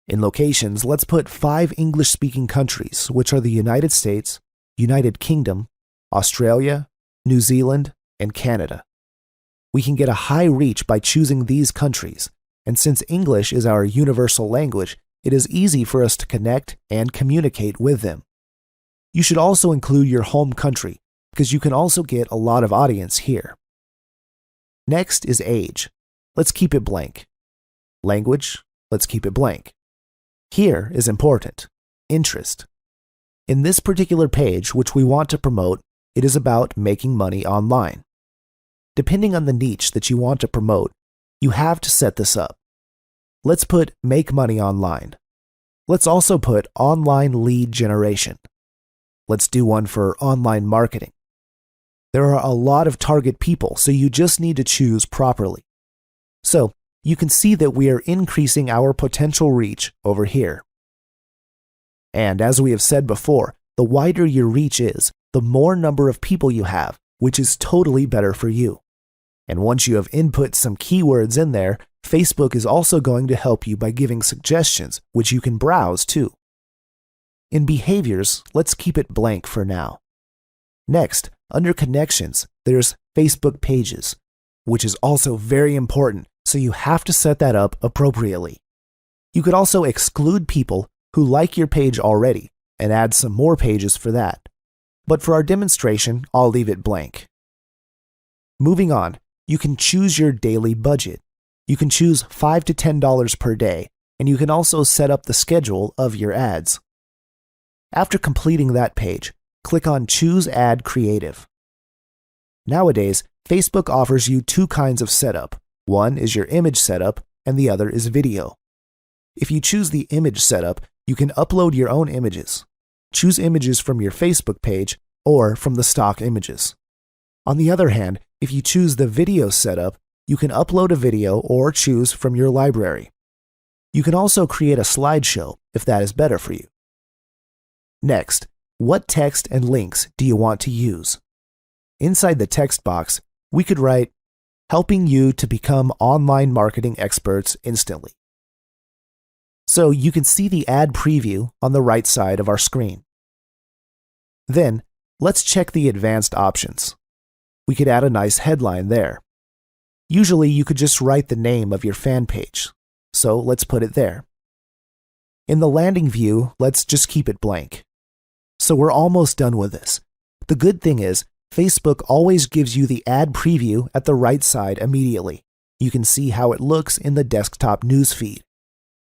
In locations, let's put 5 English-speaking countries, which are the United States, United Kingdom, Australia, New Zealand, and Canada. We can get a high reach by choosing these countries, and since English is our universal language, it is easy for us to connect and communicate with them. You should also include your home country, because you can also get a lot of audience here. Next is age. Let's keep it blank. Language, let's keep it blank. Here is important. Interest. In this particular page, which we want to promote, it is about making money online. Depending on the niche that you want to promote, you have to set this up. Let's put make money online. Let's also put online lead generation. Let's do one for online marketing. There are a lot of target people, so you just need to choose properly. So, you can see that we are increasing our potential reach over here. And as we have said before, the wider your reach is, the more number of people you have, which is totally better for you. And once you have input some keywords in there, Facebook is also going to help you by giving suggestions, which you can browse too. In behaviors, let's keep it blank for now. Next, under connections, there's Facebook pages, which is also very important, so you have to set that up appropriately. You could also exclude people who like your page already and add some more pages for that. But for our demonstration, I'll leave it blank. Moving on, you can choose your daily budget. You can choose $5 to $10 per day, and you can also set up the schedule of your ads. After completing that page, click on Choose Ad Creative. Nowadays, Facebook offers you 2 kinds of setup. One is your image setup, and the other is video. If you choose the image setup, you can upload your own images. Choose images from your Facebook page or from the stock images. On the other hand, if you choose the video setup, you can upload a video or choose from your library. You can also create a slideshow if that is better for you. Next, what text and links do you want to use? Inside the text box, we could write, helping you to become online marketing experts instantly. So you can see the ad preview on the right side of our screen. Then, let's check the advanced options. We could add a nice headline there. Usually you could just write the name of your fan page, so let's put it there. In the landing view, let's just keep it blank. So we're almost done with this. The good thing is, Facebook always gives you the ad preview at the right side immediately. You can see how it looks in the desktop newsfeed,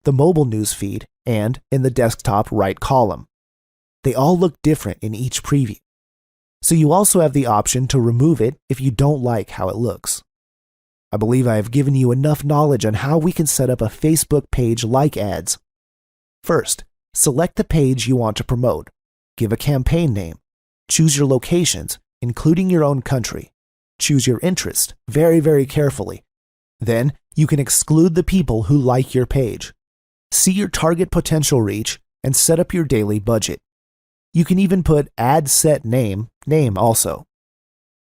the mobile newsfeed, and in the desktop right column. They all look different in each preview. So you also have the option to remove it if you don't like how it looks. I believe I have given you enough knowledge on how we can set up a Facebook page like ads. First, select the page you want to promote. Give a campaign name. Choose your locations, including your own country. Choose your interest very, very carefully. Then, you can exclude the people who like your page. See your target potential reach and set up your daily budget. You can even put ad set name also.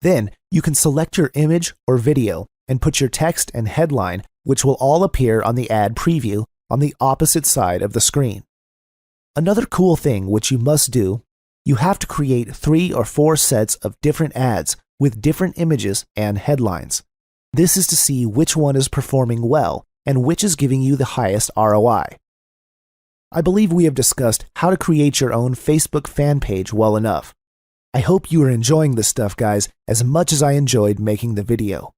Then, you can select your image or video and put your text and headline, which will all appear on the ad preview on the opposite side of the screen. Another cool thing which you must do, you have to create 3 or 4 sets of different ads with different images and headlines. This is to see which one is performing well and which is giving you the highest ROI. I believe we have discussed how to create your own Facebook fan page well enough. I hope you are enjoying this stuff, guys, as much as I enjoyed making the video.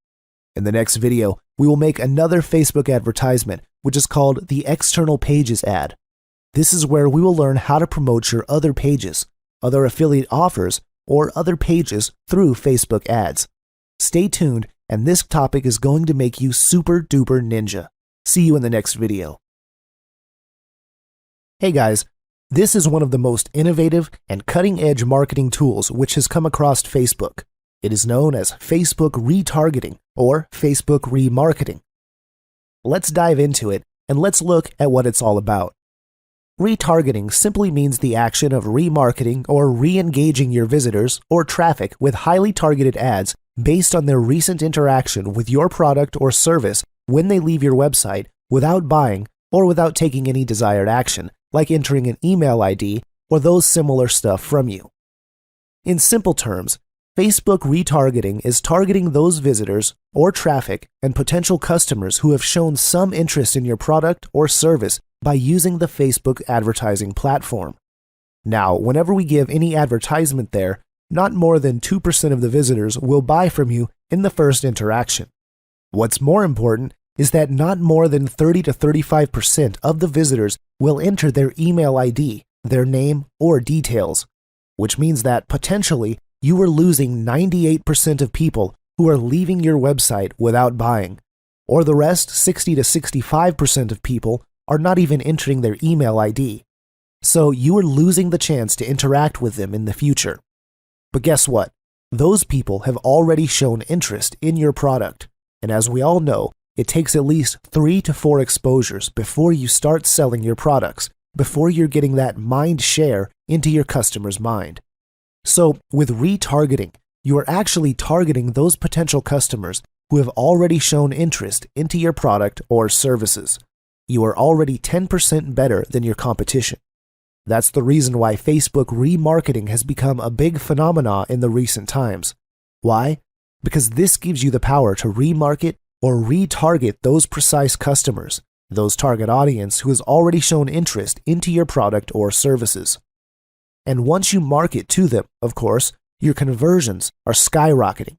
In the next video, we will make another Facebook advertisement, which is called the External Pages ad. This is where we will learn how to promote your other pages, other affiliate offers, or other pages through Facebook ads. Stay tuned, and this topic is going to make you super duper ninja. See you in the next video. Hey guys, this is one of the most innovative and cutting-edge marketing tools which has come across Facebook. It is known as Facebook retargeting or Facebook remarketing. Let's dive into it and let's look at what it's all about. Retargeting simply means the action of remarketing or re-engaging your visitors or traffic with highly targeted ads based on their recent interaction with your product or service when they leave your website without buying or without taking any desired action, like entering an email ID or those similar stuff from you. In simple terms, Facebook retargeting is targeting those visitors or traffic and potential customers who have shown some interest in your product or service by using the Facebook advertising platform. Now, whenever we give any advertisement there, not more than 2% of the visitors will buy from you in the first interaction. What's more important is that not more than 30 to 35% of the visitors will enter their email ID, their name, or details, which means that potentially you are losing 98% of people who are leaving your website without buying, or the rest 60 to 65% of people are not even entering their email ID. So you are losing the chance to interact with them in the future. But guess what? Those people have already shown interest in your product, and as we all know, it takes at least 3 to 4 exposures before you start selling your products, before you're getting that mind share into your customer's mind. So with retargeting, you are actually targeting those potential customers who have already shown interest into your product or services. You are already 10% better than your competition. That's the reason why Facebook remarketing has become a big phenomenon in the recent times. Why? Because this gives you the power to remarket or retarget those precise customers, those target audience who has already shown interest into your product or services. And once you market to them, of course, your conversions are skyrocketing.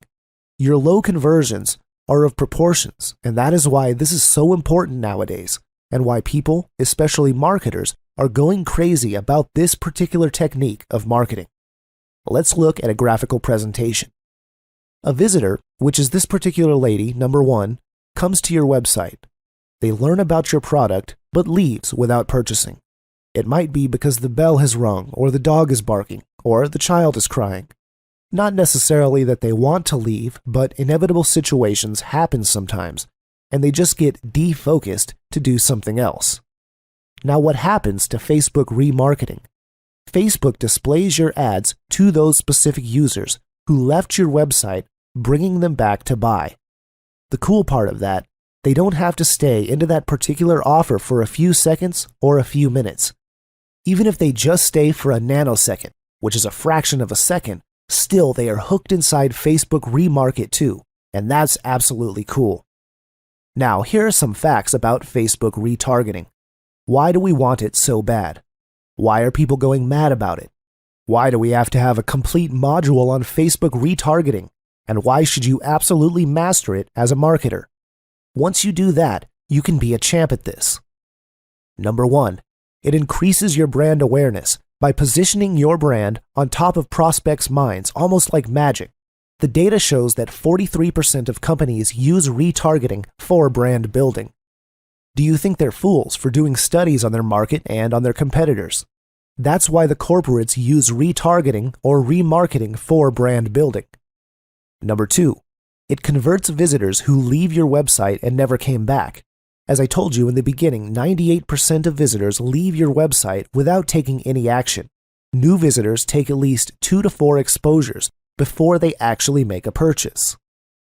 Your low conversions are of proportions, and that is why this is so important nowadays, and why people, especially marketers, are going crazy about this particular technique of marketing. Let's look at a graphical presentation. A visitor, which is this particular lady, number 1, comes to your website. They learn about your product, but leaves without purchasing. It might be because the bell has rung, or the dog is barking, or the child is crying. Not necessarily that they want to leave, but inevitable situations happen sometimes, and they just get defocused to do something else. Now, what happens to Facebook remarketing? Facebook displays your ads to those specific users who left your website, bringing them back to buy. The cool part of that, they don't have to stay into that particular offer for a few seconds or a few minutes. Even if they just stay for a nanosecond, which is a fraction of a second, still they are hooked inside Facebook Remarket too, and that's absolutely cool. Now, here are some facts about Facebook retargeting. Why do we want it so bad? Why are people going mad about it? Why do we have to have a complete module on Facebook retargeting? And why should you absolutely master it as a marketer? Once you do that, you can be a champ at this. Number 1, it increases your brand awareness by positioning your brand on top of prospects' minds, almost like magic. The data shows that 43% of companies use retargeting for brand building. Do you think they're fools for doing studies on their market and on their competitors? That's why the corporates use retargeting or remarketing for brand building. Number 2, it converts visitors who leave your website and never came back. As I told you in the beginning, 98% of visitors leave your website without taking any action. New visitors take at least 2 to 4 exposures before they actually make a purchase.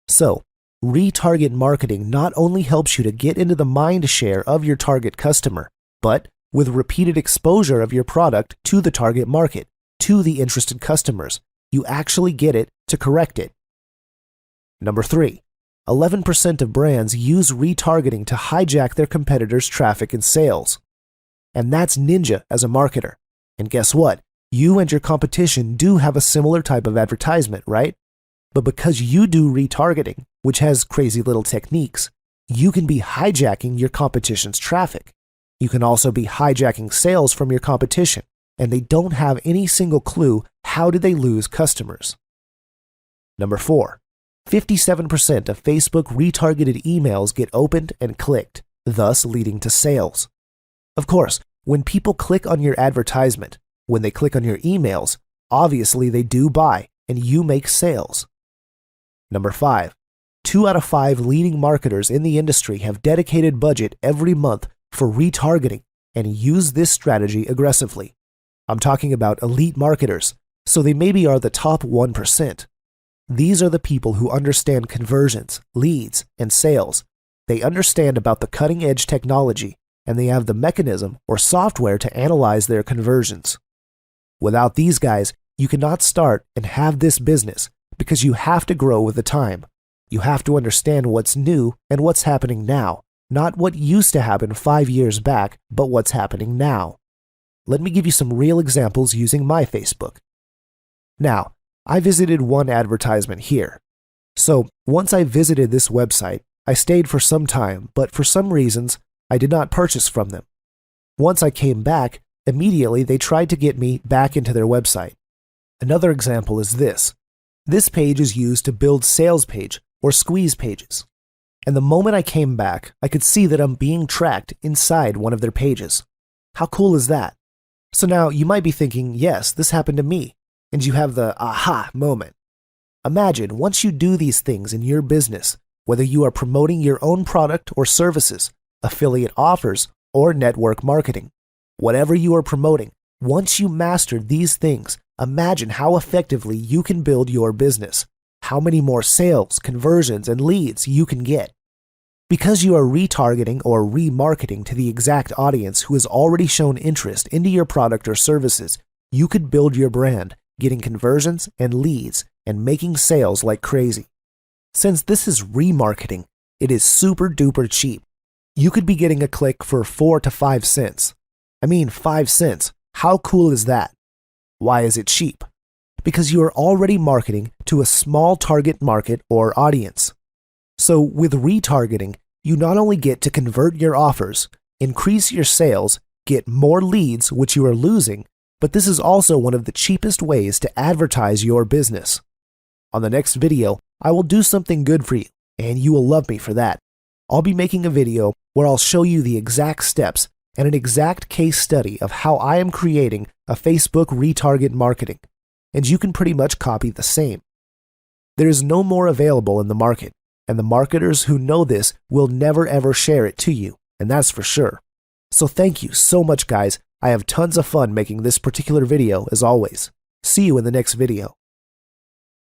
So, retarget marketing not only helps you to get into the mind share of your target customer, but with repeated exposure of your product to the target market, to the interested customers, you actually get it to correct it. Number 3, 11% of brands use retargeting to hijack their competitors' traffic and sales. And that's ninja as a marketer. And guess what? You and your competition do have a similar type of advertisement, right? But because you do retargeting, which has crazy little techniques, you can be hijacking your competition's traffic. You can also be hijacking sales from your competition, and they don't have any single clue how did they lose customers. Number 4, 57% of Facebook retargeted emails get opened and clicked, thus leading to sales. Of course, when people click on your advertisement, when they click on your emails, obviously they do buy, and you make sales. Number 5, 2 out of 5 leading marketers in the industry have dedicated budget every month for retargeting and use this strategy aggressively. I'm talking about elite marketers, so they maybe are the top 1%. These are the people who understand conversions, leads, and sales. They understand about the cutting-edge technology, and they have the mechanism or software to analyze their conversions. Without these guys, you cannot start and have this business because you have to grow with the time. You have to understand what's new and what's happening now, not what used to happen 5 years back, but what's happening now. Let me give you some real examples using my Facebook. Now, I visited one advertisement here. So once I visited this website, I stayed for some time, but for some reasons, I did not purchase from them. Once I came back, immediately they tried to get me back into their website. Another example is this. This page is used to build sales page or squeeze pages. And the moment I came back, I could see that I'm being tracked inside one of their pages. How cool is that? So now you might be thinking, yes, this happened to me, and you have the aha moment. Imagine once you do these things in your business, whether you are promoting your own product or services, affiliate offers, or network marketing, whatever you are promoting, once you master these things, imagine how effectively you can build your business, how many more sales, conversions, and leads you can get. Because you are retargeting or remarketing to the exact audience who has already shown interest into your product or services, you could build your brand, getting conversions and leads and making sales like crazy. Since this is remarketing, it is super duper cheap. You could be getting a click for 4 to 5 cents. 5 cents. How cool is that? Why is it cheap? Because you are already marketing to a small target market or audience. So with retargeting, you not only get to convert your offers, increase your sales, get more leads, which you are losing, but this is also one of the cheapest ways to advertise your business. On the next video, I will do something good for you, and you will love me for that. I'll be making a video where I'll show you the exact steps and an exact case study of how I am creating a Facebook retarget marketing, and you can pretty much copy the same. There is no more available in the market, and the marketers who know this will never ever share it to you, and that's for sure. So thank you so much, guys. I have tons of fun making this particular video as always. See you in the next video.